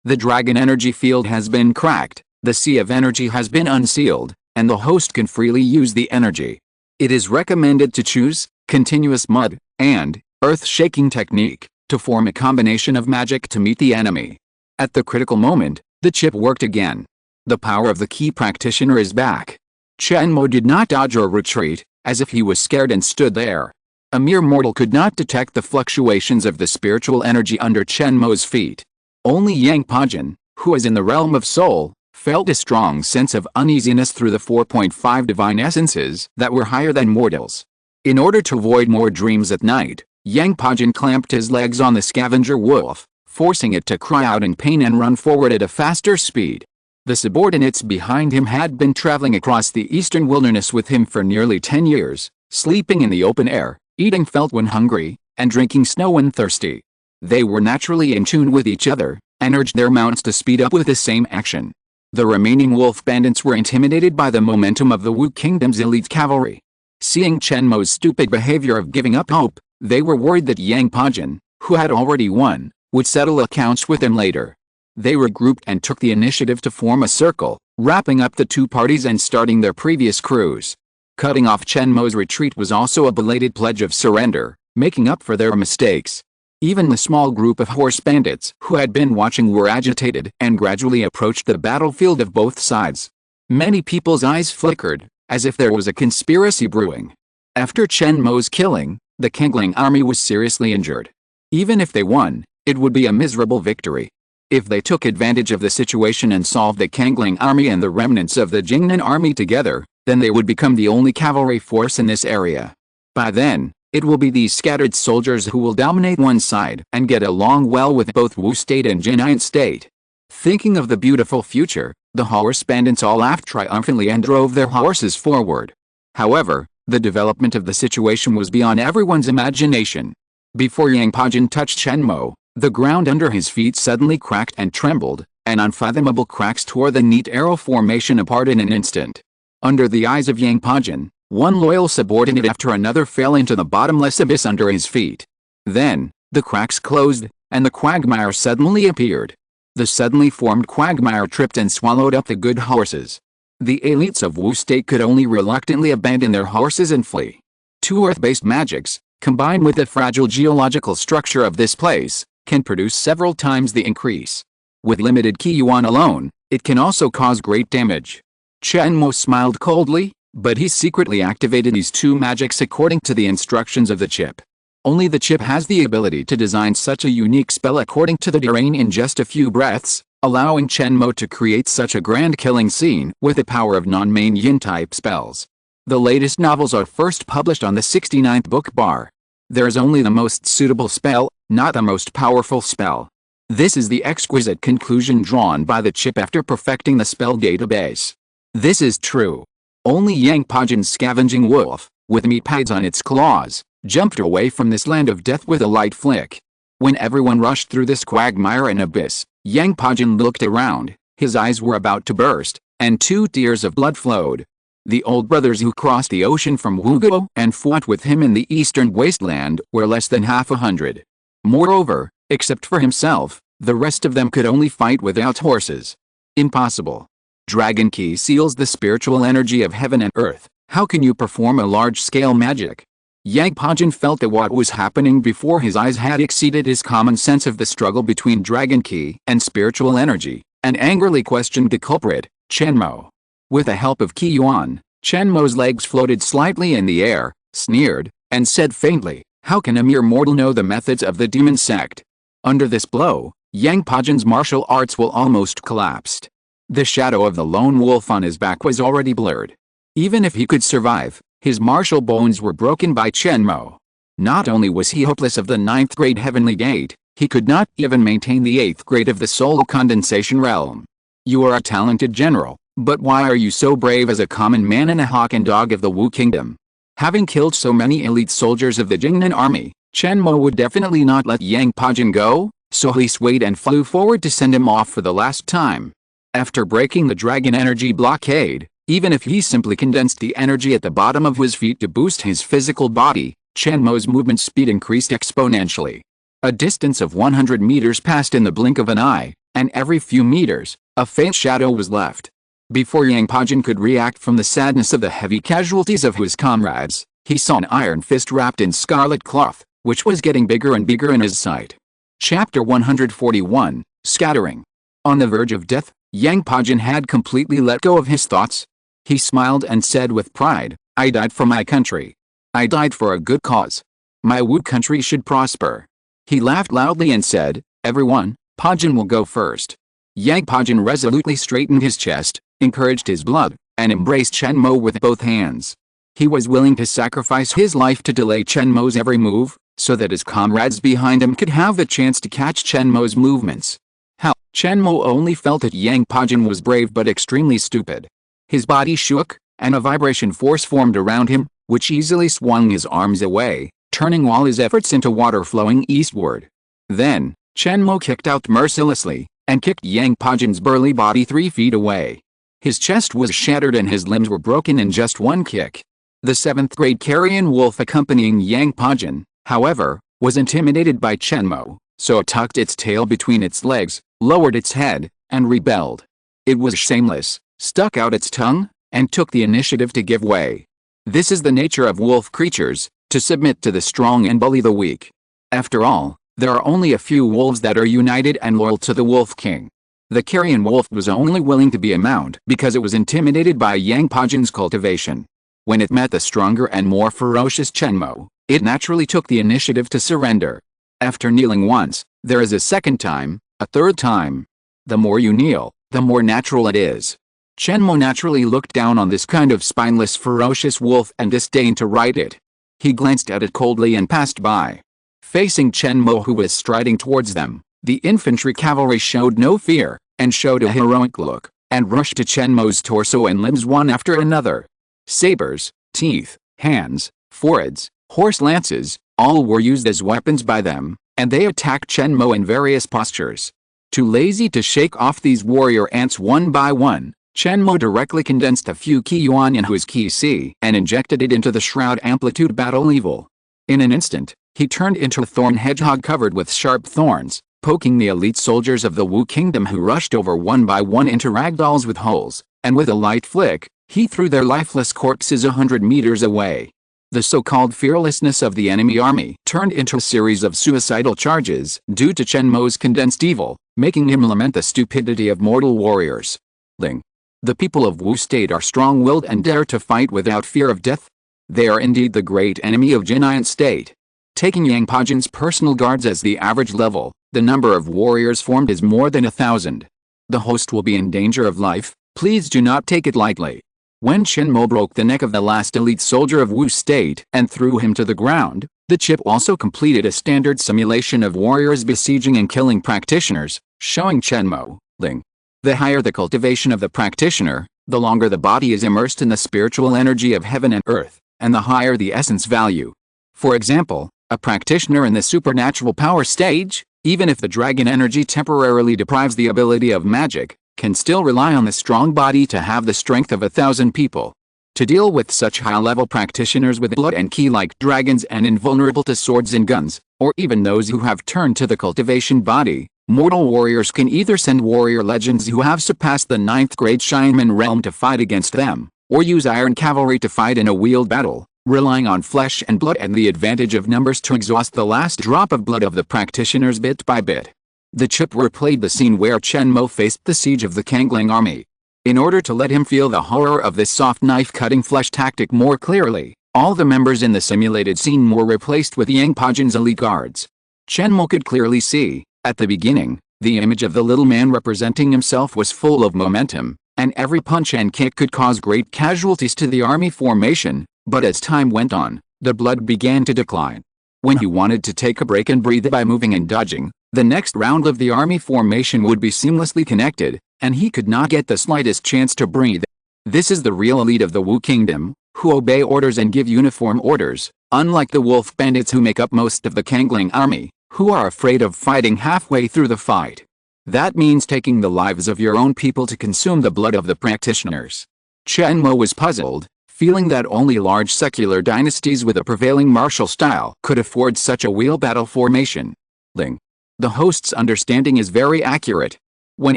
Speaker 1: The dragon energy field has been cracked, the sea of energy has been unsealed, and the host can freely use the energy. It is recommended to choose continuous mud and earth-shaking technique to form a combination of magic to meet the enemy. At the critical moment, the chip worked again. The power of the key practitioner is back. Chen Mo did not dodge or retreat, as if he was scared and stood there. A mere mortal could not detect the fluctuations of the spiritual energy under Chen Mo's feet. Only Yang Pajin, who is in the realm of soul, felt a strong sense of uneasiness through the 4.5 divine essences that were higher than mortals. In order to avoid more dreams at night, Yang Pajin clamped his legs on the scavenger wolf, forcing it to cry out in pain and run forward at a faster speed. The subordinates behind him had been traveling across the eastern wilderness with him for nearly 10 years, sleeping in the open air, eating felt when hungry, and drinking snow when thirsty. They were naturally in tune with each other, and urged their mounts to speed up with the same action. The remaining wolf bandits were intimidated by the momentum of the Wu Kingdom's elite cavalry. Seeing Chen Mo's stupid behavior of giving up hope, they were worried that Yang Pajin, who had already won, would settle accounts with him later. They regrouped and took the initiative to form a circle, wrapping up the two parties and starting their previous cruise. Cutting off Chen Mo's retreat was also a belated pledge of surrender, making up for their mistakes. Even the small group of horse bandits who had been watching were agitated and gradually approached the battlefield of both sides. Many people's eyes flickered, as if there was a conspiracy brewing. After Chen Mo's killing, the Kangling army was seriously injured. Even if they won, it would be a miserable victory. If they took advantage of the situation and solved the Kangling army and the remnants of the Jingnan army together, then they would become the only cavalry force in this area. By then, it will be these scattered soldiers who will dominate one side and get along well with both Wu State and Jinian State. Thinking of the beautiful future, the horse bandits all laughed triumphantly and drove their horses forward. However, the development of the situation was beyond everyone's imagination. Before Yang Pajin touched Chen Mo, the ground under his feet suddenly cracked and trembled, and unfathomable cracks tore the neat arrow formation apart in an instant. Under the eyes of Yang Pajin, one loyal subordinate after another fell into the bottomless abyss under his feet. Then, the cracks closed, and the quagmire suddenly appeared. The suddenly formed quagmire tripped and swallowed up the good horses. The elites of Wu State could only reluctantly abandon their horses and flee. Two earth-based magics, combined with the fragile geological structure of this place, can produce several times the increase. With limited Qi Yuan alone, it can also cause great damage. Chen Mo smiled coldly, but he secretly activated these two magics according to the instructions of the chip. Only the chip has the ability to design such a unique spell according to the terrain in just a few breaths, allowing Chen Mo to create such a grand killing scene with the power of non-main yin-type spells. The latest novels are first published on the 69th book bar. There is only the most suitable spell, not the most powerful spell. This is the exquisite conclusion drawn by the chip after perfecting the spell database. This is true. Only Yang Pajin's scavenging wolf, with meat pads on its claws, jumped away from this land of death with a light flick. When everyone rushed through this quagmire and abyss, Yang Pajin looked around, his eyes were about to burst, and 2 tears of blood flowed. The old brothers who crossed the ocean from Wuguo and fought with him in the eastern wasteland were less than half 100. Moreover, except for himself, the rest of them could only fight without horses. Impossible. Dragon Key seals the spiritual energy of heaven and earth. How can you perform a large-scale magic? Yang Pajin felt that what was happening before his eyes had exceeded his common sense of the struggle between Dragon Key and spiritual energy, and angrily questioned the culprit, Chen Mo. With the help of Qi Yuan, Chen Mo's legs floated slightly in the air, sneered, and said faintly, "How can a mere mortal know the methods of the demon sect?" Under this blow, Yang Pajin's martial arts will almost collapsed. The shadow of the lone wolf on his back was already blurred. Even if he could survive, his martial bones were broken by Chen Mo. Not only was he hopeless of the 9th grade heavenly gate, he could not even maintain the 8th grade of the soul condensation realm. You are a talented general, but why are you so brave as a common man and a hawk and dog of the Wu Kingdom? Having killed so many elite soldiers of the Jingnan army, Chen Mo would definitely not let Yang Pajin go, so he swayed and flew forward to send him off for the last time. After breaking the dragon energy blockade, even if he simply condensed the energy at the bottom of his feet to boost his physical body, Chen Mo's movement speed increased exponentially. A distance of 100 meters passed in the blink of an eye, and every few meters, a faint shadow was left. Before Yang Pajin could react from the sadness of the heavy casualties of his comrades, he saw an iron fist wrapped in scarlet cloth, which was getting bigger and bigger in his sight. Chapter 141, Scattering. On the verge of death, Yang Pajin had completely let go of his thoughts. He smiled and said with pride, "I died for my country. I died for a good cause. My Wu country should prosper." He laughed loudly and said, "Everyone, Pajin will go first." Yang Pajin resolutely straightened his chest, encouraged his blood, and embraced Chen Mo with both hands. He was willing to sacrifice his life to delay Chen Mo's every move, so that his comrades behind him could have the chance to catch Chen Mo's movements. How? Chen Mo only felt that Yang Pajin was brave but extremely stupid. His body shook, and a vibration force formed around him, which easily swung his arms away, turning all his efforts into water flowing eastward. Then, Chen Mo kicked out mercilessly, and kicked Yang Pajin's burly body 3 feet away. His chest was shattered and his limbs were broken in just one kick. The 7th grade carrion wolf accompanying Yang Pajin, however, was intimidated by Chen Mo, so it tucked its tail between its legs, lowered its head, and rebelled. It was shameless, stuck out its tongue, and took the initiative to give way. This is the nature of wolf creatures, to submit to the strong and bully the weak. After all, there are only a few wolves that are united and loyal to the Wolf King. The carrion wolf was only willing to be a mount because it was intimidated by Yang Pajin's cultivation. When it met the stronger and more ferocious Chen Mo, it naturally took the initiative to surrender. After kneeling once, there is a second time, a third time. The more you kneel, the more natural it is. Chen Mo naturally looked down on this kind of spineless ferocious wolf and disdained to ride it. He glanced at it coldly and passed by. Facing Chen Mo, who was striding towards them, the infantry cavalry showed no fear, and showed a heroic look, and rushed to Chen Mo's torso and limbs one after another. Sabers, teeth, hands, foreheads, horse lances, all were used as weapons by them, and they attacked Chen Mo in various postures. Too lazy to shake off these warrior ants one by one, Chen Mo directly condensed a few Qi Yuan into his Qi Si and injected it into the Shroud Amplitude Battle Evil. In an instant, he turned into a thorn hedgehog covered with sharp thorns, poking the elite soldiers of the Wu Kingdom who rushed over one by one into ragdolls with holes, and with a light flick, he threw their lifeless corpses 100 meters away. The so-called fearlessness of the enemy army turned into a series of suicidal charges due to Chen Mo's condensed evil, making him lament the stupidity of mortal warriors. Ling. The people of Wu State are strong-willed and dare to fight without fear of death. They are indeed the great enemy of Jinian State. Taking Yang Pajin's personal guards as the average level, the number of warriors formed is more than 1,000. The host will be in danger of life, please do not take it lightly. When Chen Mo broke the neck of the last elite soldier of Wu State and threw him to the ground, the chip also completed a standard simulation of warriors besieging and killing practitioners, showing Chen Mo, Ling. The higher the cultivation of the practitioner, the longer the body is immersed in the spiritual energy of heaven and earth, and the higher the essence value. For example, a practitioner in the supernatural power stage, even if the dragon energy temporarily deprives the ability of magic, can still rely on the strong body to have the strength of 1,000 people. To deal with such high-level practitioners with blood and ki like dragons and invulnerable to swords and guns, or even those who have turned to the cultivation body, mortal warriors can either send warrior legends who have surpassed the 9th grade Shineman realm to fight against them, or use iron cavalry to fight in a wheeled battle, relying on flesh and blood and the advantage of numbers to exhaust the last drop of blood of the practitioners bit by bit. The chip replayed the scene where Chen Mo faced the siege of the Kangling army. In order to let him feel the horror of this soft knife-cutting flesh tactic more clearly, all the members in the simulated scene were replaced with Yang Pajin's elite guards. Chen Mo could clearly see, at the beginning, the image of the little man representing himself was full of momentum, and every punch and kick could cause great casualties to the army formation, but as time went on, the blood began to decline. When he wanted to take a break and breathe by moving and dodging, the next round of the army formation would be seamlessly connected, and he could not get the slightest chance to breathe. This is the real elite of the Wu Kingdom, who obey orders and give uniform orders, unlike the wolf bandits who make up most of the Kangling army, who are afraid of fighting halfway through the fight. That means taking the lives of your own people to consume the blood of the practitioners. Chen Mo was puzzled, feeling that only large secular dynasties with a prevailing martial style could afford such a wheel battle formation. Ling. The host's understanding is very accurate. When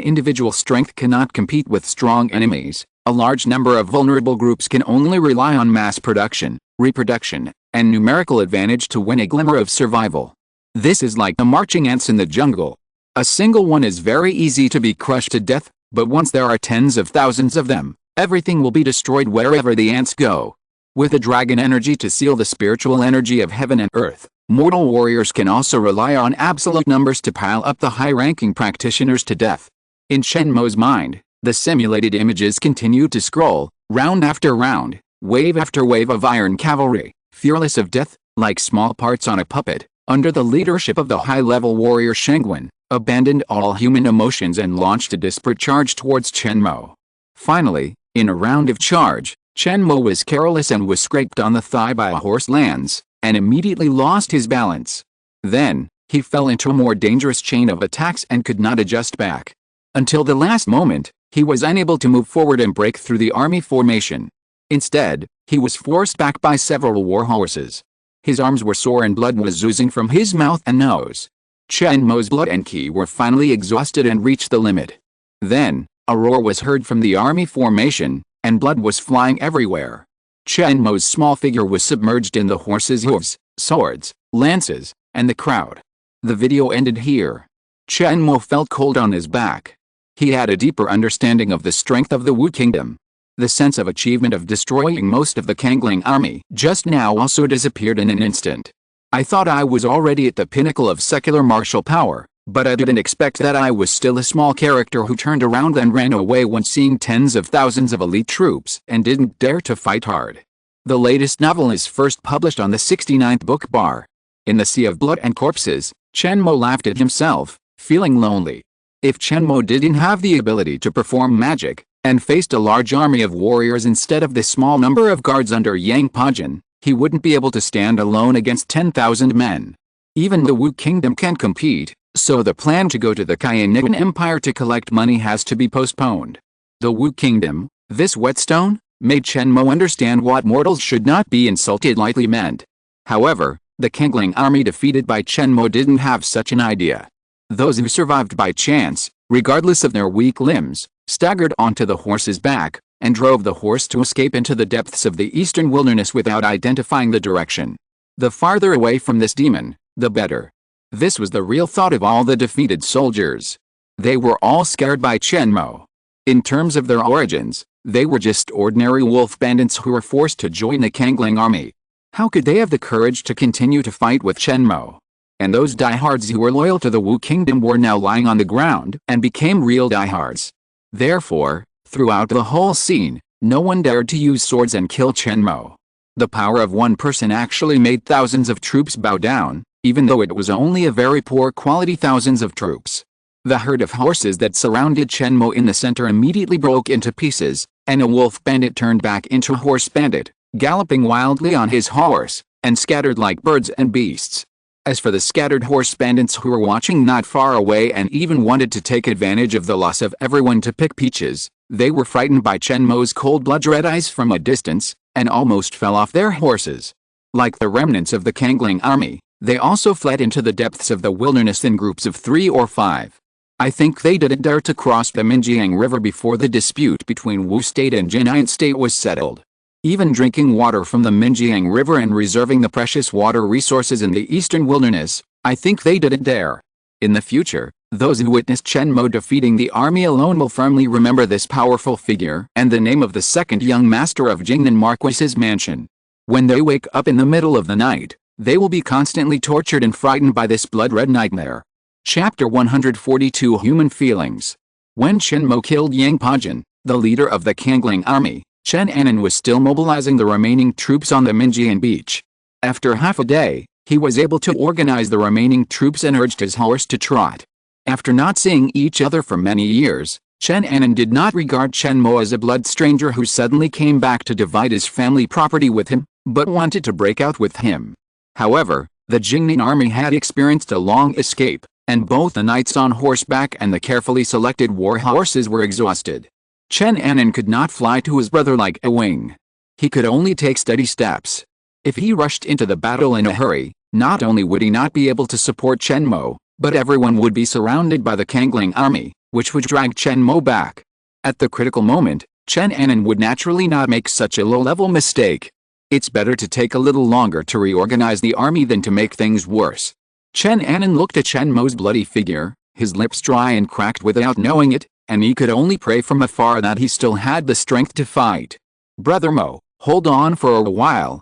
Speaker 1: individual strength cannot compete with strong enemies, a large number of vulnerable groups can only rely on mass production, reproduction, and numerical advantage to win a glimmer of survival. This is like the marching ants in the jungle. A single one is very easy to be crushed to death, but once there are tens of thousands of them, everything will be destroyed wherever the ants go. With the dragon energy to seal the spiritual energy of heaven and earth, mortal warriors can also rely on absolute numbers to pile up the high-ranking practitioners to death. In Chen Mo's mind, the simulated images continued to scroll, round after round, wave after wave of iron cavalry, fearless of death, like small parts on a puppet, under the leadership of the high-level warrior Shengwen, abandoned all human emotions and launched a desperate charge towards Chen Mo. Finally, in a round of charge, Chen Mo was careless and was scraped on the thigh by a horse lance, and immediately lost his balance. Then, he fell into a more dangerous chain of attacks and could not adjust back. Until the last moment, he was unable to move forward and break through the army formation. Instead, he was forced back by several war horses. His arms were sore and blood was oozing from his mouth and nose. Chen Mo's blood and ki were finally exhausted and reached the limit. Then, a roar was heard from the army formation, and blood was flying everywhere. Chen Mo's small figure was submerged in the horses' hooves, swords, lances, and the crowd. The video ended here. Chen Mo felt cold on his back. He had a deeper understanding of the strength of the Wu Kingdom. The sense of achievement of destroying most of the Kangling army just now also disappeared in an instant. I thought I was already at the pinnacle of secular martial power, but I didn't expect that I was still a small character who turned around and ran away when seeing tens of thousands of elite troops and didn't dare to fight hard. The latest novel is first published on the 69th book bar. In the sea of blood and corpses, Chen Mo laughed at himself, feeling lonely. If Chen Mo didn't have the ability to perform magic, and faced a large army of warriors instead of the small number of guards under Yang Pajin, he wouldn't be able to stand alone against 10,000 men. Even the Wu Kingdom can compete, so the plan to go to the Kayanigan Empire to collect money has to be postponed. The Wu Kingdom, this whetstone, made Chen Mo understand what mortals should not be insulted lightly meant. However, the Kangling army defeated by Chen Mo didn't have such an idea. Those who survived by chance, regardless of their weak limbs, staggered onto the horse's back, and drove the horse to escape into the depths of the eastern wilderness without identifying the direction. The farther away from this demon, the better. This was the real thought of all the defeated soldiers. They were all scared by Chen Mo. In terms of their origins, they were just ordinary wolf bandits who were forced to join the Kangling army. How could they have the courage to continue to fight with Chen Mo? And those diehards who were loyal to the Wu Kingdom were now lying on the ground and became real diehards. Therefore, throughout the whole scene, no one dared to use swords and kill Chen Mo. The power of one person actually made thousands of troops bow down, even though it was only a very poor quality thousands of troops. The herd of horses that surrounded Chen Mo in the center immediately broke into pieces, and a wolf bandit turned back into a horse bandit, galloping wildly on his horse, and scattered like birds and beasts. As for the scattered horse bandits who were watching not far away and even wanted to take advantage of the loss of everyone to pick peaches, they were frightened by Chen Mo's cold-blooded red eyes from a distance, and almost fell off their horses. Like the remnants of the Kangling army, they also fled into the depths of the wilderness in groups of 3 or 5. I think they didn't dare to cross the Minjiang River before the dispute between Wu State and Jinan State was settled. Even drinking water from the Minjiang River and reserving the precious water resources in the eastern wilderness, I think they didn't dare. In the future, those who witnessed Chen Mo defeating the army alone will firmly remember this powerful figure and the name of the second young master of Jingnan Marquis's mansion. When they wake up in the middle of the night, they will be constantly tortured and frightened by this blood-red nightmare. Chapter 142 Human Feelings. When Chen Mo killed Yang Pajin, the leader of the Kangling army, Chen Anan was still mobilizing the remaining troops on the Minjian beach. After half a day, he was able to organize the remaining troops and urged his horse to trot. After not seeing each other for many years, Chen Anan did not regard Chen Mo as a blood stranger who suddenly came back to divide his family property with him, but wanted to break out with him. However, the Jingnan army had experienced a long escape, and both the knights on horseback and the carefully selected war horses were exhausted. Chen Anan could not fly to his brother like a wing. He could only take steady steps. If he rushed into the battle in a hurry, not only would he not be able to support Chen Mo, but everyone would be surrounded by the Kangling army, which would drag Chen Mo back. At the critical moment, Chen Anan would naturally not make such a low-level mistake. It's better to take a little longer to reorganize the army than to make things worse. Chen Anan looked at Chen Mo's bloody figure, his lips dry and cracked without knowing it, and he could only pray from afar that he still had the strength to fight. "Brother Mo, hold on for a while,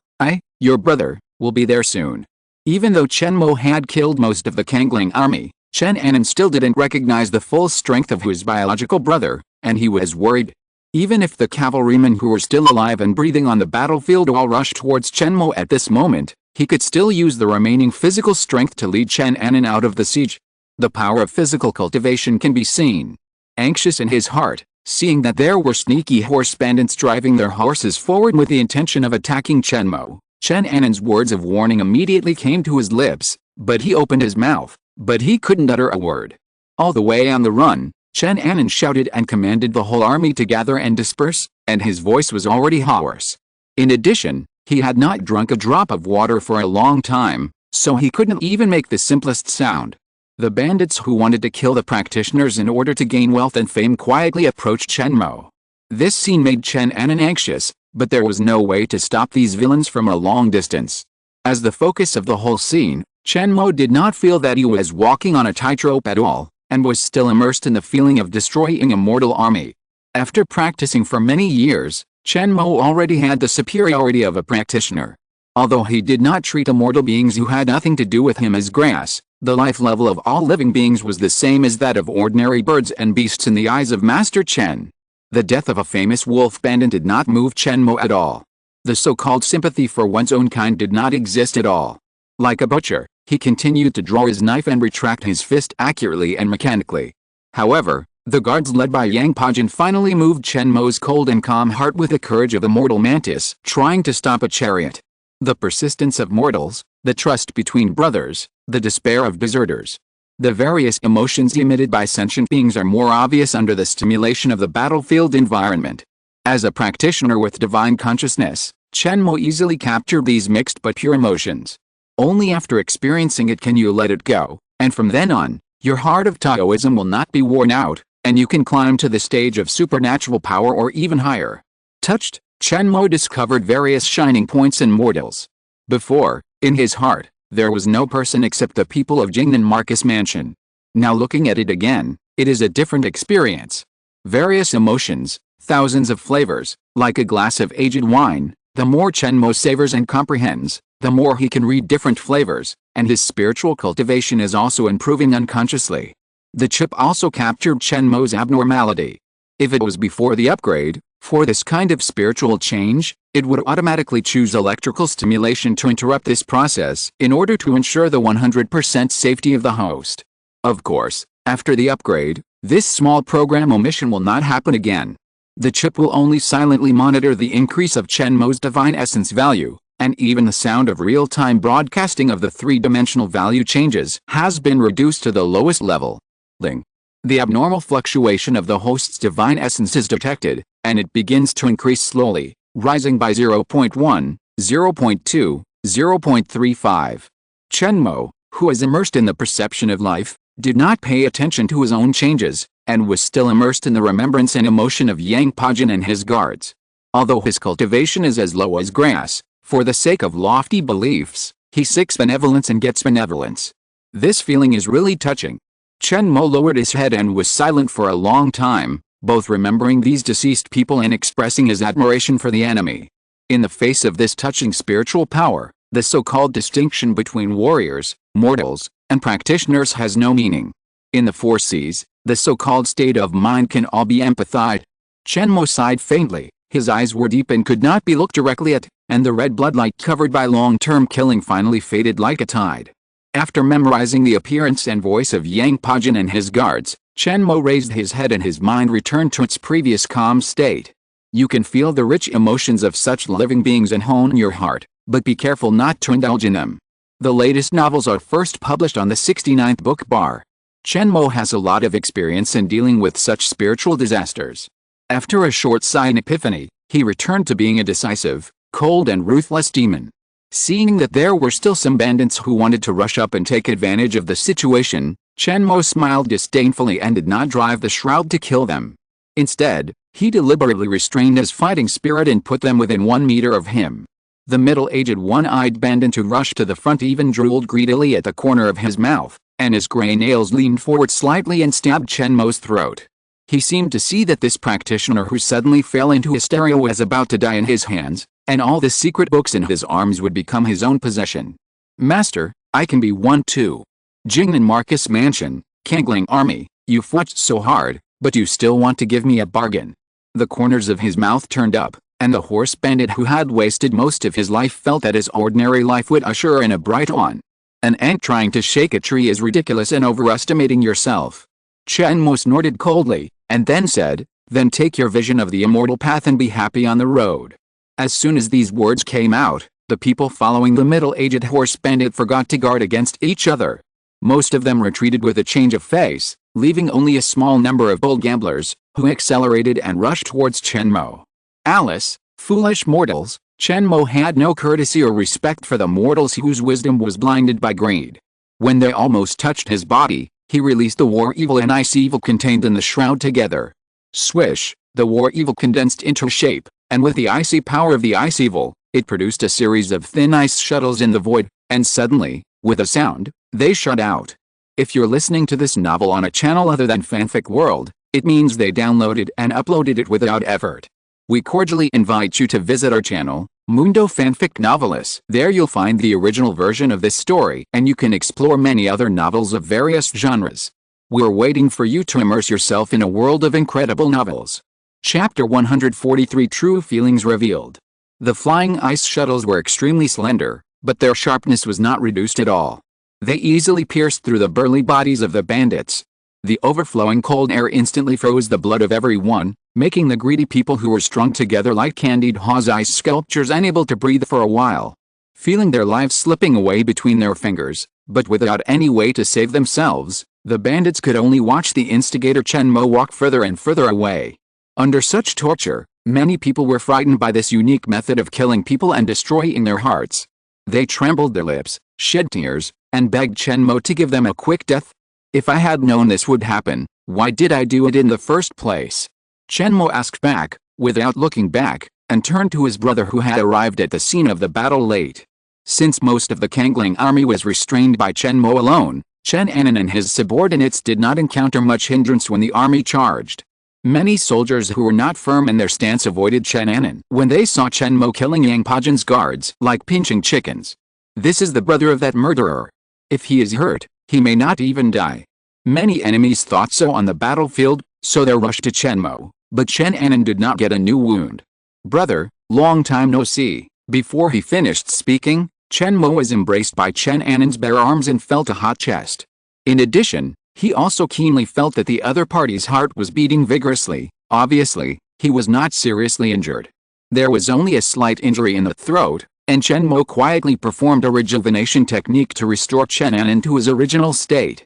Speaker 1: your brother, will be there soon." Even though Chen Mo had killed most of the Kangling army, Chen Anan still didn't recognize the full strength of his biological brother, and he was worried. Even if the cavalrymen who were still alive and breathing on the battlefield all rushed towards Chen Mo at this moment, he could still use the remaining physical strength to lead Chen Anan out of the siege. The power of physical cultivation can be seen. Anxious in his heart, seeing that there were sneaky horse bandits driving their horses forward with the intention of attacking Chen Mo, Chen Anan's words of warning immediately came to his lips, but he opened his mouth, but he couldn't utter a word. All the way on the run, Chen Anan shouted and commanded the whole army to gather and disperse, and his voice was already hoarse. In addition, he had not drunk a drop of water for a long time, so he couldn't even make the simplest sound. The bandits who wanted to kill the practitioners in order to gain wealth and fame quietly approached Chen Mo. This scene made Chen Anan anxious, but there was no way to stop these villains from a long distance. As the focus of the whole scene, Chen Mo did not feel that he was walking on a tightrope at all, and was still immersed in the feeling of destroying a mortal army. After practicing for many years, Chen Mo already had the superiority of a practitioner. Although he did not treat immortal beings who had nothing to do with him as grass, the life level of all living beings was the same as that of ordinary birds and beasts in the eyes of Master Chen. The death of a famous wolf bandit did not move Chen Mo at all. The so-called sympathy for one's own kind did not exist at all. Like a butcher, he continued to draw his knife and retract his fist accurately and mechanically. However, the guards led by Yang Pajin finally moved Chen Mo's cold and calm heart with the courage of a mortal mantis trying to stop a chariot. The persistence of mortals, the trust between brothers, the despair of deserters. The various emotions emitted by sentient beings are more obvious under the stimulation of the battlefield environment. As a practitioner with divine consciousness, Chen Mo easily captured these mixed but pure emotions. Only after experiencing it can you let it go, and from then on, your heart of Taoism will not be worn out, and you can climb to the stage of supernatural power or even higher. Touched, Chen Mo discovered various shining points in mortals. Before, in his heart, there was no person except the people of Jingnan Marcus Mansion. Now looking at it again, it is a different experience. Various emotions, thousands of flavors, like a glass of aged wine. The more Chen Mo savors and comprehends, the more he can read different flavors, and his spiritual cultivation is also improving unconsciously. The chip also captured Chen Mo's abnormality. If it was before the upgrade, for this kind of spiritual change, it would automatically choose electrical stimulation to interrupt this process in order to ensure the 100% safety of the host. Of course, after the upgrade, this small program omission will not happen again. The chip will only silently monitor the increase of Chen Mo's divine essence value, and even the sound of real-time broadcasting of the three-dimensional value changes has been reduced to the lowest level. The abnormal fluctuation of the host's divine essence is detected, and it begins to increase slowly, rising by 0.1, 0.2, 0.35. Chen Mo, who is immersed in the perception of life, did not pay attention to his own changes, and was still immersed in the remembrance and emotion of Yang Pajin and his guards. Although his cultivation is as low as grass, for the sake of lofty beliefs, he seeks benevolence and gets benevolence. This feeling is really touching. Chen Mo lowered his head and was silent for a long time, both remembering these deceased people and expressing his admiration for the enemy. In the face of this touching spiritual power, the so-called distinction between warriors, mortals, and practitioners has no meaning. In the four Cs, the so-called state of mind can all be empathized. Chen Mo sighed faintly, his eyes were deep and could not be looked directly at, and the red bloodlight covered by long-term killing finally faded like a tide. After memorizing the appearance and voice of Yang Pajin and his guards, Chen Mo raised his head and his mind returned to its previous calm state. You can feel the rich emotions of such living beings and hone your heart, but be careful not to indulge in them. The latest novels are first published on the 69th book bar. Chen Mo has a lot of experience in dealing with such spiritual disasters. After a short sign epiphany, he returned to being a decisive, cold and ruthless demon. Seeing that there were still some bandits who wanted to rush up and take advantage of the situation, Chen Mo smiled disdainfully and did not drive the shroud to kill them. Instead, he deliberately restrained his fighting spirit and put them within 1 meter of him. The middle-aged one-eyed bandit who rushed to the front even drooled greedily at the corner of his mouth, and his gray nails leaned forward slightly and stabbed Chen Mo's throat. He seemed to see that this practitioner who suddenly fell into hysteria was about to die in his hands, and all the secret books in his arms would become his own possession. "Master, I can be one too. Jingnan Marcus Mansion, Kangling Army, you fought so hard, but you still want to give me a bargain." The corners of his mouth turned up, and the horse bandit who had wasted most of his life felt that his ordinary life would usher in a bright one. "An ant trying to shake a tree is ridiculous and overestimating yourself." Chen Mo snorted coldly, and then said, "Then take your vision of the immortal path and be happy on the road." As soon as these words came out, the people following the middle-aged horse bandit forgot to guard against each other. Most of them retreated with a change of face, leaving only a small number of bold gamblers, who accelerated and rushed towards Chen Mo. Alice, foolish mortals, Chen Mo had no courtesy or respect for the mortals whose wisdom was blinded by greed. When they almost touched his body, he released the war evil and ice evil contained in the shroud together. Swish, the war evil condensed into shape, and with the icy power of the ice evil, it produced a series of thin ice shuttles in the void, and suddenly, with a sound, they shut out. If you're listening to this novel on a channel other than Fanfic World, it means they downloaded and uploaded it without effort. We cordially invite you to visit our channel, Mundo Fanfic Novelis. There you'll find the original version of this story, and you can explore many other novels of various genres. We're waiting for you to immerse yourself in a world of incredible novels. Chapter 143 True Feelings Revealed. The flying ice shuttles were extremely slender, but their sharpness was not reduced at all. They easily pierced through the burly bodies of the bandits. The overflowing cold air instantly froze the blood of everyone, making the greedy people who were strung together like candied Hawes ice sculptures unable to breathe for a while. Feeling their lives slipping away between their fingers, but without any way to save themselves, the bandits could only watch the instigator Chen Mo walk further and further away. Under such torture, many people were frightened by this unique method of killing people and destroying their hearts. They trembled their lips, shed tears, and begged Chen Mo to give them a quick death. "If I had known this would happen, why did I do it in the first place?" Chen Mo asked back, without looking back, and turned to his brother who had arrived at the scene of the battle late. Since most of the Kangling army was restrained by Chen Mo alone, Chen Anan and his subordinates did not encounter much hindrance when the army charged. Many soldiers who were not firm in their stance avoided Chen Anan when they saw Chen Mo killing Yang Pajan's guards like pinching chickens. This is the brother of that murderer. If he is hurt, he may not even die. Many enemies thought so on the battlefield, so they rushed to Chen Mo, but Chen Anan did not get a new wound. "Brother, long time no see." Before he finished speaking, Chen Mo was embraced by Chen Anan's bare arms and felt a hot chest. In addition, he also keenly felt that the other party's heart was beating vigorously. Obviously, he was not seriously injured. There was only a slight injury in the throat, and Chen Mo quietly performed a rejuvenation technique to restore Chen Anan to his original state.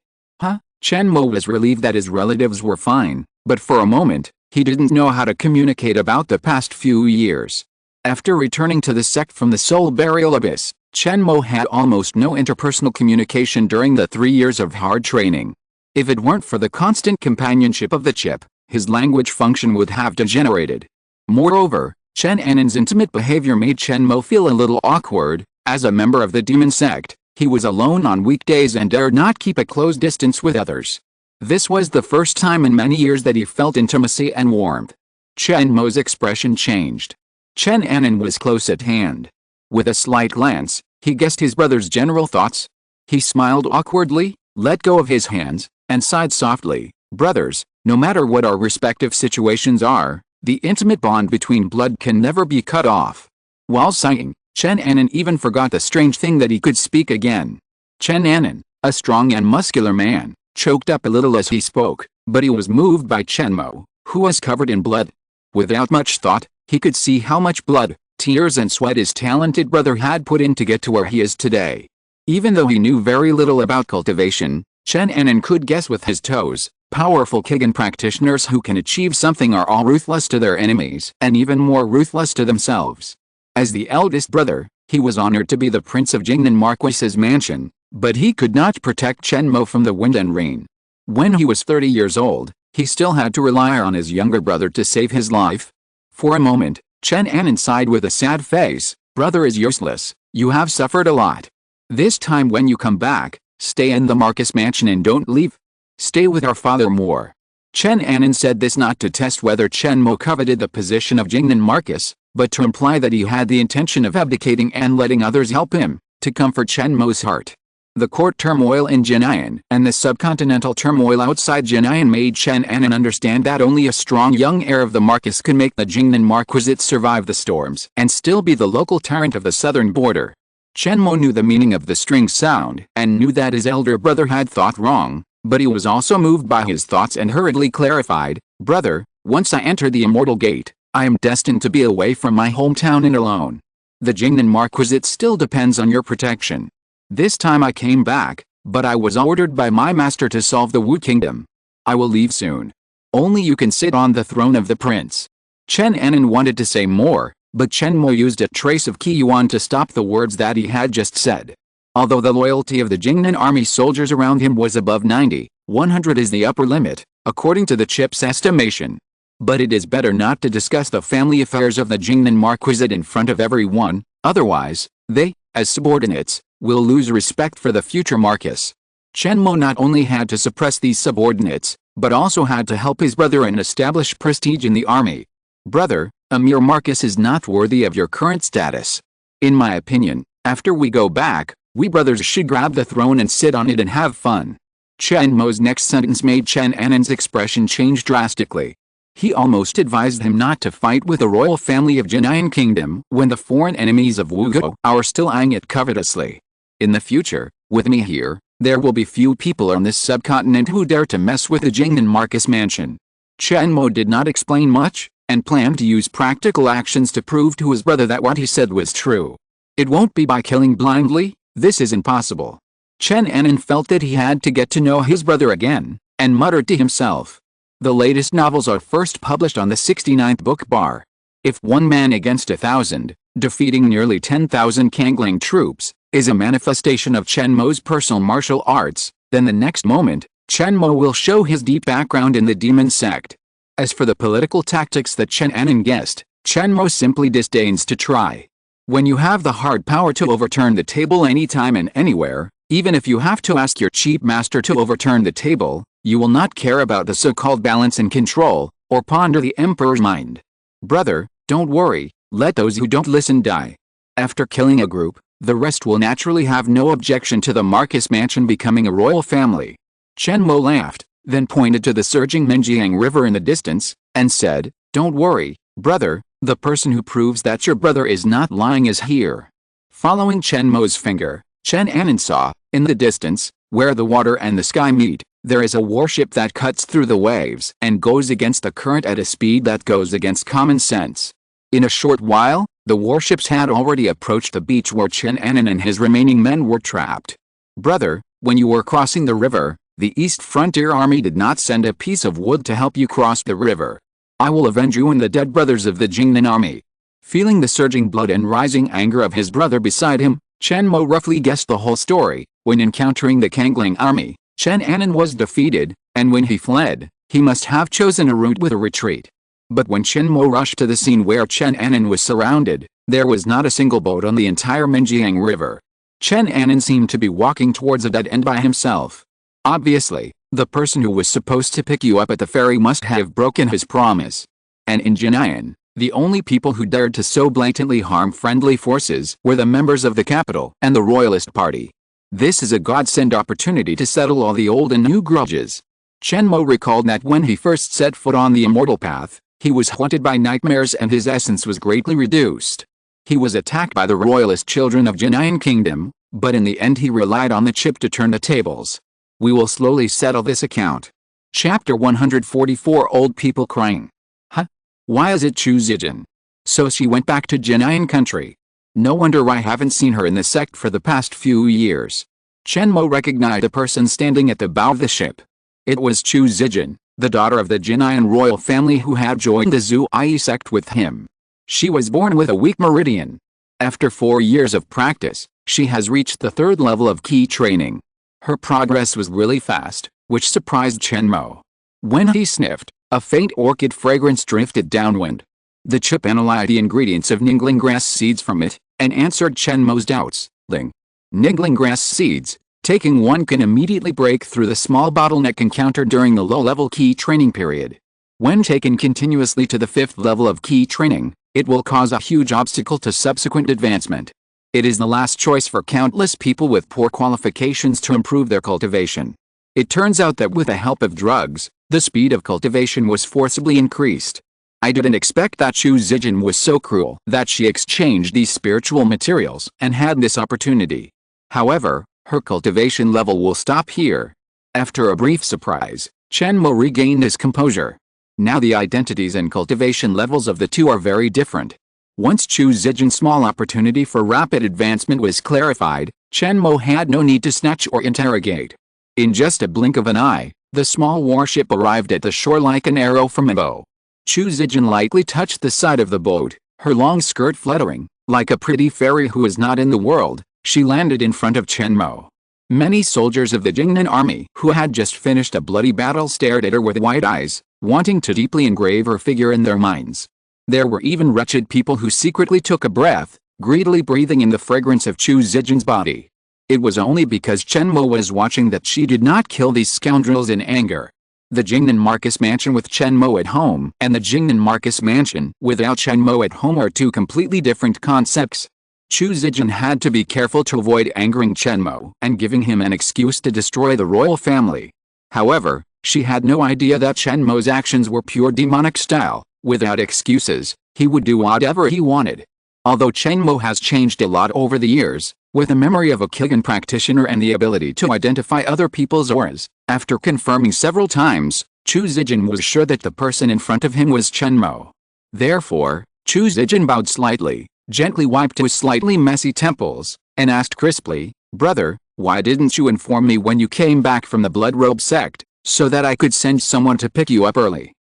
Speaker 1: Chen Mo was relieved that his relatives were fine, but for a moment, he didn't know how to communicate about the past few years. After returning to the sect from the Soul Burial Abyss, Chen Mo had almost no interpersonal communication during the 3 years of hard training. If it weren't for the constant companionship of the chip, his language function would have degenerated. Moreover, Chen Anan's intimate behavior made Chen Mo feel a little awkward. As a member of the demon sect, he was alone on weekdays and dared not keep a close distance with others. This was the first time in many years that he felt intimacy and warmth. Chen Mo's expression changed. Chen Anan was close at hand. With a slight glance, he guessed his brother's general thoughts. He smiled awkwardly, let go of his hands, and sighed softly. "Brothers, no matter what our respective situations are, the intimate bond between blood can never be cut off." While sighing, Chen Anan even forgot the strange thing that he could speak again. Chen Anan, a strong and muscular man, choked up a little as he spoke, but he was moved by Chen Mo, who was covered in blood. Without much thought, he could see how much blood, tears and sweat his talented brother had put in to get to where he is today. Even though he knew very little about cultivation, Chen Anan could guess with his toes. Powerful Kigan practitioners who can achieve something are all ruthless to their enemies and even more ruthless to themselves. As the eldest brother, He was honored to be the prince of Jingnan Marquis's mansion, but he could not protect Chen Mo from the wind and rain. When he was 30 years old, he still had to rely on his younger brother to save his life. For a moment, Chen Annan sighed with a sad face. Brother is useless, you have suffered a lot. This time when you come back, stay in the Marquis mansion and don't leave. Stay with our father more. Chen Annan said this not to test whether Chen Mo coveted the position of Jingnan Marquis, but to imply that he had the intention of abdicating and letting others help him, to comfort Chen Mo's heart. The court turmoil in Jinayan and the subcontinental turmoil outside Jinayan made Chen Annan understand that only a strong young heir of the Marquis could make the Jingnan Marquisate survive the storms and still be the local tyrant of the southern border. Chen Mo knew the meaning of the string sound and knew that his elder brother had thought wrong, but he was also moved by his thoughts and hurriedly clarified, Brother, once I enter the Immortal Gate, I am destined to be away from my hometown and alone. The Jingnan Marquisate still depends on your protection. This time I came back, but I was ordered by my master to solve the Wu Kingdom. I will leave soon. Only you can sit on the throne of the prince. Chen Annan wanted to say more, but Chen Mo used a trace of Qi Yuan to stop the words that he had just said. Although the loyalty of the Jingnan army soldiers around him was above 90, 100 is the upper limit, according to the chip's estimation. But it is better not to discuss the family affairs of the Jingnan Marquisate in front of everyone, otherwise, they, as subordinates, will lose respect for the future Marquis. Chen Mo not only had to suppress these subordinates, but also had to help his brother and establish prestige in the army. Brother, a mere Marquis is not worthy of your current status. In my opinion, after we go back, we brothers should grab the throne and sit on it and have fun. Chen Mo's next sentence made Chen Annan's expression change drastically. He almost advised him not to fight with the royal family of Jinayan Kingdom when the foreign enemies of Wugo are still eyeing it covetously. In the future, with me here, there will be few people on this subcontinent who dare to mess with the Jingnan Marquis mansion. Chen Mo did not explain much, and planned to use practical actions to prove to his brother that what he said was true. It won't be by killing blindly, this is impossible. Chen Annan felt that he had to get to know his brother again, and muttered to himself. The latest novels are first published on the 69th book bar. If 1 man against 1,000, defeating nearly 10,000 Kangling troops, is a manifestation of Chen Mo's personal martial arts, then the next moment, Chen Mo will show his deep background in the demon sect. As for the political tactics that Chen Annan guessed, Chen Mo simply disdains to try. When you have the hard power to overturn the table anytime and anywhere, even if you have to ask your chief master to overturn the table, you will not care about the so-called balance and control, or ponder the emperor's mind. Brother, don't worry, let those who don't listen die. After killing a group, the rest will naturally have no objection to the Marquis mansion becoming a royal family. Chen Mo laughed, then pointed to the surging Menjiang River in the distance, and said, Don't worry, brother, the person who proves that your brother is not lying is here. Following Chen Mo's finger, Chen Annan saw, in the distance, where the water and the sky meet, there is a warship that cuts through the waves and goes against the current at a speed that goes against common sense. In a short while, the warships had already approached the beach where Chen Annan and his remaining men were trapped. Brother, when you were crossing the river, the East Frontier Army did not send a piece of wood to help you cross the river. I will avenge you and the dead brothers of the Jingnan army. Feeling the surging blood and rising anger of his brother beside him, Chen Mo roughly guessed the whole story. When encountering the Kangling army, Chen Annan was defeated, and when he fled, he must have chosen a route with a retreat. But when Chen Mo rushed to the scene where Chen Annan was surrounded, there was not a single boat on the entire Menjiang River. Chen Annan seemed to be walking towards a dead end by himself. Obviously, the person who was supposed to pick you up at the ferry must have broken his promise. And in Jinayan, the only people who dared to so blatantly harm friendly forces were the members of the capital and the Royalist Party. This is a godsend opportunity to settle all the old and new grudges. Chen Mo recalled that when he first set foot on the immortal path, he was haunted by nightmares and his essence was greatly reduced. He was attacked by the royalist children of Jinayan Kingdom, but in the end he relied on the chip to turn the tables. We will slowly settle this account. Chapter 144 Old People Crying. Huh? Why is it Chu Zijin? So she went back to Jinayan country. No wonder I haven't seen her in the sect for the past few years. Chen Mo recognized a person standing at the bow of the ship. It was Chu Zijin, the daughter of the Jinayan royal family who had joined the Zhu Yi sect with him. She was born with a weak meridian. After 4 years of practice, she has reached the 3rd level of key training. Her progress was really fast, which surprised Chen Mo. When he sniffed, a faint orchid fragrance drifted downwind. The chip analyzed the ingredients of Ningling grass seeds from it, and answered Chen Mo's doubts. Ningling grass seeds, taking one can immediately break through the small bottleneck encountered during the low-level key training period. When taken continuously to the 5th level of key training, it will cause a huge obstacle to subsequent advancement. It is the last choice for countless people with poor qualifications to improve their cultivation. It turns out that with the help of drugs, the speed of cultivation was forcibly increased. I didn't expect that Chu Zijin was so cruel that she exchanged these spiritual materials and had this opportunity. However, her cultivation level will stop here. After a brief surprise, Chen Mo regained his composure. Now the identities and cultivation levels of the two are very different. Once Chu Zijin's small opportunity for rapid advancement was clarified, Chen Mo had no need to snatch or interrogate. In just a blink of an eye, the small warship arrived at the shore like an arrow from a bow. Chu Zijin lightly touched the side of the boat, her long skirt fluttering. Like a pretty fairy who is not in the world, she landed in front of Chen Mo. Many soldiers of the Jingnan army who had just finished a bloody battle stared at her with wide eyes, wanting to deeply engrave her figure in their minds. There were even wretched people who secretly took a breath, greedily breathing in the fragrance of Chu Zijin's body. It was only because Chen Mo was watching that she did not kill these scoundrels in anger. The Jingnan Marcus mansion with Chen Mo at home and the Jingnan Marcus mansion without Chen Mo at home are two completely different concepts. Chu Zijin had to be careful to avoid angering Chen Mo and giving him an excuse to destroy the royal family. However, she had no idea that Chen Mo's actions were pure demonic style. Without excuses, he would do whatever he wanted. Although Chen Mo has changed a lot over the years, with the memory of a Qigong practitioner and the ability to identify other people's auras, after confirming several times, Chu Zijin was sure that the person in front of him was Chen Mo. Therefore, Chu Zijin bowed slightly, gently wiped his slightly messy temples, and asked crisply, "Brother, why didn't you inform me when you came back from the Blood Robe sect, so that I could send someone to pick you up early?"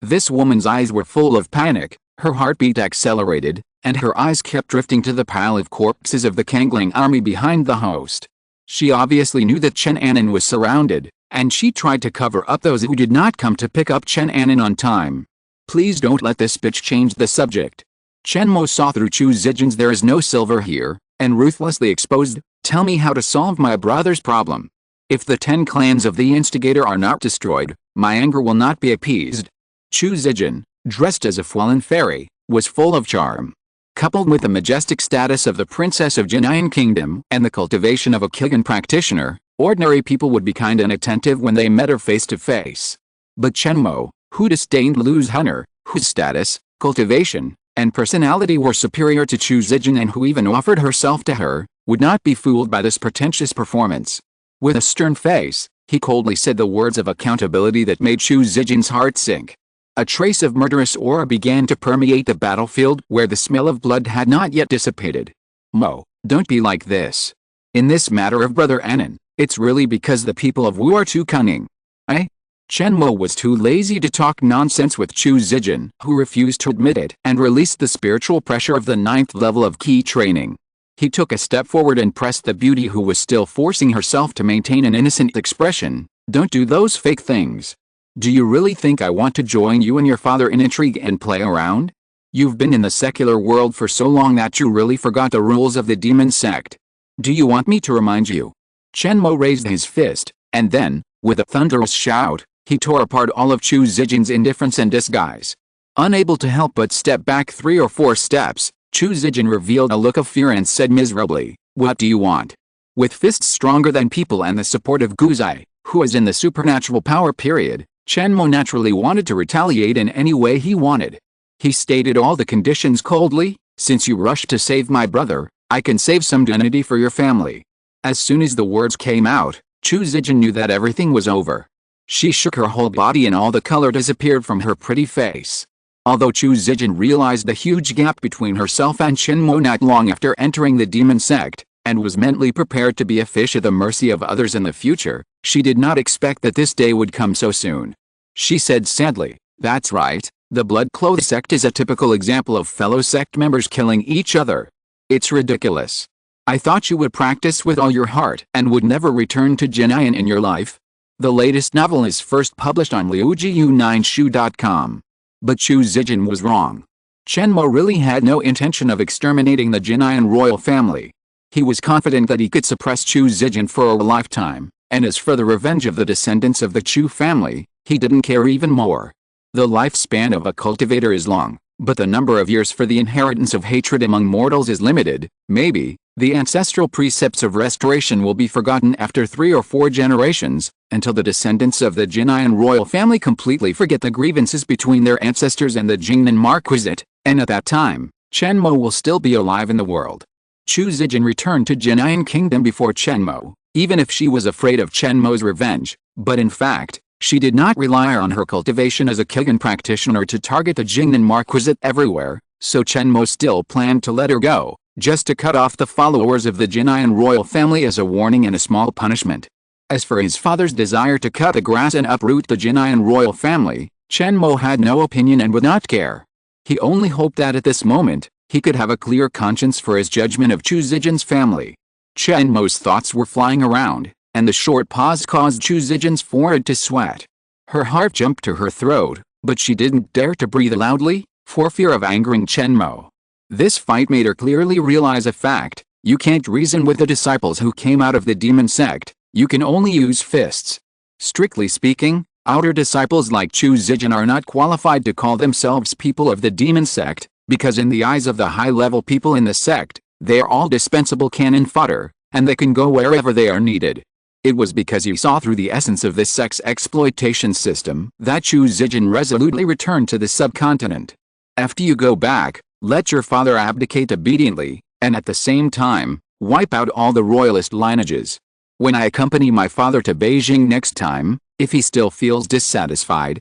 Speaker 1: This woman's eyes were full of panic, her heartbeat accelerated, and her eyes kept drifting to the pile of corpses of the Kangling army behind the host. She obviously knew that Chen Anan was surrounded, and she tried to cover up those who did not come to pick up Chen Anan on time. "Please don't let this bitch change the subject." Chen Mo saw through Chu Zijin's "there is no silver here," and ruthlessly exposed, "Tell me how to solve my brother's problem. If the 10 clans of the instigator are not destroyed, my anger will not be appeased." Chu Zijin, dressed as a fallen fairy, was full of charm. Coupled with the majestic status of the princess of Jinan Kingdom and the cultivation of a Qigong practitioner, ordinary people would be kind and attentive when they met her face to face. But Chen Mo, who disdained Lu's Hunter, whose status, cultivation, and personality were superior to Chu Zijin and who even offered herself to her, would not be fooled by this pretentious performance. With a stern face, he coldly said the words of accountability that made Chu Zijin's heart sink. A trace of murderous aura began to permeate the battlefield where the smell of blood had not yet dissipated. "Mo, don't be like this. In this matter of Brother Anan, it's really because the people of Wu are too cunning." Chen Mo was too lazy to talk nonsense with Chu Zijin, who refused to admit it and released the spiritual pressure of the 9th level of key training. He took a step forward and pressed the beauty who was still forcing herself to maintain an innocent expression. "Don't do those fake things. Do you really think I want to join you and your father in intrigue and play around? You've been in the secular world for so long that you really forgot the rules of the demon sect. Do you want me to remind you?" Chen Mo raised his fist, and then, with a thunderous shout, he tore apart all of Chu Zijin's indifference and disguise. Unable to help but step back 3 or 4 steps, Chu Zijin revealed a look of fear and said miserably, "What do you want?" With fists stronger than people and the support of Guzai, who was in the supernatural power period, Chen Mo naturally wanted to retaliate in any way he wanted. He stated all the conditions coldly. "Since you rushed to save my brother, I can save some dignity for your family." As soon as the words came out, Chu Zijin knew that everything was over. She shook her whole body and all the color disappeared from her pretty face. Although Chu Zijin realized the huge gap between herself and Chen Mo not long after entering the demon sect, and was mentally prepared to be a fish at the mercy of others in the future, she did not expect that this day would come so soon. She said sadly, "That's right, the blood-clothed sect is a typical example of fellow sect members killing each other. It's ridiculous. I thought you would practice with all your heart and would never return to Jinyan in your life. The latest novel is first published on liujiu9shu.com. But Chu Zijin was wrong. Chen Mo really had no intention of exterminating the Jinyan royal family. He was confident that he could suppress Chu Zijin for a lifetime, and as for the revenge of the descendants of the Chu family, he didn't care even more. The lifespan of a cultivator is long, but the number of years for the inheritance of hatred among mortals is limited. Maybe the ancestral precepts of restoration will be forgotten after 3 or 4 generations, until the descendants of the Jinyan royal family completely forget the grievances between their ancestors and the Jingnan Marquisate, and at that time, Chen Mo will still be alive in the world. Chu Zijin returned to Jinyan Kingdom before Chen Mo, even if she was afraid of Chen Mo's revenge, but in fact, she did not rely on her cultivation as a Kigan practitioner to target the Jingnan Marquisate everywhere, so Chen Mo still planned to let her go, just to cut off the followers of the Jinyan royal family as a warning and a small punishment. As for his father's desire to cut the grass and uproot the Jinyan royal family, Chen Mo had no opinion and would not care. He only hoped that at this moment, he could have a clear conscience for his judgment of Chu Zijin's family. Chen Mo's thoughts were flying around, and the short pause caused Chu Zijin's forehead to sweat. Her heart jumped to her throat, but she didn't dare to breathe loudly, for fear of angering Chen Mo. This fight made her clearly realize a fact: you can't reason with the disciples who came out of the demon sect, you can only use fists. Strictly speaking, outer disciples like Chu Zijin are not qualified to call themselves people of the demon sect, because in the eyes of the high-level people in the sect, they are all dispensable cannon fodder, and they can go wherever they are needed. It was because he saw through the essence of this sex exploitation system that Chu Zijin resolutely returned to the subcontinent. After you go back, let your father abdicate obediently, and at the same time, wipe out all the royalist lineages. When I accompany my father to Beijing next time, if he still feels dissatisfied,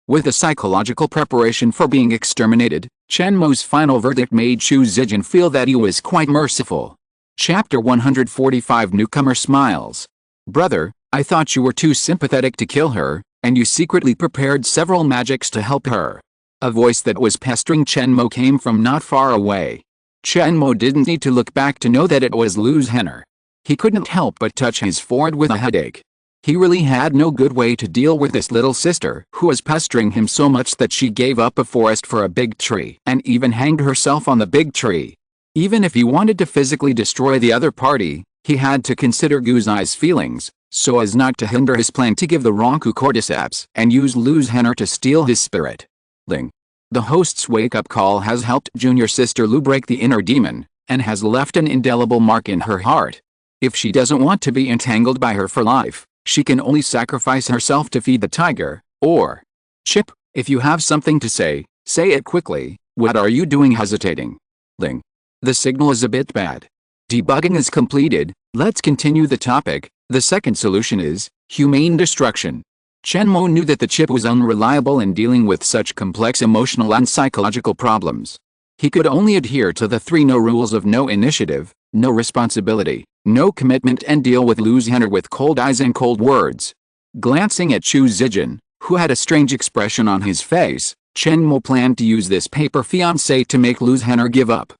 Speaker 1: with a psychological preparation for being exterminated, Chen Mo's final verdict made Chu Zijin feel that he was quite merciful. Chapter 145 Newcomer smiles. Brother, I thought you were too sympathetic to kill her, and you secretly prepared several magics to help her. A voice that was pestering Chen Mo came from not far away. Chen Mo didn't need to look back to know that it was Lu Zhenner. He couldn't help but touch his forehead with a headache. He really had no good way to deal with this little sister who was pestering him so much that she gave up a forest for a big tree and even hanged herself on the big tree. Even if he wanted to physically destroy the other party, he had to consider Guzai's feelings, so as not to hinder his plan to give the Ronku cordyceps and use Lu Zhenner to steal his spirit. The host's wake-up call has helped junior sister Lu break the inner demon, and has left an indelible mark in her heart. If she doesn't want to be entangled by her for life, she can only sacrifice herself to feed the tiger, or... Chip, if you have something to say it quickly. What are you doing hesitating? The signal is a bit bad. Debugging is completed, let's continue the topic. The second solution is humane destruction. Chen Mo knew that the chip was unreliable in dealing with such complex emotional and psychological problems. He could only adhere to the 3 no rules of no initiative, no responsibility, no commitment, and deal with Lu Zhenner with cold eyes and cold words. Glancing at Chu Zijin, who had a strange expression on his face, Chen Mo planned to use this paper fiancé to make Lu Zhenner give up.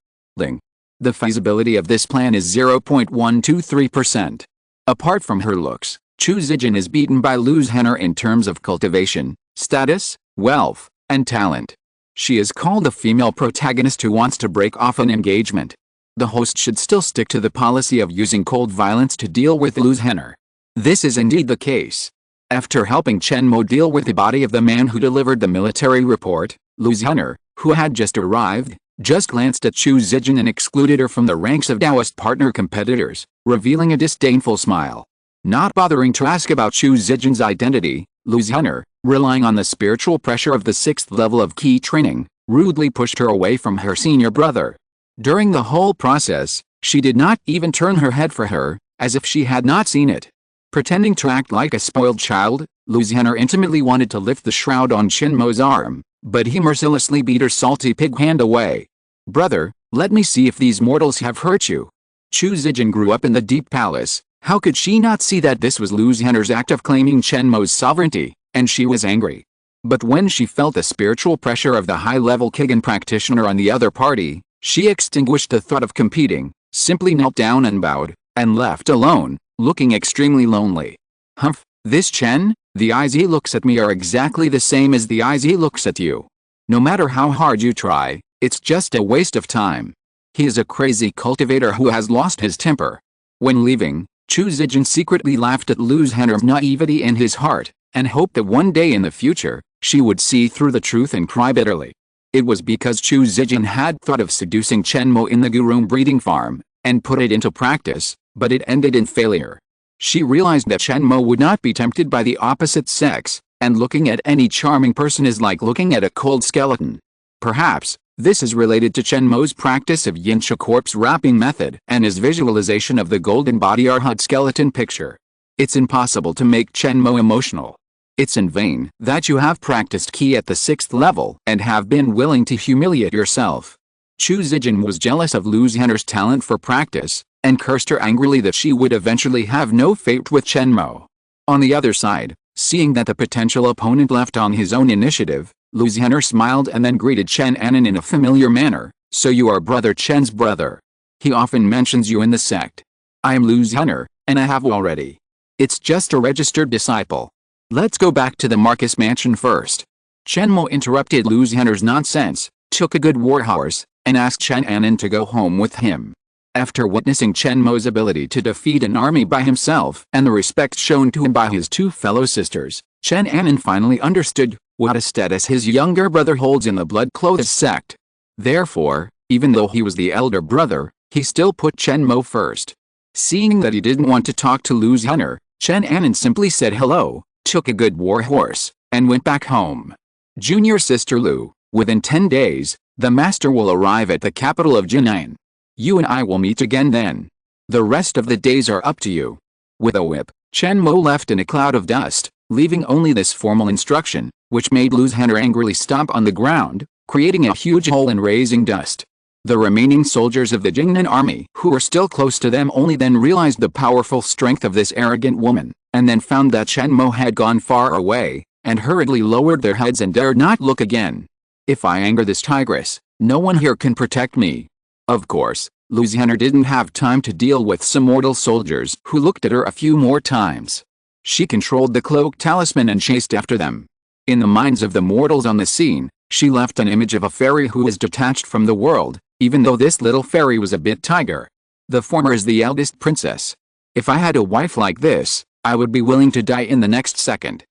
Speaker 1: The feasibility of this plan is 0.123%. Apart from her looks, Chu Zijin is beaten by Lu Zhenner in terms of cultivation, status, wealth, and talent. She is called a female protagonist who wants to break off an engagement. The host should still stick to the policy of using cold violence to deal with Lu Zhenner. This is indeed the case. After helping Chen Mo deal with the body of the man who delivered the military report, Lu Zhenner, who had just arrived, just glanced at Chu Zijin and excluded her from the ranks of Taoist partner competitors, revealing a disdainful smile. Not bothering to ask about Chu Zijin's identity, Lu Zhenner, relying on the spiritual pressure of the 6th level of key training, rudely pushed her away from her senior brother. During the whole process, she did not even turn her head for her, as if she had not seen it. Pretending to act like a spoiled child, Lu Zhenner intimately wanted to lift the shroud on Chen Mo's arm, but he mercilessly beat her salty pig hand away. Brother, let me see if these mortals have hurt you. Chu Zijin grew up in the Deep Palace. How could she not see that this was Lu Zhenner's act of claiming Chen Mo's sovereignty, and she was angry. But when she felt the spiritual pressure of the high-level Kigan practitioner on the other party, She extinguished the thought of competing, simply knelt down and bowed, and left alone, looking extremely lonely. Humph, this Chen, the eyes he looks at me are exactly the same as the eyes he looks at you. No matter how hard you try, it's just a waste of time. He is a crazy cultivator who has lost his temper. When leaving, Chu Zijin secretly laughed at Lu Zhen'er's naivety in his heart, and hoped that one day in the future, she would see through the truth and cry bitterly. It was because Chu Zijin had thought of seducing Chen Mo in the Gurung breeding farm, and put it into practice, but it ended in failure. She realized that Chen Mo would not be tempted by the opposite sex, and looking at any charming person is like looking at a cold skeleton. Perhaps, this is related to Chen Mo's practice of Yinsha corpse wrapping method and his visualization of the golden body Arhat skeleton picture. It's impossible to make Chen Mo emotional. It's in vain that you have practiced Qi at the 6th level and have been willing to humiliate yourself. Chu Zijin was jealous of Lu Zhen'er's talent for practice, and cursed her angrily that she would eventually have no fate with Chen Mo. On the other side, seeing that the potential opponent left on his own initiative, Lu Zhen'er smiled and then greeted Chen Anan in a familiar manner. So you are Brother Chen's brother. He often mentions you in the sect. I am Lu Zhen'er, and I have already. It's just a registered disciple. Let's go back to the Marcus mansion first. Chen Mo interrupted Lu Zhen'er's nonsense, took a good warhorse, and asked Chen Anan to go home with him. After witnessing Chen Mo's ability to defeat an army by himself and the respect shown to him by his two fellow sisters, Chen Anan finally understood what a status his younger brother holds in the blood-clothes sect. Therefore, even though he was the elder brother, he still put Chen Mo first. Seeing that he didn't want to talk to Lu Zhen'er, Chen Anan simply said hello, took a good warhorse, and went back home. Junior sister Lu, within 10 days, the master will arrive at the capital of Jinan. You and I will meet again then. The rest of the days are up to you. With a whip, Chen Mo left in a cloud of dust, leaving only this formal instruction, which made Lu Zhen'er angrily stomp on the ground, creating a huge hole and raising dust. The remaining soldiers of the Jingnan army who were still close to them only then realized the powerful strength of this arrogant woman, and then found that Chen Mo had gone far away, and hurriedly lowered their heads and dared not look again. If I anger this tigress, no one here can protect me. Of course, Lu Zhen'er didn't have time to deal with some mortal soldiers who looked at her a few more times. She controlled the cloak talisman and chased after them. In the minds of the mortals on the scene, she left an image of a fairy who was detached from the world, even though this little fairy was a bit tiger. The former is the eldest princess. If I had a wife like this, I would be willing to die in the next second.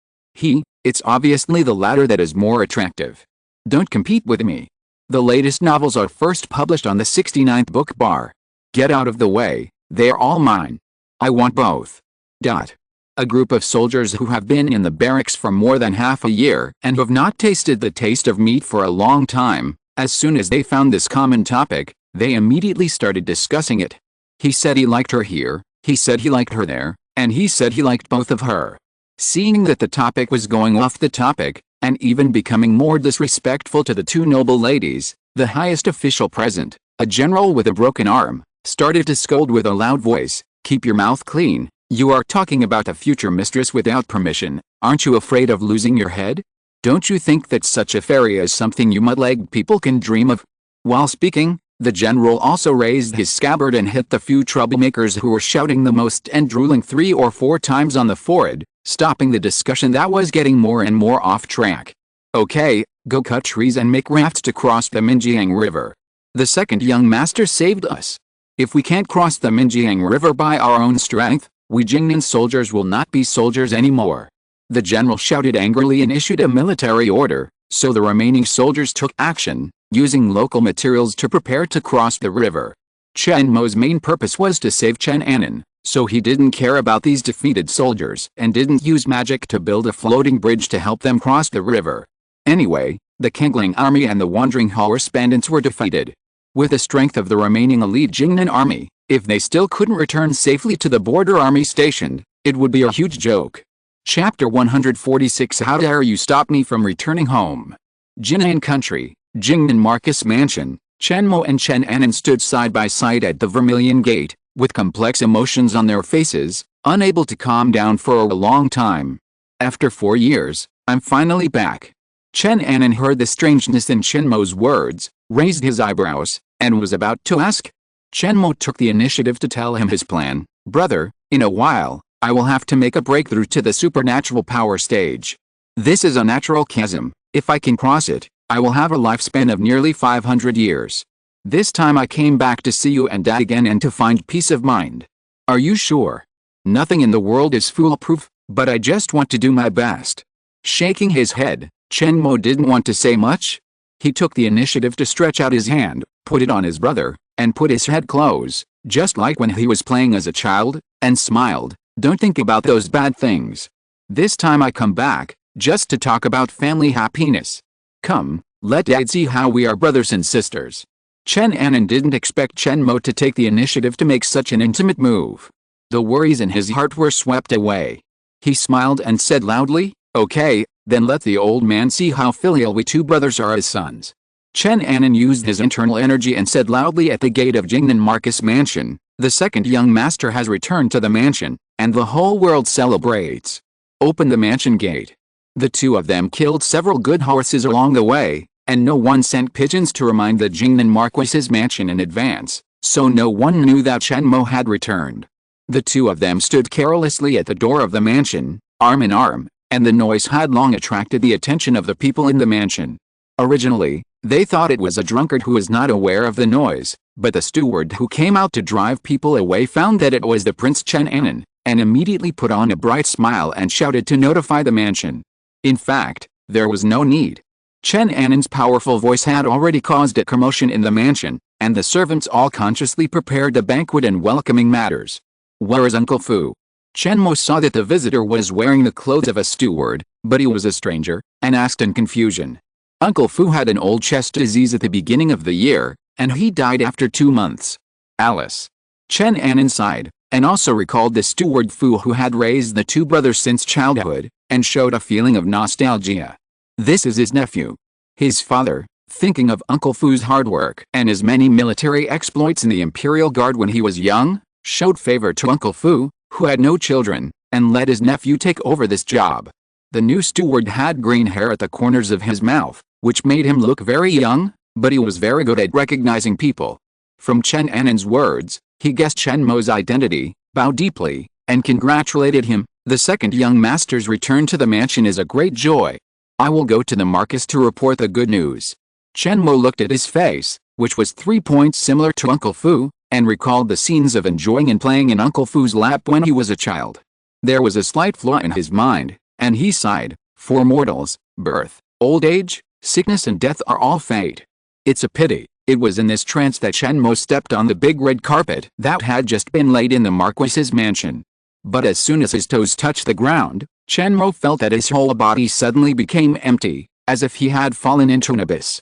Speaker 1: It's obviously the latter that is more attractive. Don't compete with me. The latest novels are first published on the 69th book bar. Get out of the way, they are all mine. I want both. A group of soldiers who have been in the barracks for more than half a year and who have not tasted the taste of meat for a long time, as soon as they found this common topic, they immediately started discussing it. He said he liked her here, he said he liked her there, and he said he liked both of her. Seeing that the topic was going off the topic, and even becoming more disrespectful to the two noble ladies, the highest official present, a general with a broken arm, started to scold with a loud voice, "Keep your mouth clean. You are talking about a future mistress without permission. Aren't you afraid of losing your head? Don't you think that such a fairy is something you mud-legged people can dream of?" While speaking, the general also raised his scabbard and hit the few troublemakers who were shouting the most and drooling 3 or 4 times on the forehead, stopping the discussion that was getting more and more off track. Okay, go cut trees and make rafts to cross the Minjiang River. The second young master saved us. If we can't cross the Minjiang River by our own strength, we Jingnan soldiers will not be soldiers anymore. The general shouted angrily and issued a military order, so the remaining soldiers took action, using local materials to prepare to cross the river. Chen Mo's main purpose was to save Chen Anan, so he didn't care about these defeated soldiers and didn't use magic to build a floating bridge to help them cross the river. Anyway, the Kangling army and the Wandering Horse bandits were defeated. With the strength of the remaining elite Jingnan army, if they still couldn't return safely to the border army stationed, it would be a huge joke. Chapter 146 How dare you stop me from returning home? Jinan Country, Jingnan Marcus Mansion, Chen Mo and Chen Anan stood side by side at the Vermilion Gate, with complex emotions on their faces, unable to calm down for a long time. After 4 years, I'm finally back. Chen Anan heard the strangeness in Chen Mo's words, raised his eyebrows, and was about to ask. Chen Mo took the initiative to tell him his plan. Brother, in a while, I will have to make a breakthrough to the supernatural power stage. This is a natural chasm. If I can cross it, I will have a lifespan of nearly 500 years. This time I came back to see you and Dad again and to find peace of mind. Are you sure? Nothing in the world is foolproof, but I just want to do my best. Shaking his head, Chen Mo didn't want to say much. He took the initiative to stretch out his hand, put it on his brother, and put his head close, just like when he was playing as a child, and smiled. Don't think about those bad things. This time I come back, just to talk about family happiness. Come, let Dad see how we are brothers and sisters. Chen Anan didn't expect Chen Mo to take the initiative to make such an intimate move. The worries in his heart were swept away. He smiled and said loudly, okay, then let the old man see how filial we two brothers are as sons. Chen Anan used his internal energy and said loudly at the gate of Jingnan Marcus Mansion, the second young master has returned to the mansion, and the whole world celebrates. Open the mansion gate. The two of them killed several good horses along the way, and no one sent pigeons to remind the Jingnan Marquis's mansion in advance, so no one knew that Chen Mo had returned. The two of them stood carelessly at the door of the mansion, arm in arm, and the noise had long attracted the attention of the people in the mansion. Originally, they thought it was a drunkard who was not aware of the noise, but the steward who came out to drive people away found that it was the Prince Chen Anan, and immediately put on a bright smile and shouted to notify the mansion. In fact, there was no need. Chen Anan's powerful voice had already caused a commotion in the mansion, and the servants all consciously prepared the banquet and welcoming matters. Where is Uncle Fu? Chen Mo saw that the visitor was wearing the clothes of a steward, but he was a stranger, and asked in confusion. Uncle Fu had an old chest disease at the beginning of the year, and he died after 2 months. Alice. Chen Anan sighed, and also recalled the steward Fu who had raised the two brothers since childhood, and showed a feeling of nostalgia. This is his nephew. His father, thinking of Uncle Fu's hard work and his many military exploits in the Imperial Guard when he was young, showed favor to Uncle Fu, who had no children, and let his nephew take over this job. The new steward had green hair at the corners of his mouth, which made him look very young, but he was very good at recognizing people. From Chen Anan's words, he guessed Chen Mo's identity, bowed deeply, and congratulated him. The second young master's return to the mansion is a great joy. I will go to the Marcus to report the good news. Chen Mo looked at his face, which was 3 points similar to Uncle Fu, and recalled the scenes of enjoying and playing in Uncle Fu's lap when he was a child. There was a slight flaw in his mind, and he sighed. For mortals, birth, old age, sickness and death are all fate. It's a pity. It was in this trance that Chen Mo stepped on the big red carpet that had just been laid in the Marquis's mansion. But as soon as his toes touched the ground, Chen Mo felt that his whole body suddenly became empty, as if he had fallen into an abyss.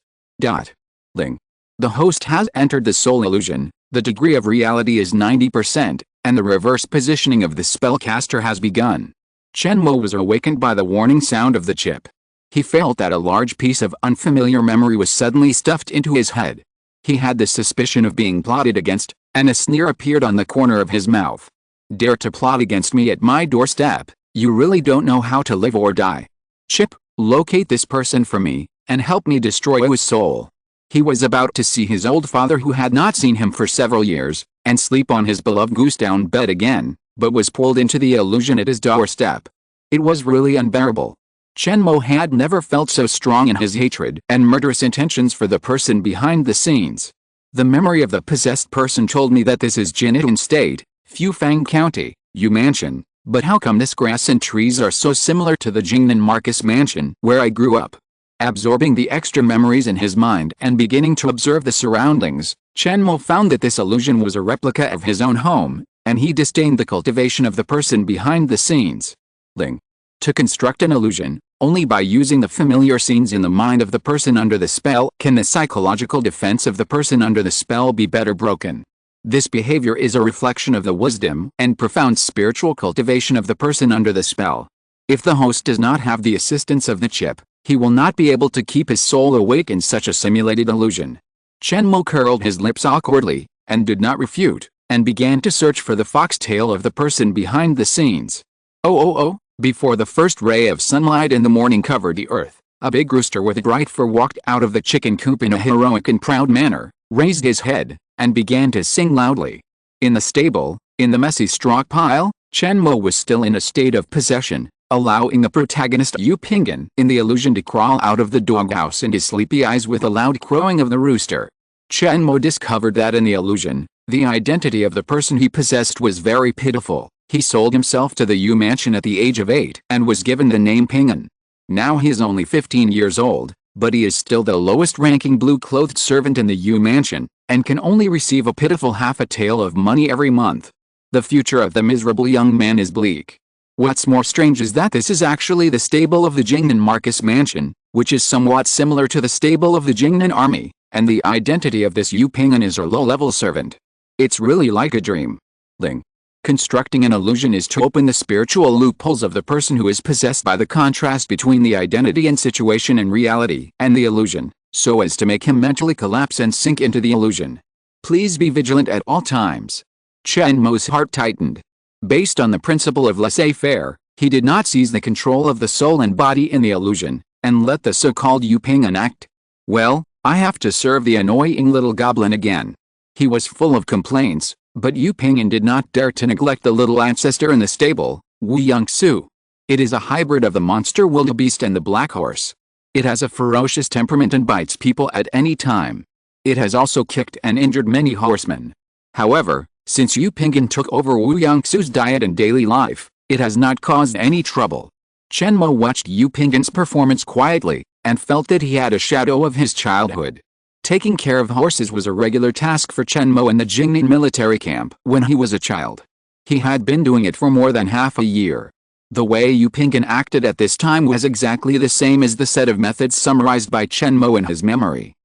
Speaker 1: Ling. The host has entered the soul illusion. The degree of reality is 90%, and the reverse positioning of the spellcaster has begun. Chen Mo was awakened by the warning sound of the chip. He felt that a large piece of unfamiliar memory was suddenly stuffed into his head. He had the suspicion of being plotted against, and a sneer appeared on the corner of his mouth. Dare to plot against me at my doorstep, you really don't know how to live or die. Chip, locate this person for me, and help me destroy his soul. He was about to see his old father who had not seen him for several years, and sleep on his beloved goose-down bed again, but was pulled into the illusion at his doorstep. It was really unbearable. Chen Mo had never felt so strong in his hatred and murderous intentions for the person behind the scenes. The memory of the possessed person told me that this is Jinnitun State, Fufang County, Yu Mansion, but how come this grass and trees are so similar to the Jingnan Marcus Mansion where I grew up? Absorbing the extra memories in his mind and beginning to observe the surroundings, Chen Mo found that this illusion was a replica of his own home, and he disdained the cultivation of the person behind the scenes. To construct an illusion, only by using the familiar scenes in the mind of the person under the spell can the psychological defense of the person under the spell be better broken. This behavior is a reflection of the wisdom and profound spiritual cultivation of the person under the spell. If the host does not have the assistance of the chip, he will not be able to keep his soul awake in such a simulated illusion. Chen Mo curled his lips awkwardly, and did not refute, and began to search for the foxtail of the person behind the scenes. Before the first ray of sunlight in the morning covered the earth, a big rooster with a bright fur walked out of the chicken coop in a heroic and proud manner, raised his head, and began to sing loudly. In the stable, in the messy straw pile, Chen Mo was still in a state of possession, allowing the protagonist Yu Pingyan in the illusion to crawl out of the doghouse in his sleepy eyes with a loud crowing of the rooster. Chen Mo discovered that in the illusion, the identity of the person he possessed was very pitiful. He sold himself to the Yu mansion at the age of 8 and was given the name Pingyan. Now he is only 15 years old, but he is still the lowest-ranking blue-clothed servant in the Yu mansion, and can only receive a pitiful half a tael of money every month. The future of the miserable young man is bleak. What's more strange is that this is actually the stable of the Jingnan Marcus mansion, which is somewhat similar to the stable of the Jingnan army, and the identity of this Yu Pingyan is a low-level servant. It's really like a dream. Constructing an illusion is to open the spiritual loopholes of the person who is possessed by the contrast between the identity and situation and reality and the illusion, so as to make him mentally collapse and sink into the illusion. Please be vigilant at all times. Chen Mo's heart tightened. Based on the principle of laissez-faire, he did not seize the control of the soul and body in the illusion, and let the so-called Yu Pingyan act. Well, I have to serve the annoying little goblin again. He was full of complaints, but Yu Pingyan did not dare to neglect the little ancestor in the stable, Wu Yangsu. It is a hybrid of the monster wildebeest and the black horse. It has a ferocious temperament and bites people at any time. It has also kicked and injured many horsemen. However, since Yu Pingyan took over Wu Yangsu's diet and daily life, it has not caused any trouble. Chen Mo watched Yu Pingyan's performance quietly, and felt that he had a shadow of his childhood. Taking care of horses was a regular task for Chen Mo in the Jingnan military camp when he was a child. He had been doing it for more than half a year. The way Yu Pingyan acted at this time was exactly the same as the set of methods summarized by Chen Mo in his memory.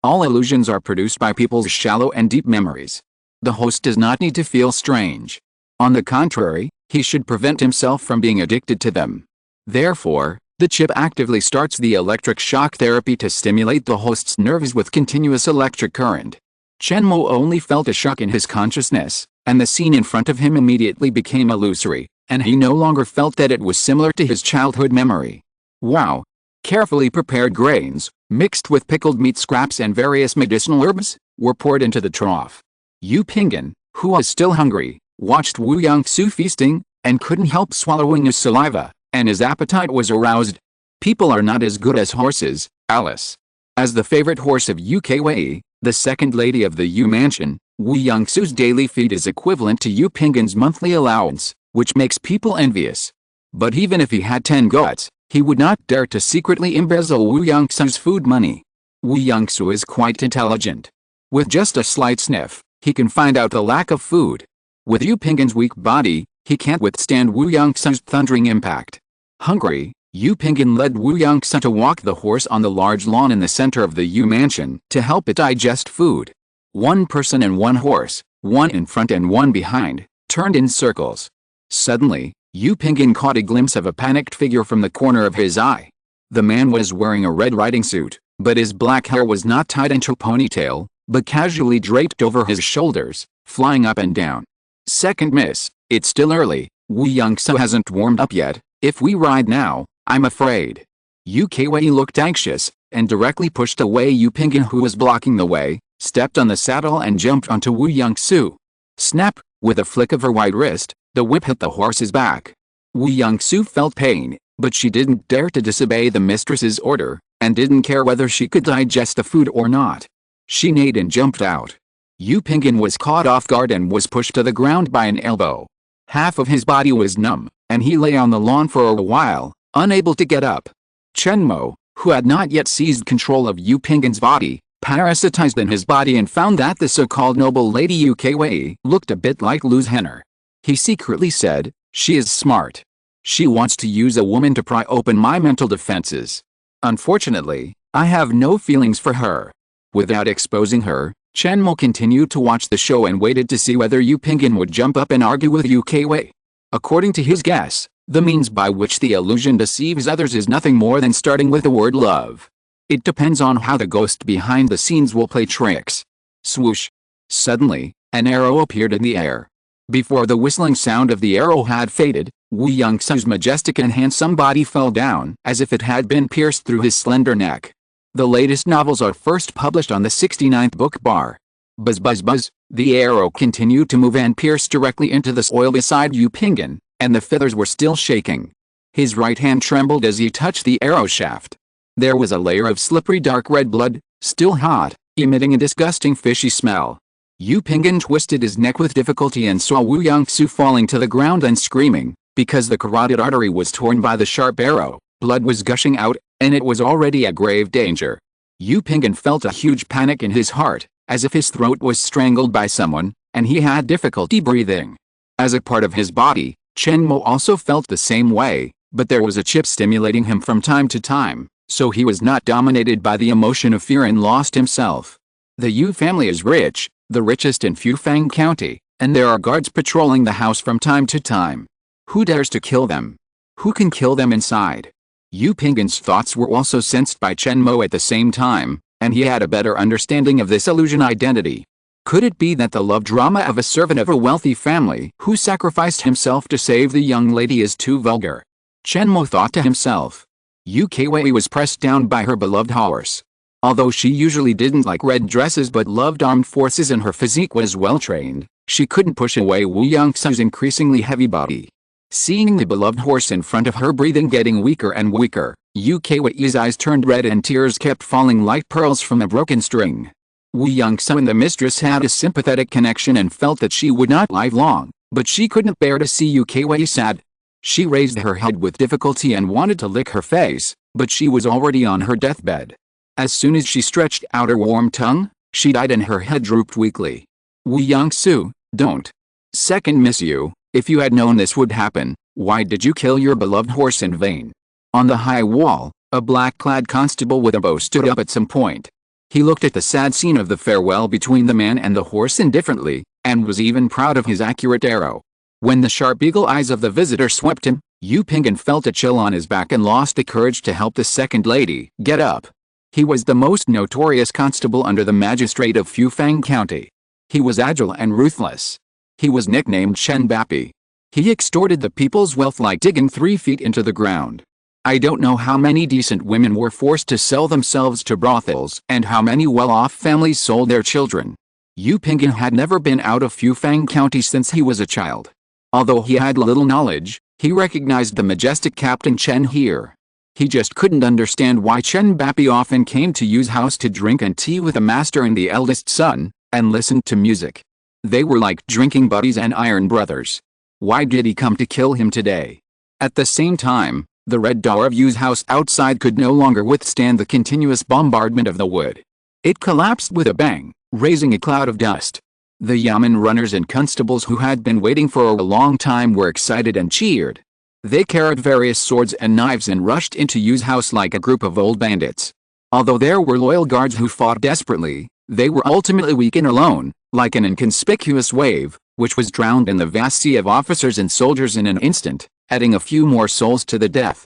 Speaker 1: All illusions are produced by people's shallow and deep memories. The host does not need to feel strange. On the contrary, he should prevent himself from being addicted to them. Therefore, the chip actively starts the electric shock therapy to stimulate the host's nerves with continuous electric current. Chen Mo only felt a shock in his consciousness, and the scene in front of him immediately became illusory, and he no longer felt that it was similar to his childhood memory. Wow! Carefully prepared grains, mixed with pickled meat scraps and various medicinal herbs, were poured into the trough. Yu Pingyan, who was still hungry, watched Wu Yangsu feasting, and couldn't help swallowing his saliva, and his appetite was aroused. People are not as good as horses, Alice. As the favorite horse of Yu Qingyi, the second lady of the Yu mansion, Wu Yangsu's daily feed is equivalent to Yu Pingyan's monthly allowance, which makes people envious. But even if he had 10 goats, he would not dare to secretly embezzle Wu Yangsu's food money. Wu Yangsu is quite intelligent. With just a slight sniff, he can find out the lack of food. With Yu Pingyan's weak body, he can't withstand Wu Yangsu's thundering impact. Hungry, Yu Pingyan led Wu Yangsu to walk the horse on the large lawn in the center of the Yu mansion to help it digest food. One person and one horse, one in front and one behind, turned in circles. Suddenly, Yu Pingyan caught a glimpse of a panicked figure from the corner of his eye. The man was wearing a red riding suit, but his black hair was not tied into a ponytail, but casually draped over his shoulders, flying up and down. Second miss, it's still early, Wu Yangsu hasn't warmed up yet. If we ride now, I'm afraid. Yu Qingyi looked anxious, and directly pushed away Yu Pingyan, who was blocking the way, stepped on the saddle and jumped onto Wu Yangsu. Snap! With a flick of her white wrist, the whip hit the horse's back. Wu Yangsu felt pain, but she didn't dare to disobey the mistress's order, and didn't care whether she could digest the food or not. She neighed and jumped out. Yu Pingyan was caught off guard and was pushed to the ground by an elbow. Half of his body was numb, and he lay on the lawn for a while, unable to get up. Chen Mo, who had not yet seized control of Yu Pingyan's body, parasitized in his body and found that the so-called noble lady Yu Qingyi looked a bit like Lu's Henner. He secretly said, "She is smart. She wants to use a woman to pry open my mental defenses. Unfortunately, I have no feelings for her." Without exposing her, Chen Mo continued to watch the show and waited to see whether Yu Pingyan would jump up and argue with Yu Qingyi. According to his guess, the means by which the illusion deceives others is nothing more than starting with the word love. It depends on how the ghost behind the scenes will play tricks. Swoosh! Suddenly, an arrow appeared in the air. Before the whistling sound of the arrow had faded, Wu Yangsu's majestic and handsome body fell down as if it had been pierced through his slender neck. The latest novels are first published on the 69th book bar. Buzz buzz buzz, the arrow continued to move and pierce directly into the soil beside Yu Pingyan, and the feathers were still shaking. His right hand trembled as he touched the arrow shaft. There was a layer of slippery dark red blood, still hot, emitting a disgusting fishy smell. Yu Pingyan twisted his neck with difficulty and saw Wu Yangsu falling to the ground and screaming, because the carotid artery was torn by the sharp arrow, blood was gushing out, and it was already a grave danger. Yu Pingyan felt a huge panic in his heart, as if his throat was strangled by someone, and he had difficulty breathing. As a part of his body, Chen Mo also felt the same way, but there was a chip stimulating him from time to time, so he was not dominated by the emotion of fear and lost himself. The Yu family is rich, the richest in Fufang County, and there are guards patrolling the house from time to time. Who dares to kill them? Who can kill them inside? Yu Pingyan's thoughts were also sensed by Chen Mo at the same time, and he had a better understanding of this illusion identity. Could it be that the love drama of a servant of a wealthy family who sacrificed himself to save the young lady is too vulgar? Chen Mo thought to himself. Yu Qingyi was pressed down by her beloved horse. Although she usually didn't like red dresses but loved armed forces and her physique was well trained, she couldn't push away Wu Yangsu's increasingly heavy body. Seeing the beloved horse in front of her breathing getting weaker and weaker, Yu Qingyi's eyes turned red and tears kept falling like pearls from a broken string. Wu Yangsu and the mistress had a sympathetic connection and felt that she would not live long, but she couldn't bear to see Yu Qingyi sad. She raised her head with difficulty and wanted to lick her face, but she was already on her deathbed. As soon as she stretched out her warm tongue, she died and her head drooped weakly. Wu Yangsu, don't. Second miss you, if you had known this would happen, why did you kill your beloved horse in vain? On the high wall, a black-clad constable with a bow stood up at some point. He looked at the sad scene of the farewell between the man and the horse indifferently, and was even proud of his accurate arrow. When the sharp eagle eyes of the visitor swept him, Yu Pingyan felt a chill on his back and lost the courage to help the second lady get up. He was the most notorious constable under the magistrate of Fufang County. He was agile and ruthless. He was nicknamed Chen Bapi. He extorted the people's wealth like digging 3 feet into the ground. I don't know how many decent women were forced to sell themselves to brothels and how many well-off families sold their children. Yu Pingyan had never been out of Fufang County since he was a child. Although he had little knowledge, he recognized the majestic Captain Chen here. He just couldn't understand why Chen Bapi often came to Yu's house to drink and tea with the master and the eldest son, and listened to music. They were like drinking buddies and iron brothers. Why did he come to kill him today? At the same time, the red door of Yu's house outside could no longer withstand the continuous bombardment of the wood. It collapsed with a bang, raising a cloud of dust. The yamen runners and constables who had been waiting for a long time were excited and cheered. They carried various swords and knives and rushed into Yu's house like a group of old bandits. Although there were loyal guards who fought desperately, they were ultimately weak and alone, like an inconspicuous wave, which was drowned in the vast sea of officers and soldiers in an instant, adding a few more souls to the death.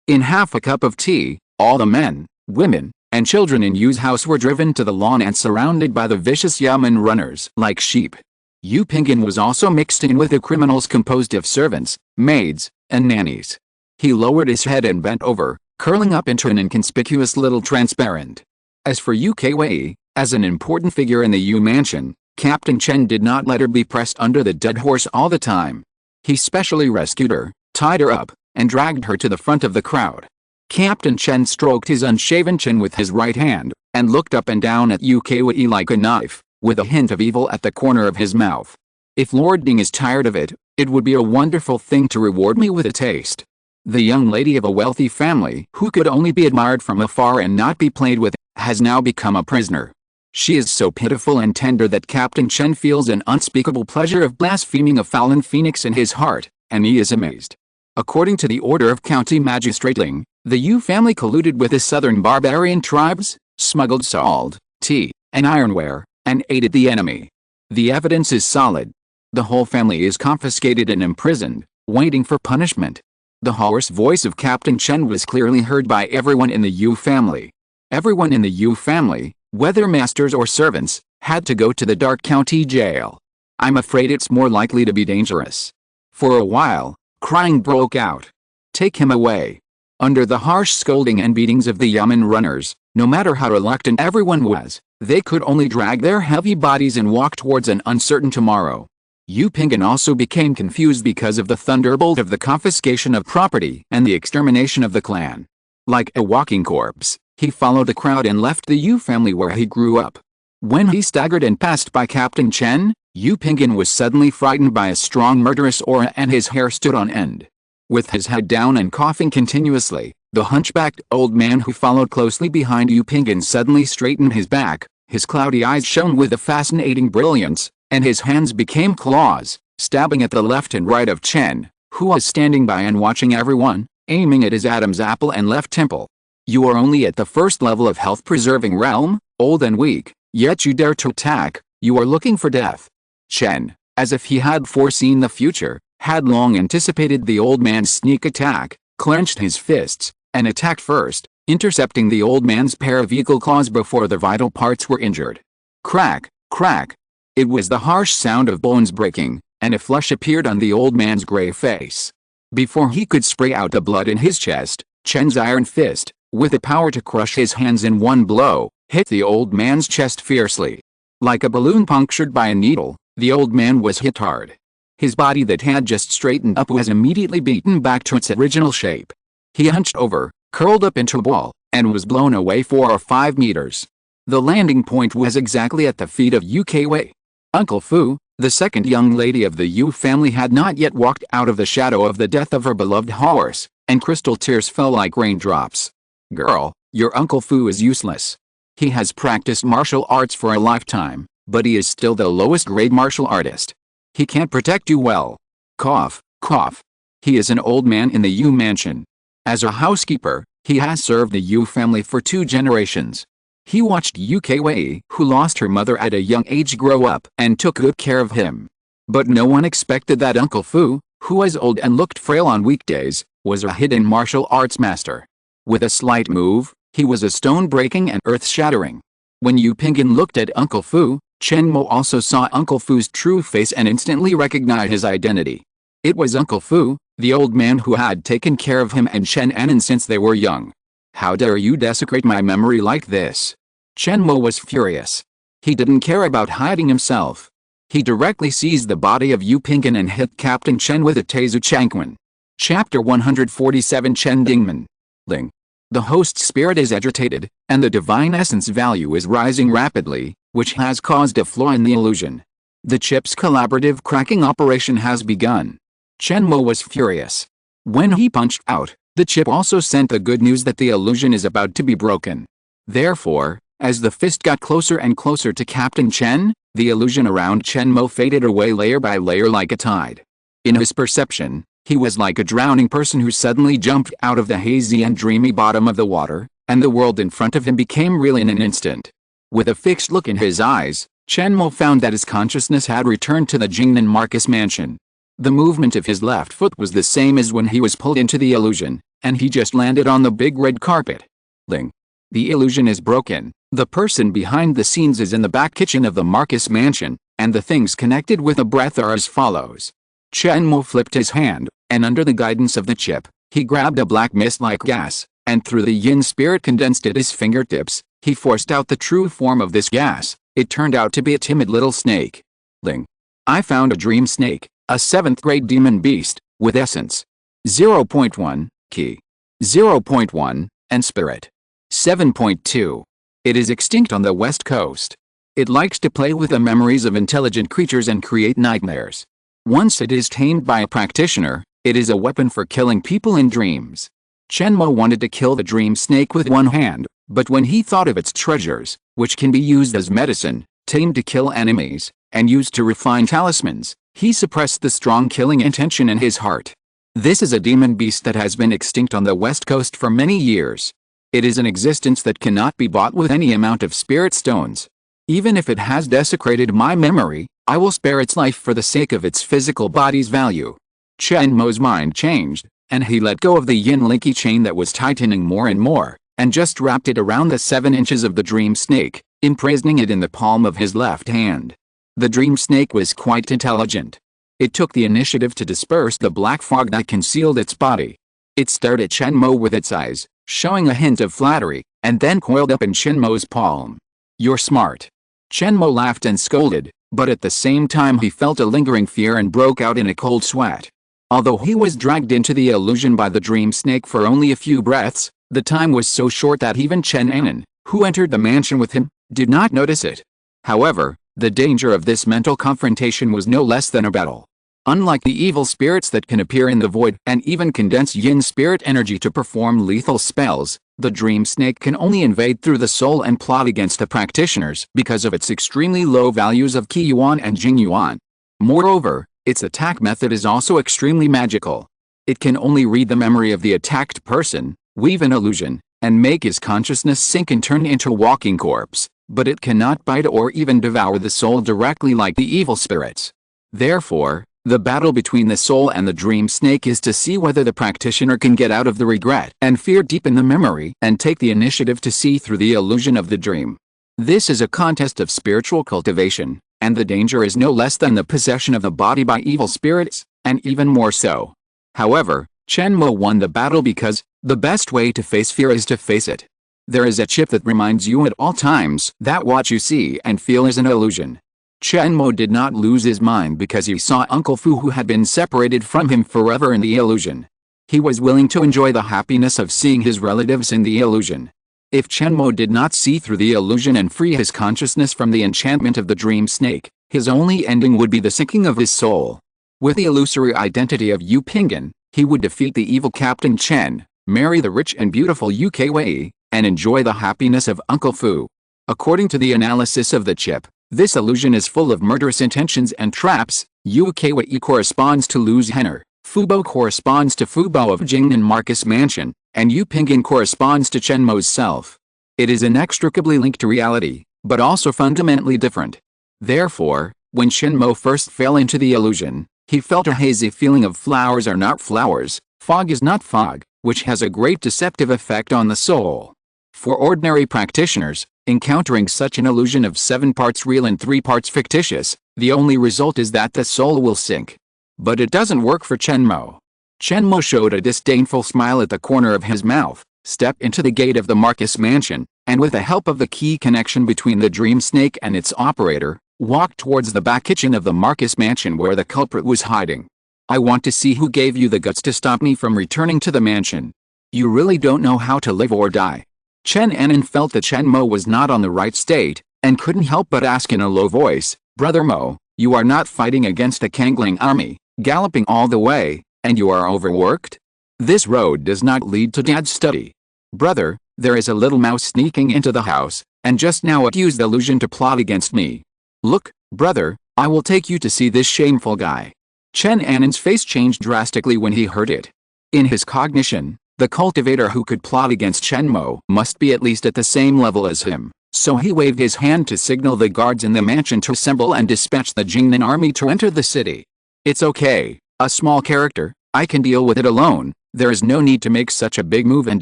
Speaker 1: In half a cup of tea, all the men, women, and children in Yu's house were driven to the lawn and surrounded by the vicious yamen runners like sheep. Yu Pingyan was also mixed in with the criminals composed of servants, maids, and nannies. He lowered his head and bent over, curling up into an inconspicuous little transparent. As for Yu Qingyi, as an important figure in the Yu mansion, Captain Chen did not let her be pressed under the dead horse all the time. He specially rescued her, tied her up, and dragged her to the front of the crowd. Captain Chen stroked his unshaven chin with his right hand, and looked up and down at Yu Qingyi like a knife, with a hint of evil at the corner of his mouth. If Lord Ding is tired of it, it would be a wonderful thing to reward me with a taste. The young lady of a wealthy family, who could only be admired from afar and not be played with, has now become a prisoner. She is so pitiful and tender that Captain Chen feels an unspeakable pleasure of blaspheming a fallen phoenix in his heart, and he is amazed. According to the order of County Magistrate Ling, the Yu family colluded with the southern barbarian tribes, smuggled salt, tea, and ironware, and aided the enemy. The evidence is solid. The whole family is confiscated and imprisoned, waiting for punishment. The hoarse voice of Captain Chen was clearly heard by everyone in the Yu family. Everyone in the Yu family, whether masters or servants, had to go to the dark county jail. I'm afraid it's more likely to be dangerous. For a while, crying broke out. Take him away. Under the harsh scolding and beatings of the Yamen runners, no matter how reluctant everyone was, they could only drag their heavy bodies and walk towards an uncertain tomorrow. Yu Pingyan also became confused because of the thunderbolt of the confiscation of property and the extermination of the clan. Like a walking corpse, he followed the crowd and left the Yu family where he grew up. When he staggered and passed by Captain Chen, Yu Pingyan was suddenly frightened by a strong murderous aura and his hair stood on end. With his head down and coughing continuously, the hunchbacked old man who followed closely behind Yu Pingyan suddenly straightened his back, his cloudy eyes shone with a fascinating brilliance, and his hands became claws, stabbing at the left and right of Chen, who was standing by and watching everyone, aiming at his Adam's apple and left temple. You are only at the first level of health-preserving realm, old and weak, yet you dare to attack, you are looking for death. Chen, as if he had foreseen the future, had long anticipated the old man's sneak attack, clenched his fists, and attacked first, intercepting the old man's pair of eagle claws before the vital parts were injured. Crack, crack. It was the harsh sound of bones breaking, and a flush appeared on the old man's gray face. Before he could spray out the blood in his chest, Chen's iron fist, with the power to crush his hands in one blow, hit the old man's chest fiercely. Like a balloon punctured by a needle, the old man was hit hard. His body that had just straightened up was immediately beaten back to its original shape. He hunched over, curled up into a ball, and was blown away 4 or 5 meters. The landing point was exactly at the feet of Yu Wei. Uncle Fu, the second young lady of the Yu family, had not yet walked out of the shadow of the death of her beloved horse, and crystal tears fell like raindrops. Girl, your Uncle Fu is useless. He has practiced martial arts for a lifetime, but he is still the lowest grade martial artist. He can't protect you well. Cough, cough. He is an old man in the Yu mansion. As a housekeeper, he has served the Yu family for 2 generations. He watched Yu Wei, who lost her mother at a young age, grow up and took good care of him. But no one expected that Uncle Fu, who was old and looked frail on weekdays, was a hidden martial arts master. With a slight move, he was a stone-breaking and earth-shattering. When Yu Pingyan looked at Uncle Fu, Chen Mo also saw Uncle Fu's true face and instantly recognized his identity. It was Uncle Fu, the old man who had taken care of him and Chen Anan since they were young. How dare you desecrate my memory like this? Chen Mo was furious. He didn't care about hiding himself. He directly seized the body of Yu Pingyan and hit Captain Chen with a Taizu Changquan. Chapter 147 Chen Dingman. Ling. The host's spirit is agitated, and the divine essence value is rising rapidly, which has caused a flaw in the illusion. The chip's collaborative cracking operation has begun. Chen Mo was furious. When he punched out, the chip also sent the good news that the illusion is about to be broken. Therefore, as the fist got closer and closer to Captain Chen, the illusion around Chen Mo faded away layer by layer like a tide. In his perception, he was like a drowning person who suddenly jumped out of the hazy and dreamy bottom of the water, and the world in front of him became real in an instant. With a fixed look in his eyes, Chen Mo found that his consciousness had returned to the Jingnan Marcus mansion. The movement of his left foot was the same as when he was pulled into the illusion, and he just landed on the big red carpet. Ling. The illusion is broken. The person behind the scenes is in the back kitchen of the Marcus mansion, and the things connected with the breath are as follows. Chen Mo flipped his hand, and under the guidance of the chip, he grabbed a black mist-like gas, and through the yin spirit condensed at his fingertips, he forced out the true form of this gas. It turned out to be a timid little snake. Ling. I found a dream snake, a 7th grade demon beast, with essence 0.1, key 0.1, and spirit 7.2. It is extinct on the west coast. It likes to play with the memories of intelligent creatures and create nightmares. Once it is tamed by a practitioner, it is a weapon for killing people in dreams. Chen Mo wanted to kill the dream snake with one hand, but when he thought of its treasures, which can be used as medicine, tamed to kill enemies, and used to refine talismans, he suppressed the strong killing intention in his heart. This is a demon beast that has been extinct on the west coast for many years. It is an existence that cannot be bought with any amount of spirit stones. Even if it has desecrated my memory, I will spare its life for the sake of its physical body's value. Chen Mo's mind changed, and he let go of the yin linky chain that was tightening more and more, and just wrapped it around the 7 inches of the dream snake, imprisoning it in the palm of his left hand. The dream snake was quite intelligent. It took the initiative to disperse the black fog that concealed its body. It stared at Chen Mo with its eyes, showing a hint of flattery, and then coiled up in Chen Mo's palm. "You're smart." Chen Mo laughed and scolded, but at the same time he felt a lingering fear and broke out in a cold sweat. Although he was dragged into the illusion by the dream snake for only a few breaths, the time was so short that even Chen Anan, who entered the mansion with him, did not notice it. However, the danger of this mental confrontation was no less than a battle. Unlike the evil spirits that can appear in the void and even condense yin spirit energy to perform lethal spells, the dream snake can only invade through the soul and plot against the practitioners because of its extremely low values of Qi Yuan and Jing Yuan. Moreover, its attack method is also extremely magical. It can only read the memory of the attacked person, weave an illusion, and make his consciousness sink and turn into a walking corpse, but it cannot bite or even devour the soul directly like the evil spirits. Therefore, the battle between the soul and the dream snake is to see whether the practitioner can get out of the regret and fear deep in the memory and take the initiative to see through the illusion of the dream. This is a contest of spiritual cultivation, and the danger is no less than the possession of the body by evil spirits, and even more so. However, Chen Mo won the battle because the best way to face fear is to face it. There is a chip that reminds you at all times that what you see and feel is an illusion. Chen Mo did not lose his mind because he saw Uncle Fu who had been separated from him forever in the illusion. He was willing to enjoy the happiness of seeing his relatives in the illusion. If Chen Mo did not see through the illusion and free his consciousness from the enchantment of the dream snake, his only ending would be the sinking of his soul. With the illusory identity of Yu Pinggan, he would defeat the evil Captain Chen, marry the rich and beautiful Yu Kwei, and enjoy the happiness of Uncle Fu. According to the analysis of the chip, this illusion is full of murderous intentions and traps. Yu Kwei corresponds to Lu's Henner, Fubo corresponds to Fubo of Jingnan Marcus Mansion, and Yu Pinggan corresponds to Chen Mo's self. It is inextricably linked to reality, but also fundamentally different. Therefore, when Chen Mo first fell into the illusion, he felt a hazy feeling of flowers are not flowers, fog is not fog, which has a great deceptive effect on the soul. For ordinary practitioners, encountering such an illusion of 7 parts real and 3 parts fictitious, the only result is that the soul will sink. But it doesn't work for Chen Mo. Chen Mo showed a disdainful smile at the corner of his mouth, stepped into the gate of the Marcus Mansion, and with the help of the key connection between the dream snake and its operator, walked towards the back kitchen of the Marcus Mansion where the culprit was hiding. "I want to see who gave you the guts to stop me from returning to the mansion. You really don't know how to live or die." Chen Anan felt that Chen Mo was not on the right state, and couldn't help but ask in a low voice, "Brother Mo, you are not fighting against a Kangling army, galloping all the way, and you are overworked? This road does not lead to Dad's study. Brother, there is a little mouse sneaking into the house, and just now it used the illusion to plot against me. Look, brother, I will take you to see this shameful guy." Chen Anan's face changed drastically when he heard it. In his cognition, the cultivator who could plot against Chen Mo must be at least at the same level as him, so he waved his hand to signal the guards in the mansion to assemble and dispatch the Jingnan army to enter the city. "It's okay, a small character, I can deal with it alone, there is no need to make such a big move and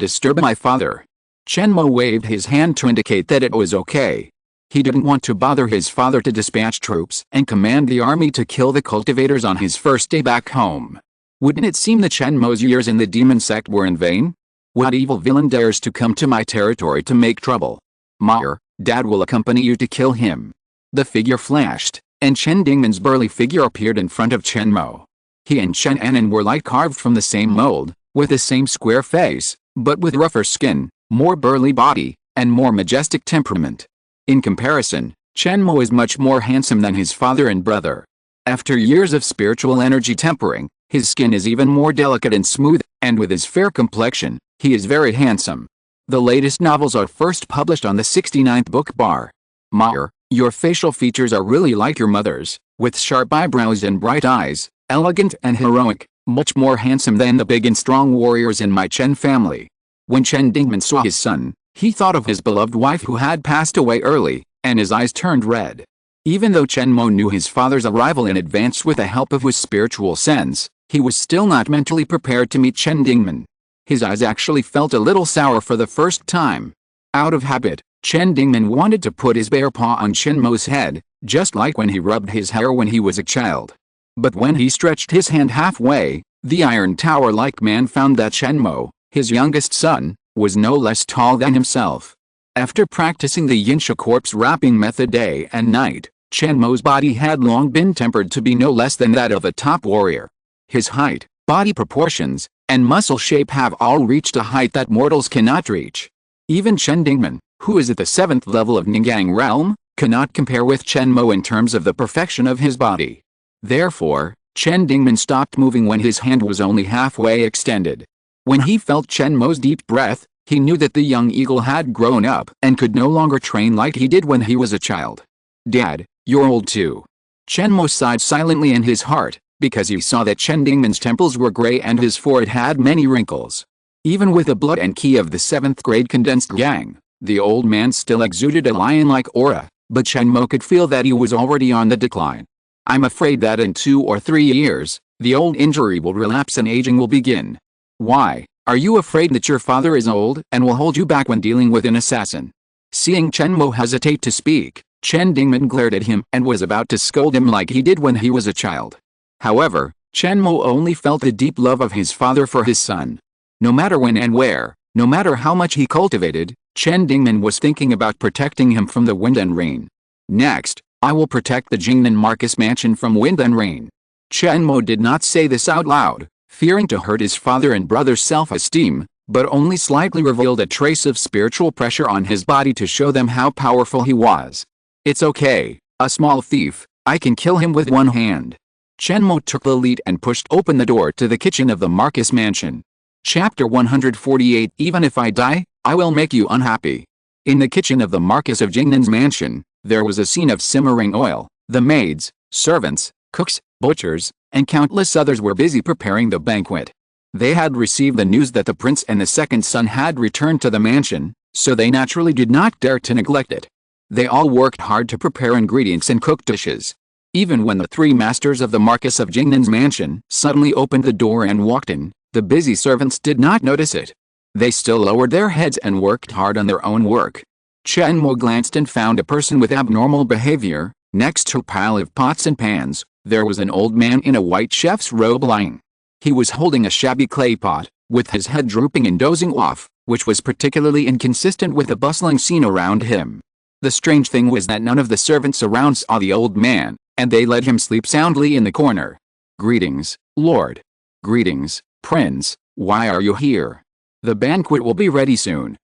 Speaker 1: disturb my father." Chen Mo waved his hand to indicate that it was okay. He didn't want to bother his father to dispatch troops and command the army to kill the cultivators on his first day back home. Wouldn't it seem that Chen Mo's years in the demon sect were in vain? What evil villain dares to come to my territory to make trouble? "Maer, Dad will accompany you to kill him." The figure flashed, and Chen Dingman's burly figure appeared in front of Chen Mo. He and Chen Anan were like carved from the same mold, with the same square face, but with rougher skin, more burly body, and more majestic temperament. In comparison, Chen Mo is much more handsome than his father and brother. After years of spiritual energy tempering, his skin is even more delicate and smooth, and with his fair complexion, he is very handsome. The latest novels are first published on the 69th book bar. "Maer, your facial features are really like your mother's, with sharp eyebrows and bright eyes, elegant and heroic, much more handsome than the big and strong warriors in my Chen family." When Chen Dingman saw his son, he thought of his beloved wife who had passed away early, and his eyes turned red. Even though Chen Mo knew his father's arrival in advance with the help of his spiritual sense, he was still not mentally prepared to meet Chen Dingman. His eyes actually felt a little sour for the first time. Out of habit, Chen Dingman wanted to put his bare paw on Chen Mo's head, just like when he rubbed his hair when he was a child. But when he stretched his hand halfway, The Iron Tower-like man found that Chen Mo, his youngest son, was no less tall than himself. After practicing the Yinsha corpse wrapping method day and night, Chen Mo's body had long been tempered to be no less than that of a top warrior. His height, body proportions, and muscle shape have all reached a height that mortals cannot reach. Even Chen Dingman, who is at the 7th level of Ningguang realm, cannot compare with Chen Mo in terms of the perfection of his body. Therefore, Chen Dingman stopped moving when his hand was only halfway extended. When he felt Chen Mo's deep breath, he knew that the young eagle had grown up and could no longer train like he did when he was a child. "Dad, you're old too." Chen Mo sighed silently in his heart, because he saw that Chen Dingman's temples were gray and his forehead had many wrinkles. Even with the blood and ki of the 7th grade condensed yang, the old man still exuded a lion-like aura, but Chen Mo could feel that he was already on the decline. "I'm afraid that in 2 or 3 years, the old injury will relapse and aging will begin." "Why, are you afraid that your father is old and will hold you back when dealing with an assassin?" Seeing Chen Mo hesitate to speak, Chen Dingman glared at him and was about to scold him like he did when he was a child. However, Chen Mo only felt the deep love of his father for his son. No matter when and where, no matter how much he cultivated, Chen Dingman was thinking about protecting him from the wind and rain. "Next, I will protect the Jingnan Marcus mansion from wind and rain." Chen Mo did not say this out loud, fearing to hurt his father and brother's self-esteem, but only slightly revealed a trace of spiritual pressure on his body to show them how powerful he was. "It's okay, a small thief, I can kill him with one hand." Chen Mo took the lead and pushed open the door to the kitchen of the Marcus mansion. Chapter 148 Even if I die, I will make you unhappy. In the kitchen of the Marquis of Jingnan's mansion, there was a scene of simmering oil. The maids, servants, cooks, butchers, and countless others were busy preparing the banquet. They had received the news that the prince and the second son had returned to the mansion, so they naturally did not dare to neglect it. They all worked hard to prepare ingredients and cook dishes. Even when the 3 masters of the Marquis of Jingnan's mansion suddenly opened the door and walked in, the busy servants did not notice it. They still lowered their heads and worked hard on their own work. Chen Mo glanced and found a person with abnormal behavior. Next to a pile of pots and pans, there was an old man in a white chef's robe lying. He was holding a shabby clay pot, with his head drooping and dozing off, which was particularly inconsistent with the bustling scene around him. The strange thing was that none of the servants around saw the old man, and they let him sleep soundly in the corner. "Greetings, Lord. Greetings, Prince, why are you here? The banquet will be ready soon."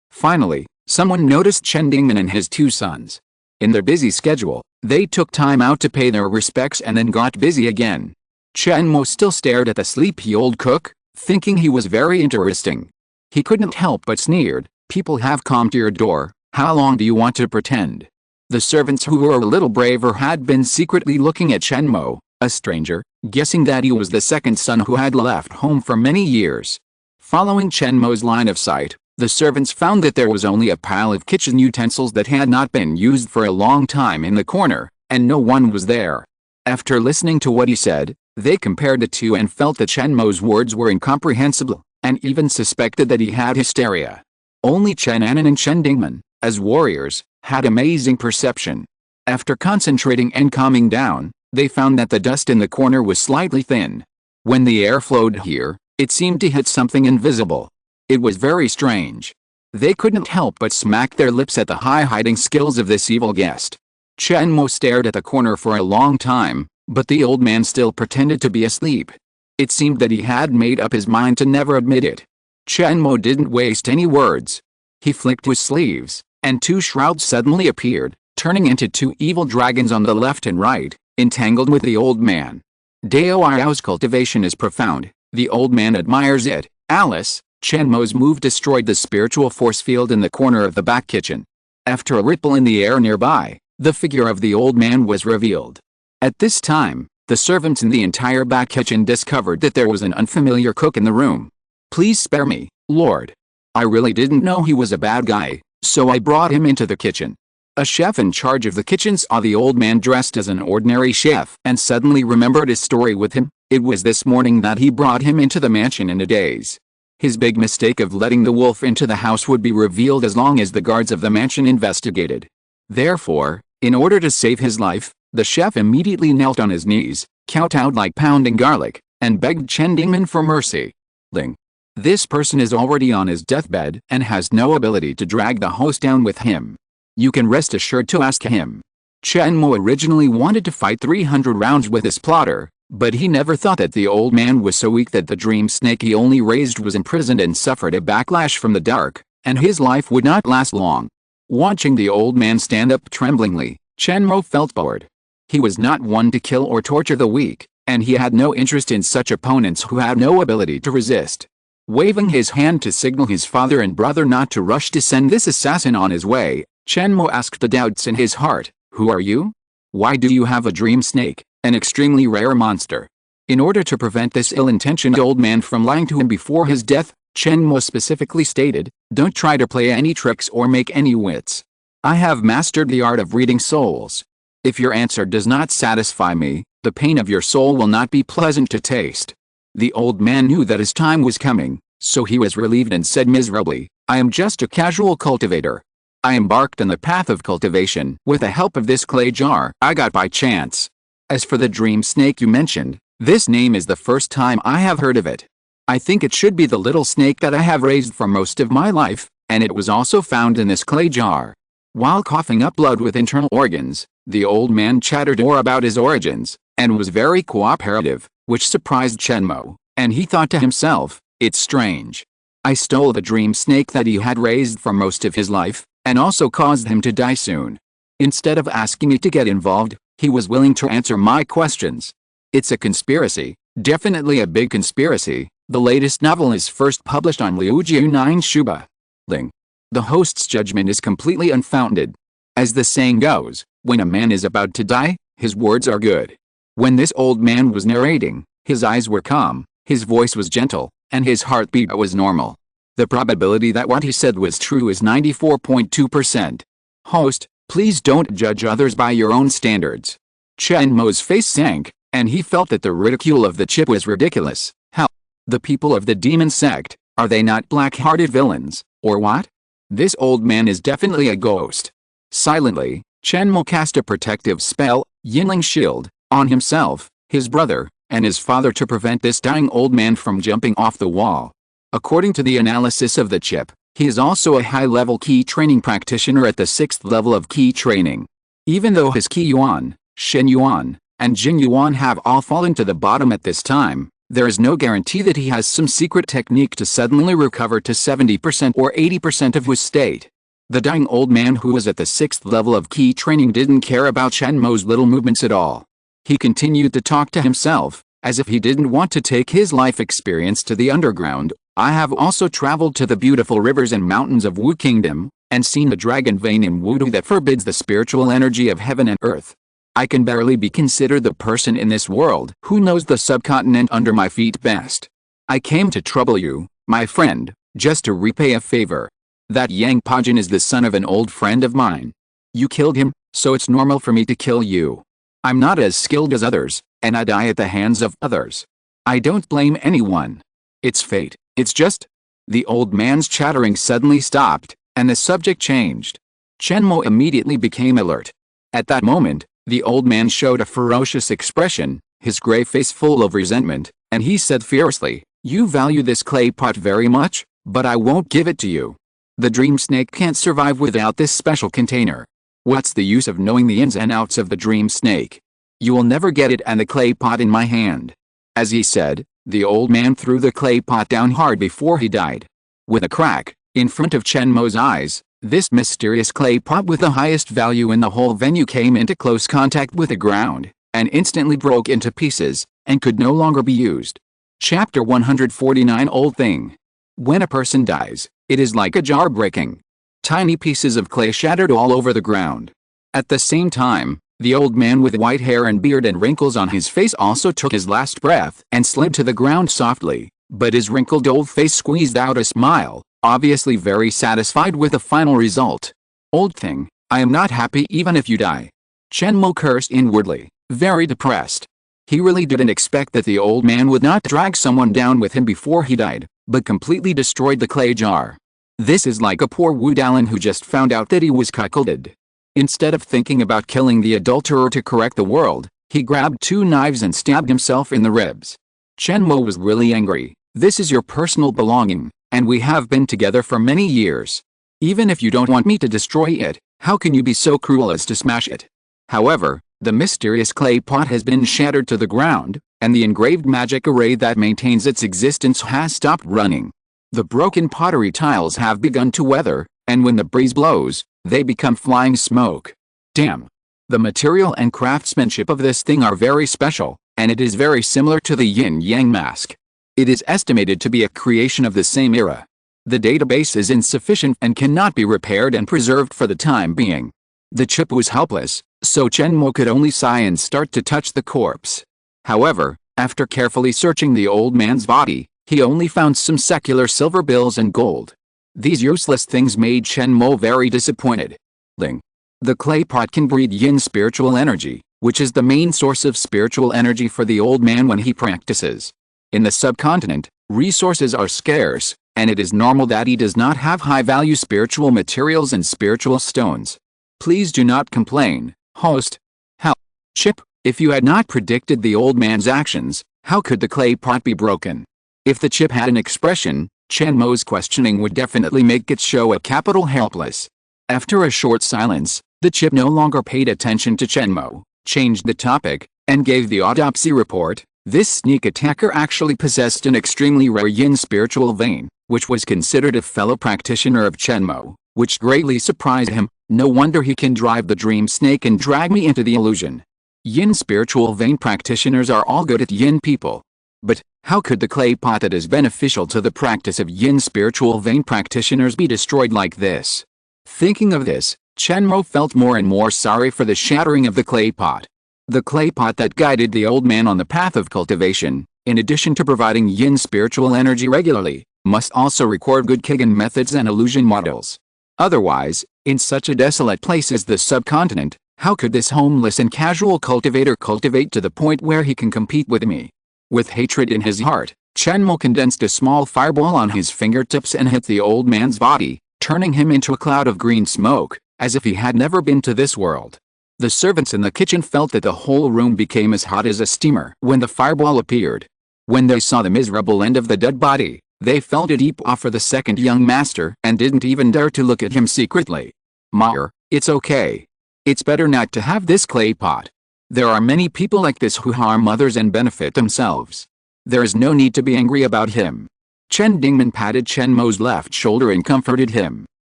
Speaker 1: Finally, someone noticed Chen Dingman and his 2 sons. In their busy schedule, they took time out to pay their respects and then got busy again. Chen Mo still stared at the sleepy old cook, thinking he was very interesting. He couldn't help but sneered, "People have come to your door, how long do you want to pretend?" The servants who were a little braver had been secretly looking at Chen Mo, a stranger, guessing that he was the second son who had left home for many years. Following Chen Mo's line of sight, the servants found that there was only a pile of kitchen utensils that had not been used for a long time in the corner, and no one was there. After listening to what he said, they compared the two and felt that Chen Mo's words were incomprehensible, and even suspected that he had hysteria. Only Chen Anan and Chen Dingman, as warriors, had amazing perception. After concentrating and calming down, they found that the dust in the corner was slightly thin. When the air flowed here, it seemed to hit something invisible. It was very strange. They couldn't help but smack their lips at the high hiding skills of this evil guest. Chen Mo stared at the corner for a long time, but the old man still pretended to be asleep. It seemed that he had made up his mind to never admit it. Chen Mo didn't waste any words. He flicked his sleeves, and 2 shrouds suddenly appeared, turning into 2 evil dragons on the left and right, entangled with the old man. Dao Yao's cultivation is profound, the old man admires it. Alice, Chen Mo's move destroyed the spiritual force field in the corner of the back kitchen. After a ripple in the air nearby, the figure of the old man was revealed. At this time, the servants in the entire back kitchen discovered that there was an unfamiliar cook in the room. "Please spare me, Lord. I really didn't know he was a bad guy, so I brought him into the kitchen." A chef in charge of the kitchen saw the old man dressed as an ordinary chef and suddenly remembered his story with him. It was this morning that he brought him into the mansion in a daze. His big mistake of letting the wolf into the house would be revealed as long as the guards of the mansion investigated. Therefore, in order to save his life, the chef immediately knelt on his knees, kowtowed like pounding garlic, and begged Chen Dingman for mercy. Ling. This person is already on his deathbed and has no ability to drag the host down with him. You can rest assured to ask him. Chen Mo originally wanted to fight 300 rounds with his plotter, but he never thought that the old man was so weak that the dream snake he only raised was imprisoned and suffered a backlash from the dark, and his life would not last long. Watching the old man stand up tremblingly, Chen Mo felt bored. He was not one to kill or torture the weak, and he had no interest in such opponents who had no ability to resist. Waving his hand to signal his father and brother not to rush to send this assassin on his way, Chen Mo asked the doubts in his heart, "Who are you? Why do you have a dream snake, an extremely rare monster?" In order to prevent this ill-intentioned old man from lying to him before his death, Chen Mo specifically stated, "Don't try to play any tricks or make any wits. I have mastered the art of reading souls. If your answer does not satisfy me, the pain of your soul will not be pleasant to taste." The old man knew that his time was coming, so he was relieved and said miserably, "I am just a casual cultivator. I embarked on the path of cultivation with the help of this clay jar I got by chance. As for the dream snake you mentioned, this name is the first time I have heard of it. I think it should be the little snake that I have raised for most of my life, and it was also found in this clay jar." While coughing up blood with internal organs, the old man chattered more about his origins, and was very cooperative, which surprised Chen Mo, and he thought to himself, "It's strange. I stole the dream snake that he had raised for most of his life, and also caused him to die soon. Instead of asking me to get involved, he was willing to answer my questions. It's a conspiracy, definitely a big conspiracy." The latest novel is first published on Liujiu 9 Shuba. Ling. The host's judgment is completely unfounded. As the saying goes, when a man is about to die, his words are good. When this old man was narrating, his eyes were calm, his voice was gentle, and his heartbeat was normal. The probability that what he said was true is 94.2%. Host, please don't judge others by your own standards. Chen Mo's face sank, and he felt that the ridicule of the chip was ridiculous. How? The people of the demon sect, are they not black-hearted villains, or what? This old man is definitely a ghost. Silently, Chen Mo cast a protective spell, Yinling Shield, on himself, his brother, and his father to prevent this dying old man from jumping off the wall. According to the analysis of the chip, he is also a high-level key training practitioner at the 6th level of key training. Even though his Qi Yuan, Shen Yuan, and Jing Yuan have all fallen to the bottom at this time, there is no guarantee that he has some secret technique to suddenly recover to 70% or 80% of his state. The dying old man who was at the 6th level of key training didn't care about Chen Mo's little movements at all. He continued to talk to himself, as if he didn't want to take his life experience to the underground. "I have also traveled to the beautiful rivers and mountains of Wu Kingdom, and seen the dragon vein in Wudu that forbids the spiritual energy of heaven and earth. I can barely be considered the person in this world who knows the subcontinent under my feet best. I came to trouble you, my friend, just to repay a favor. That Yang Pajin is the son of an old friend of mine. You killed him, so it's normal for me to kill you. I'm not as skilled as others, and I die at the hands of others. I don't blame anyone. It's fate, it's just..." The old man's chattering suddenly stopped, and the subject changed. Chen Mo immediately became alert. At that moment, the old man showed a ferocious expression, his gray face full of resentment, and he said fiercely, "You value this clay pot very much, but I won't give it to you. The dream snake can't survive without this special container. What's the use of knowing the ins and outs of the dream snake? You will never get it and the clay pot in my hand." As he said, the old man threw the clay pot down hard before he died. With a crack, in front of Chen Mo's eyes, this mysterious clay pot with the highest value in the whole venue came into close contact with the ground, and instantly broke into pieces, and could no longer be used. Chapter 149 Old Thing. When a person dies, it is like a jar breaking. Tiny pieces of clay shattered all over the ground. At the same time, the old man with white hair and beard and wrinkles on his face also took his last breath and slid to the ground softly, but his wrinkled old face squeezed out a smile, obviously very satisfied with the final result. "Old thing, I am not happy even if you die." Chen Mo cursed inwardly, very depressed. He really didn't expect that the old man would not drag someone down with him before he died, but completely destroyed the clay jar. This is like a poor Wu Dalin who just found out that he was cuckolded. Instead of thinking about killing the adulterer to correct the world, he grabbed 2 knives and stabbed himself in the ribs. Chen Mo was really angry. This is your personal belonging, and we have been together for many years. Even if you don't want me to destroy it, how can you be so cruel as to smash it? However, the mysterious clay pot has been shattered to the ground, and the engraved magic array that maintains its existence has stopped running. The broken pottery tiles have begun to weather, and when the breeze blows, they become flying smoke. Damn. The material and craftsmanship of this thing are very special, and it is very similar to the yin-yang mask. It is estimated to be a creation of the same era. The database is insufficient and cannot be repaired and preserved for the time being. The chip was helpless, so Chen Mo could only sigh and start to touch the corpse. However, after carefully searching the old man's body, he only found some secular silver bills and gold. These useless things made Chen Mo very disappointed. The clay pot can breed yin spiritual energy, which is the main source of spiritual energy for the old man when he practices. In the subcontinent, resources are scarce, and it is normal that he does not have high-value spiritual materials and spiritual stones. Please do not complain, host. How? Chip, if you had not predicted the old man's actions, how could the clay pot be broken? If the chip had an expression, Chen Mo's questioning would definitely make it show a capital helpless. After a short silence, the chip no longer paid attention to Chen Mo, changed the topic, and gave the autopsy report. This sneak attacker actually possessed an extremely rare yin spiritual vein, which was considered a fellow practitioner of Chen Mo, which greatly surprised him. No wonder he can drive the dream snake and drag me into the illusion. Yin spiritual vein practitioners are all good at yin people. But, how could the clay pot that is beneficial to the practice of yin spiritual vein practitioners be destroyed like this? Thinking of this, Chen Mo felt more and more sorry for the shattering of the clay pot. The clay pot that guided the old man on the path of cultivation, in addition to providing yin spiritual energy regularly, must also record good Kigen methods and illusion models. Otherwise, in such a desolate place as the subcontinent, how could this homeless and casual cultivator cultivate to the point where he can compete with me? With hatred in his heart, Chen Mo condensed a small fireball on his fingertips and hit the old man's body, turning him into a cloud of green smoke, as if he had never been to this world. The servants in the kitchen felt that the whole room became as hot as a steamer when the fireball appeared. When they saw the miserable end of the dead body, they felt a deep awe for the second young master and didn't even dare to look at him secretly. Meyer, it's okay. It's better not to have this clay pot. There are many people like this who harm others and benefit themselves. There is no need to be angry about him. Chen Dingman patted Chen Mo's left shoulder and comforted him.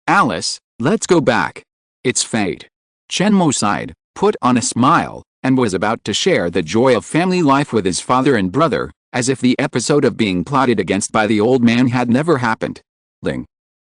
Speaker 1: Alice, let's go back. It's fate. Chen Mo sighed, put on a smile, and was about to share the joy of family life with his father and brother, as if the episode of being plotted against by the old man had never happened.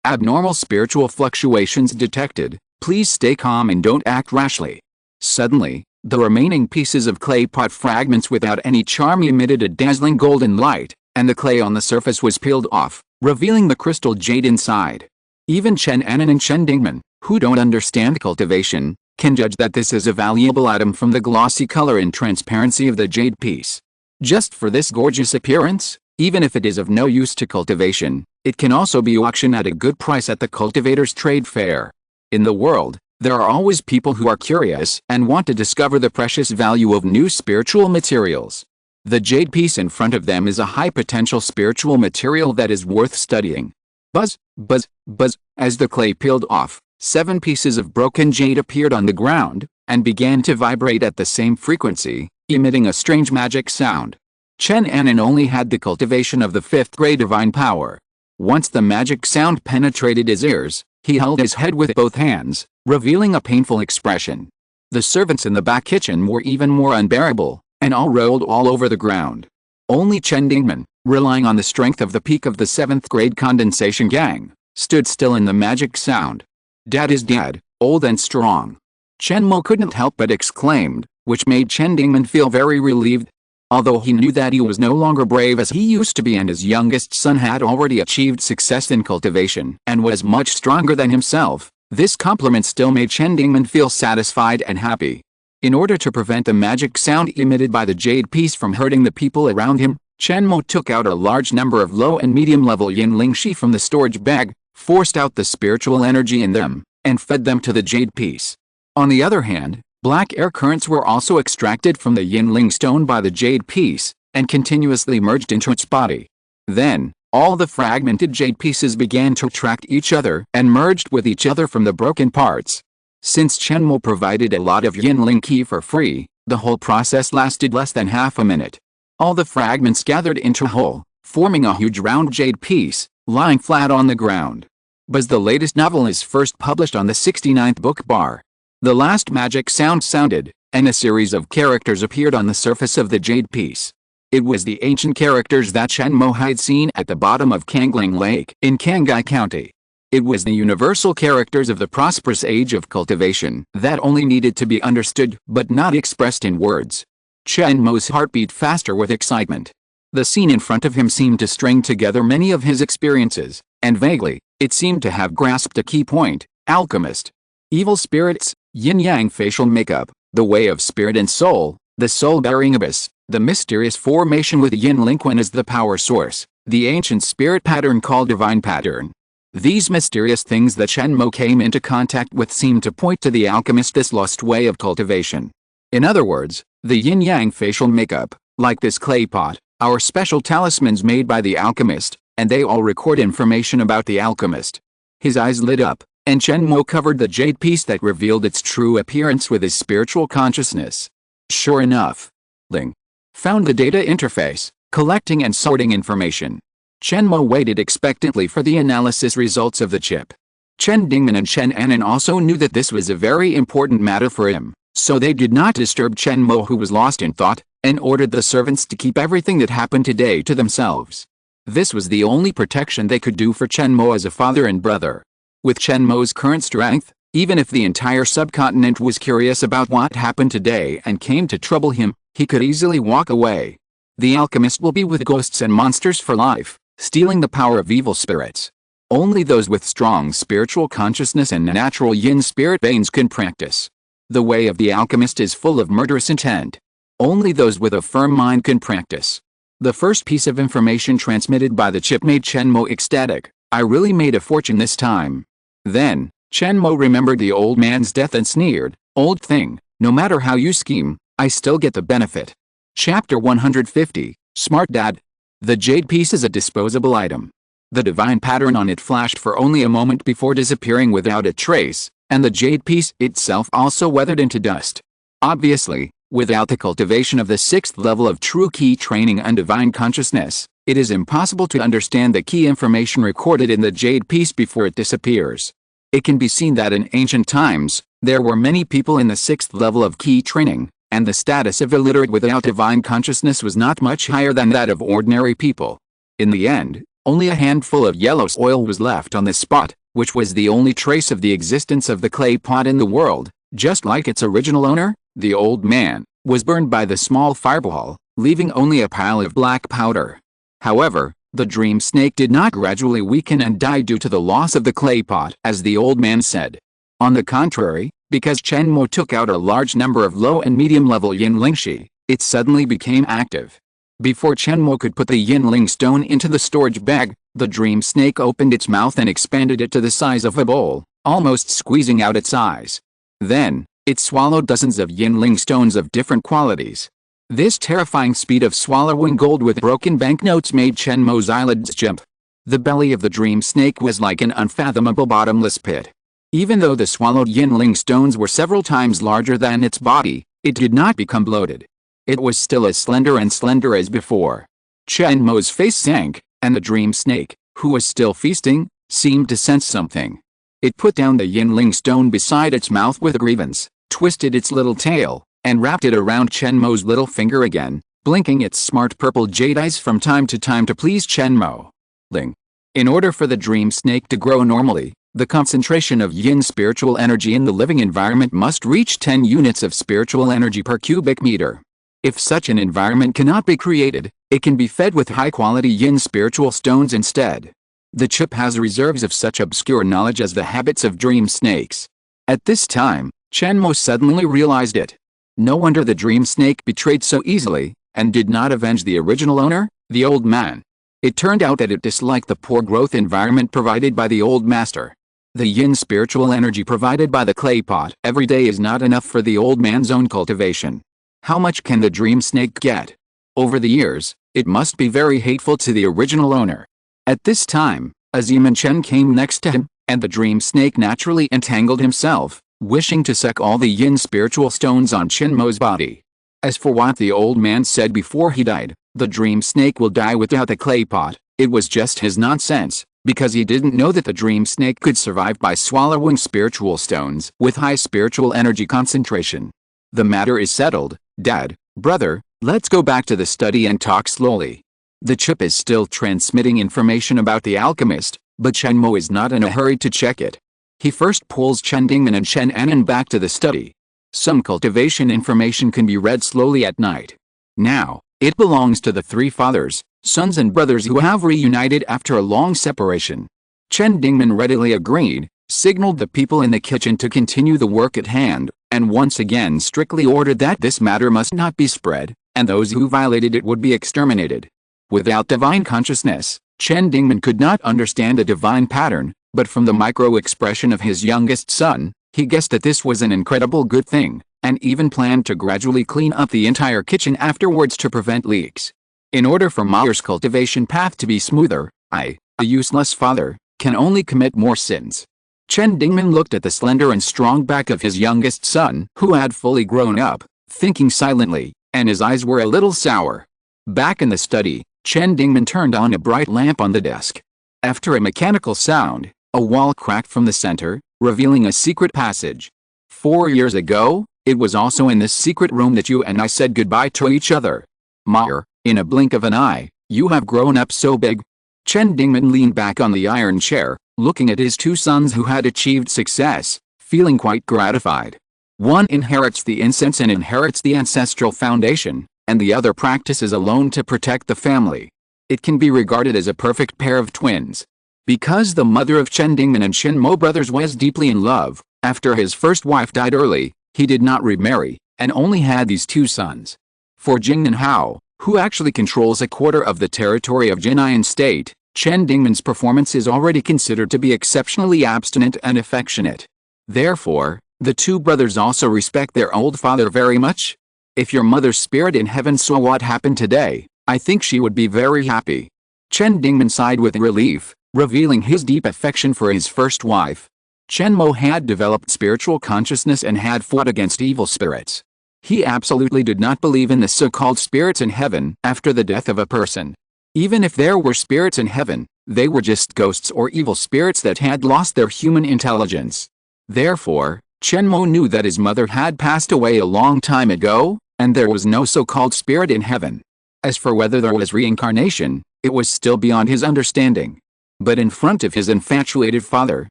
Speaker 1: Abnormal spiritual fluctuations detected. Please stay calm and don't act rashly. Suddenly, the remaining pieces of clay pot fragments without any charm emitted a dazzling golden light, and the clay on the surface was peeled off, revealing the crystal jade inside. Even Chen Anan and Chen Dingman, who don't understand cultivation, can judge that this is a valuable item from the glossy color and transparency of the jade piece. Just for this gorgeous appearance, even if it is of no use to cultivation, it can also be auctioned at a good price at the cultivator's trade fair. In the world, there are always people who are curious and want to discover the precious value of new spiritual materials. The jade piece in front of them is a high-potential spiritual material that is worth studying. Buzz, buzz, buzz, as the clay peeled off, 7 pieces of broken jade appeared on the ground, and began to vibrate at the same frequency, emitting a strange magic sound. Chen Anan only had the cultivation of the 5th grade divine power. Once the magic sound penetrated his ears, he held his head with both hands, revealing a painful expression. The servants in the back kitchen were even more unbearable, and all rolled all over the ground. Only Chen Dingman, relying on the strength of the peak of the 7th grade condensation gang, stood still in the magic sound. Dad is dead, old and strong. Chen Mo couldn't help but exclaimed, which made Chen Dingman feel very relieved. Although he knew that he was no longer brave as he used to be and his youngest son had already achieved success in cultivation and was much stronger than himself, this compliment still made Chen Dingman feel satisfied and happy. In order to prevent the magic sound emitted by the jade piece from hurting the people around him, Chen Mo took out a large number of low and medium level yin lingxi from the storage bag, forced out the spiritual energy in them, and fed them to the jade piece. On the other hand, black air currents were also extracted from the Yinling stone by the jade piece, and continuously merged into its body. Then, all the fragmented jade pieces began to attract each other and merged with each other from the broken parts. Since Chen Mo provided a lot of Yinling Qi for free, the whole process lasted less than half a minute. All the fragments gathered into a whole, forming a huge round jade piece, lying flat on the ground. But the latest novel is first published on the 69th book bar. The last magic sound sounded, and a series of characters appeared on the surface of the jade piece. It was the ancient characters that Chen Mo had seen at the bottom of Kangling Lake in Kangai County. It was the universal characters of the prosperous age of cultivation that only needed to be understood but not expressed in words. Chen Mo's heart beat faster with excitement. The scene in front of him seemed to string together many of his experiences, and vaguely, it seemed to have grasped a key point: alchemist. Evil spirits, yin-yang facial makeup, the way of spirit and soul, the soul-bearing abyss, the mysterious formation with Yin Linquan as the power source, the ancient spirit pattern called divine pattern. These mysterious things that Chen Mo came into contact with seemed to point to the alchemist's lost way of cultivation. In other words, the yin-yang facial makeup, like this clay pot, are special talismans made by the alchemist, and they all record information about the alchemist. His eyes lit up, and Chen Mo covered the jade piece that revealed its true appearance with his spiritual consciousness. Sure enough, Ling found the data interface, collecting and sorting information. Chen Mo waited expectantly for the analysis results of the chip. Chen Dingman and Chen Anan also knew that this was a very important matter for him, so they did not disturb Chen Mo, who was lost in thought, and ordered the servants to keep everything that happened today to themselves. This was the only protection they could do for Chen Mo as a father and brother. With Chen Mo's current strength, even if the entire subcontinent was curious about what happened today and came to trouble him, he could easily walk away. The alchemist will be with ghosts and monsters for life, stealing the power of evil spirits. Only those with strong spiritual consciousness and natural yin spirit veins can practice. The way of the alchemist is full of murderous intent. Only those with a firm mind can practice. The first piece of information transmitted by the chip made Chen Mo ecstatic. I really made a fortune this time. Then, Chen Mo remembered the old man's death and sneered, "Old thing, no matter how you scheme, I still get the benefit." Chapter 150, Smart Dad. The jade piece is a disposable item. The divine pattern on it flashed for only a moment before disappearing without a trace, and the jade piece itself also weathered into dust. Obviously, without the cultivation of the 6th level of true key training and divine consciousness, it is impossible to understand the key information recorded in the jade piece before it disappears. It can be seen that in ancient times, there were many people in the 6th level of key training, and the status of illiterate without divine consciousness was not much higher than that of ordinary people. In the end, only a handful of yellow soil was left on the spot, which was the only trace of the existence of the clay pot in the world. Just like its original owner, the old man was burned by the small fireball, leaving only a pile of black powder. However, the dream snake did not gradually weaken and die due to the loss of the clay pot, as the old man said. On the contrary, because Chen Mo took out a large number of low and medium level yin lingxi, it suddenly became active. Before Chen Mo could put the yin ling stone into the storage bag, the dream snake opened its mouth and expanded it to the size of a bowl, almost squeezing out its eyes. Then, it swallowed dozens of yin ling stones of different qualities. This terrifying speed of swallowing gold with broken banknotes made Chen Mo's eyelids jump. The belly of the dream snake was like an unfathomable bottomless pit. Even though the swallowed yin-ling stones were several times larger than its body, it did not become bloated. It was still as slender as before. Chen Mo's face sank, and the dream snake, who was still feasting, seemed to sense something. It put down the yin-ling stone beside its mouth with a grievance, twisted its little tail, and wrapped it around Chen Mo's little finger again, blinking its smart purple jade eyes from time to time to please Chen Mo. Ling. In order for the dream snake to grow normally, the concentration of yin spiritual energy in the living environment must reach 10 units of spiritual energy per cubic meter. If such an environment cannot be created, it can be fed with high-quality yin spiritual stones instead. The chip has reserves of such obscure knowledge as the habits of dream snakes. At this time, Chen Mo suddenly realized it. No wonder the dream snake betrayed so easily, and did not avenge the original owner, the old man. It turned out that it disliked the poor growth environment provided by the old master. The yin spiritual energy provided by the clay pot every day is not enough for the old man's own cultivation. How much can the dream snake get? Over the years, it must be very hateful to the original owner. At this time, a demon Chen came next to him, and the dream snake naturally entangled himself, wishing to suck all the yin spiritual stones on Chen Mo's body. As for what the old man said before he died, the dream snake will die without the clay pot, it was just his nonsense, because he didn't know that the dream snake could survive by swallowing spiritual stones with high spiritual energy concentration. The matter is settled, Dad, brother, let's go back to the study and talk slowly. The chip is still transmitting information about the alchemist, but Chen Mo is not in a hurry to check it. He first pulls Chen Dingman and Chen Anan back to the study. Some cultivation information can be read slowly at night. Now, it belongs to the three fathers, sons and brothers who have reunited after a long separation. Chen Dingman readily agreed, signaled the people in the kitchen to continue the work at hand, and once again strictly ordered that this matter must not be spread, and those who violated it would be exterminated. Without divine consciousness, Chen Dingman could not understand a divine pattern, but from the micro-expression of his youngest son, he guessed that this was an incredible good thing, and even planned to gradually clean up the entire kitchen afterwards to prevent leaks. In order for Mao's cultivation path to be smoother, I, a useless father, can only commit more sins. Chen Dingman looked at the slender and strong back of his youngest son, who had fully grown up, thinking silently, and his eyes were a little sour. Back in the study, Chen Dingman turned on a bright lamp on the desk. After a mechanical sound, a wall cracked from the center, revealing a secret passage. 4 years ago, it was also in this secret room that you and I said goodbye to each other. Mao, in a blink of an eye, you have grown up so big. Chen Dingman leaned back on the iron chair, looking at his two sons who had achieved success, feeling quite gratified. One inherits the incense and inherits the ancestral foundation, and the other practices alone to protect the family. It can be regarded as a perfect pair of twins. Because the mother of Chen Dingman and Chen Mo brothers was deeply in love, after his first wife died early, he did not remarry, and only had these two sons. For Jingnan Hao, who actually controls a quarter of the territory of Jinayan state, Chen Dingman's performance is already considered to be exceptionally abstinent and affectionate. Therefore, the two brothers also respect their old father very much. If your mother's spirit in heaven saw what happened today, I think she would be very happy. Chen Dingman sighed with relief, revealing his deep affection for his first wife. Chen Mo had developed spiritual consciousness and had fought against evil spirits. He absolutely did not believe in the so-called spirits in heaven after the death of a person. Even if there were spirits in heaven, they were just ghosts or evil spirits that had lost their human intelligence. Therefore, Chen Mo knew that his mother had passed away a long time ago, and there was no so-called spirit in heaven. As for whether there was reincarnation, it was still beyond his understanding. But in front of his infatuated father,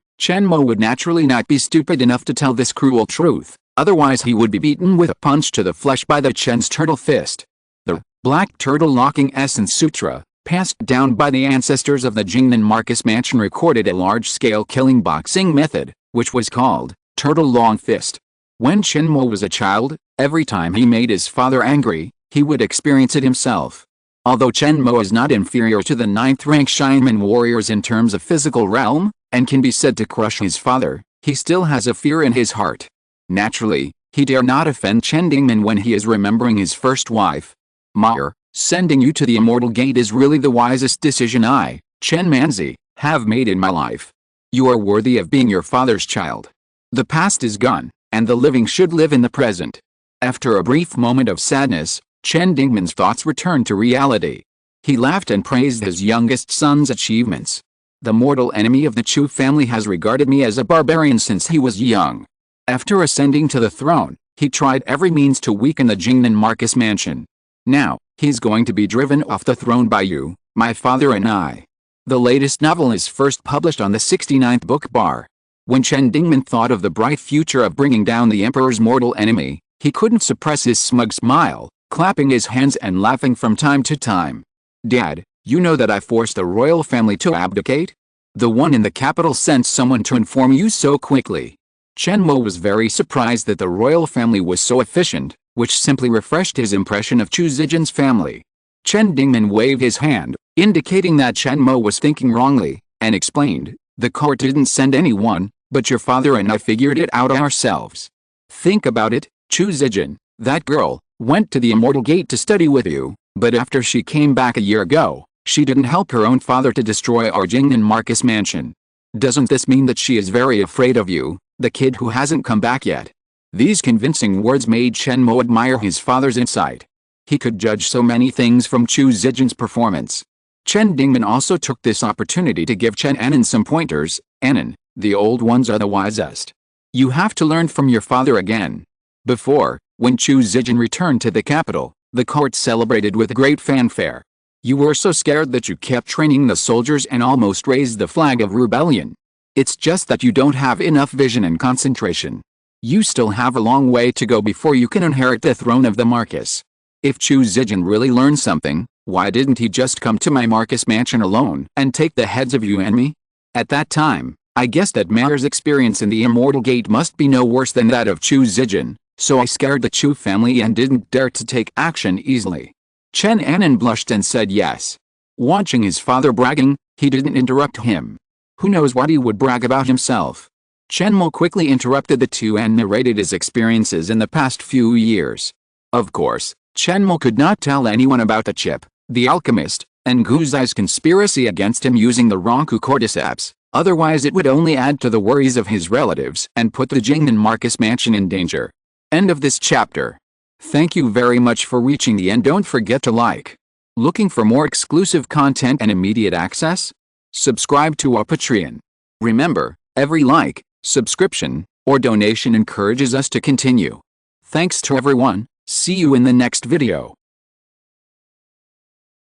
Speaker 1: Chen Mo would naturally not be stupid enough to tell this cruel truth, otherwise he would be beaten with a punch to the flesh by the Chen's turtle fist. The Black Turtle Locking Essence Sutra, passed down by the ancestors of the Jingnan Marcus Mansion, recorded a large-scale killing boxing method, which was called Turtle Long Fist. When Chen Mo was a child, every time he made his father angry, he would experience it himself. Although Chen Mo is not inferior to the 9th-rank Shineman warriors in terms of physical realm, and can be said to crush his father, he still has a fear in his heart. Naturally, he dare not offend Chen Dingman when he is remembering his first wife. Mao, sending you to the Immortal Gate is really the wisest decision I, Chen Manzi, have made in my life. You are worthy of being your father's child. The past is gone, and the living should live in the present. After a brief moment of sadness, Chen Dingman's thoughts returned to reality. He laughed and praised his youngest son's achievements. The mortal enemy of the Chu family has regarded me as a barbarian since he was young. After ascending to the throne, he tried every means to weaken the Jingnan Marcus Mansion. Now, he's going to be driven off the throne by you, my father and I. The latest novel is first published on the 69th book bar. When Chen Dingman thought of the bright future of bringing down the emperor's mortal enemy, he couldn't suppress his smug smile, clapping his hands and laughing from time to time. Dad, you know that I forced the royal family to abdicate? The one in the capital sent someone to inform you so quickly. Chen Mo was very surprised that the royal family was so efficient, which simply refreshed his impression of Chu Zijian's family. Chen Dingman waved his hand, indicating that Chen Mo was thinking wrongly, and explained, the court didn't send anyone, but your father and I figured it out ourselves. Think about it, Chu Zijian, that girl, went to the Immortal Gate to study with you, But after she came back a year ago, she didn't help her own father to destroy our Jingnan Marcus mansion. Doesn't this mean that she is very afraid of you, the kid who hasn't come back yet? These convincing words made Chen Mo admire his father's insight. He could judge so many things from Chu Zijin's performance. Chen Dingman also took this opportunity to give Chen Anan some pointers. Anan, the old ones are the wisest. You have to learn from your father again. Before, when Chu Zijin returned to the capital, the court celebrated with great fanfare. You were so scared that you kept training the soldiers and almost raised the flag of rebellion. It's just that you don't have enough vision and concentration. You still have a long way to go before you can inherit the throne of the Marcus. If Chu Zijin really learned something, why didn't he just come to my Marcus mansion alone and take the heads of you and me? At that time, I guessed that Mayor's experience in the Immortal Gate must be no worse than that of Chu Zijin, so I scared the Chu family and didn't dare to take action easily. Chen Anan blushed and said yes. Watching his father bragging, he didn't interrupt him. Who knows what he would brag about himself? Chen Mo quickly interrupted the two and narrated his experiences in the past few years. Of course, Chen Mo could not tell anyone about the chip, the alchemist, and Gu Zai's conspiracy against him using the Ronku cordyceps, otherwise it would only add to the worries of his relatives and put the Jingnan Marcus mansion in danger. End of this chapter. Thank you very much for reaching the end. Don't forget to like. Looking for more exclusive content and immediate access? Subscribe to our Patreon. Remember, every like, subscription, or donation encourages us to continue. Thanks to everyone. See you in the next video.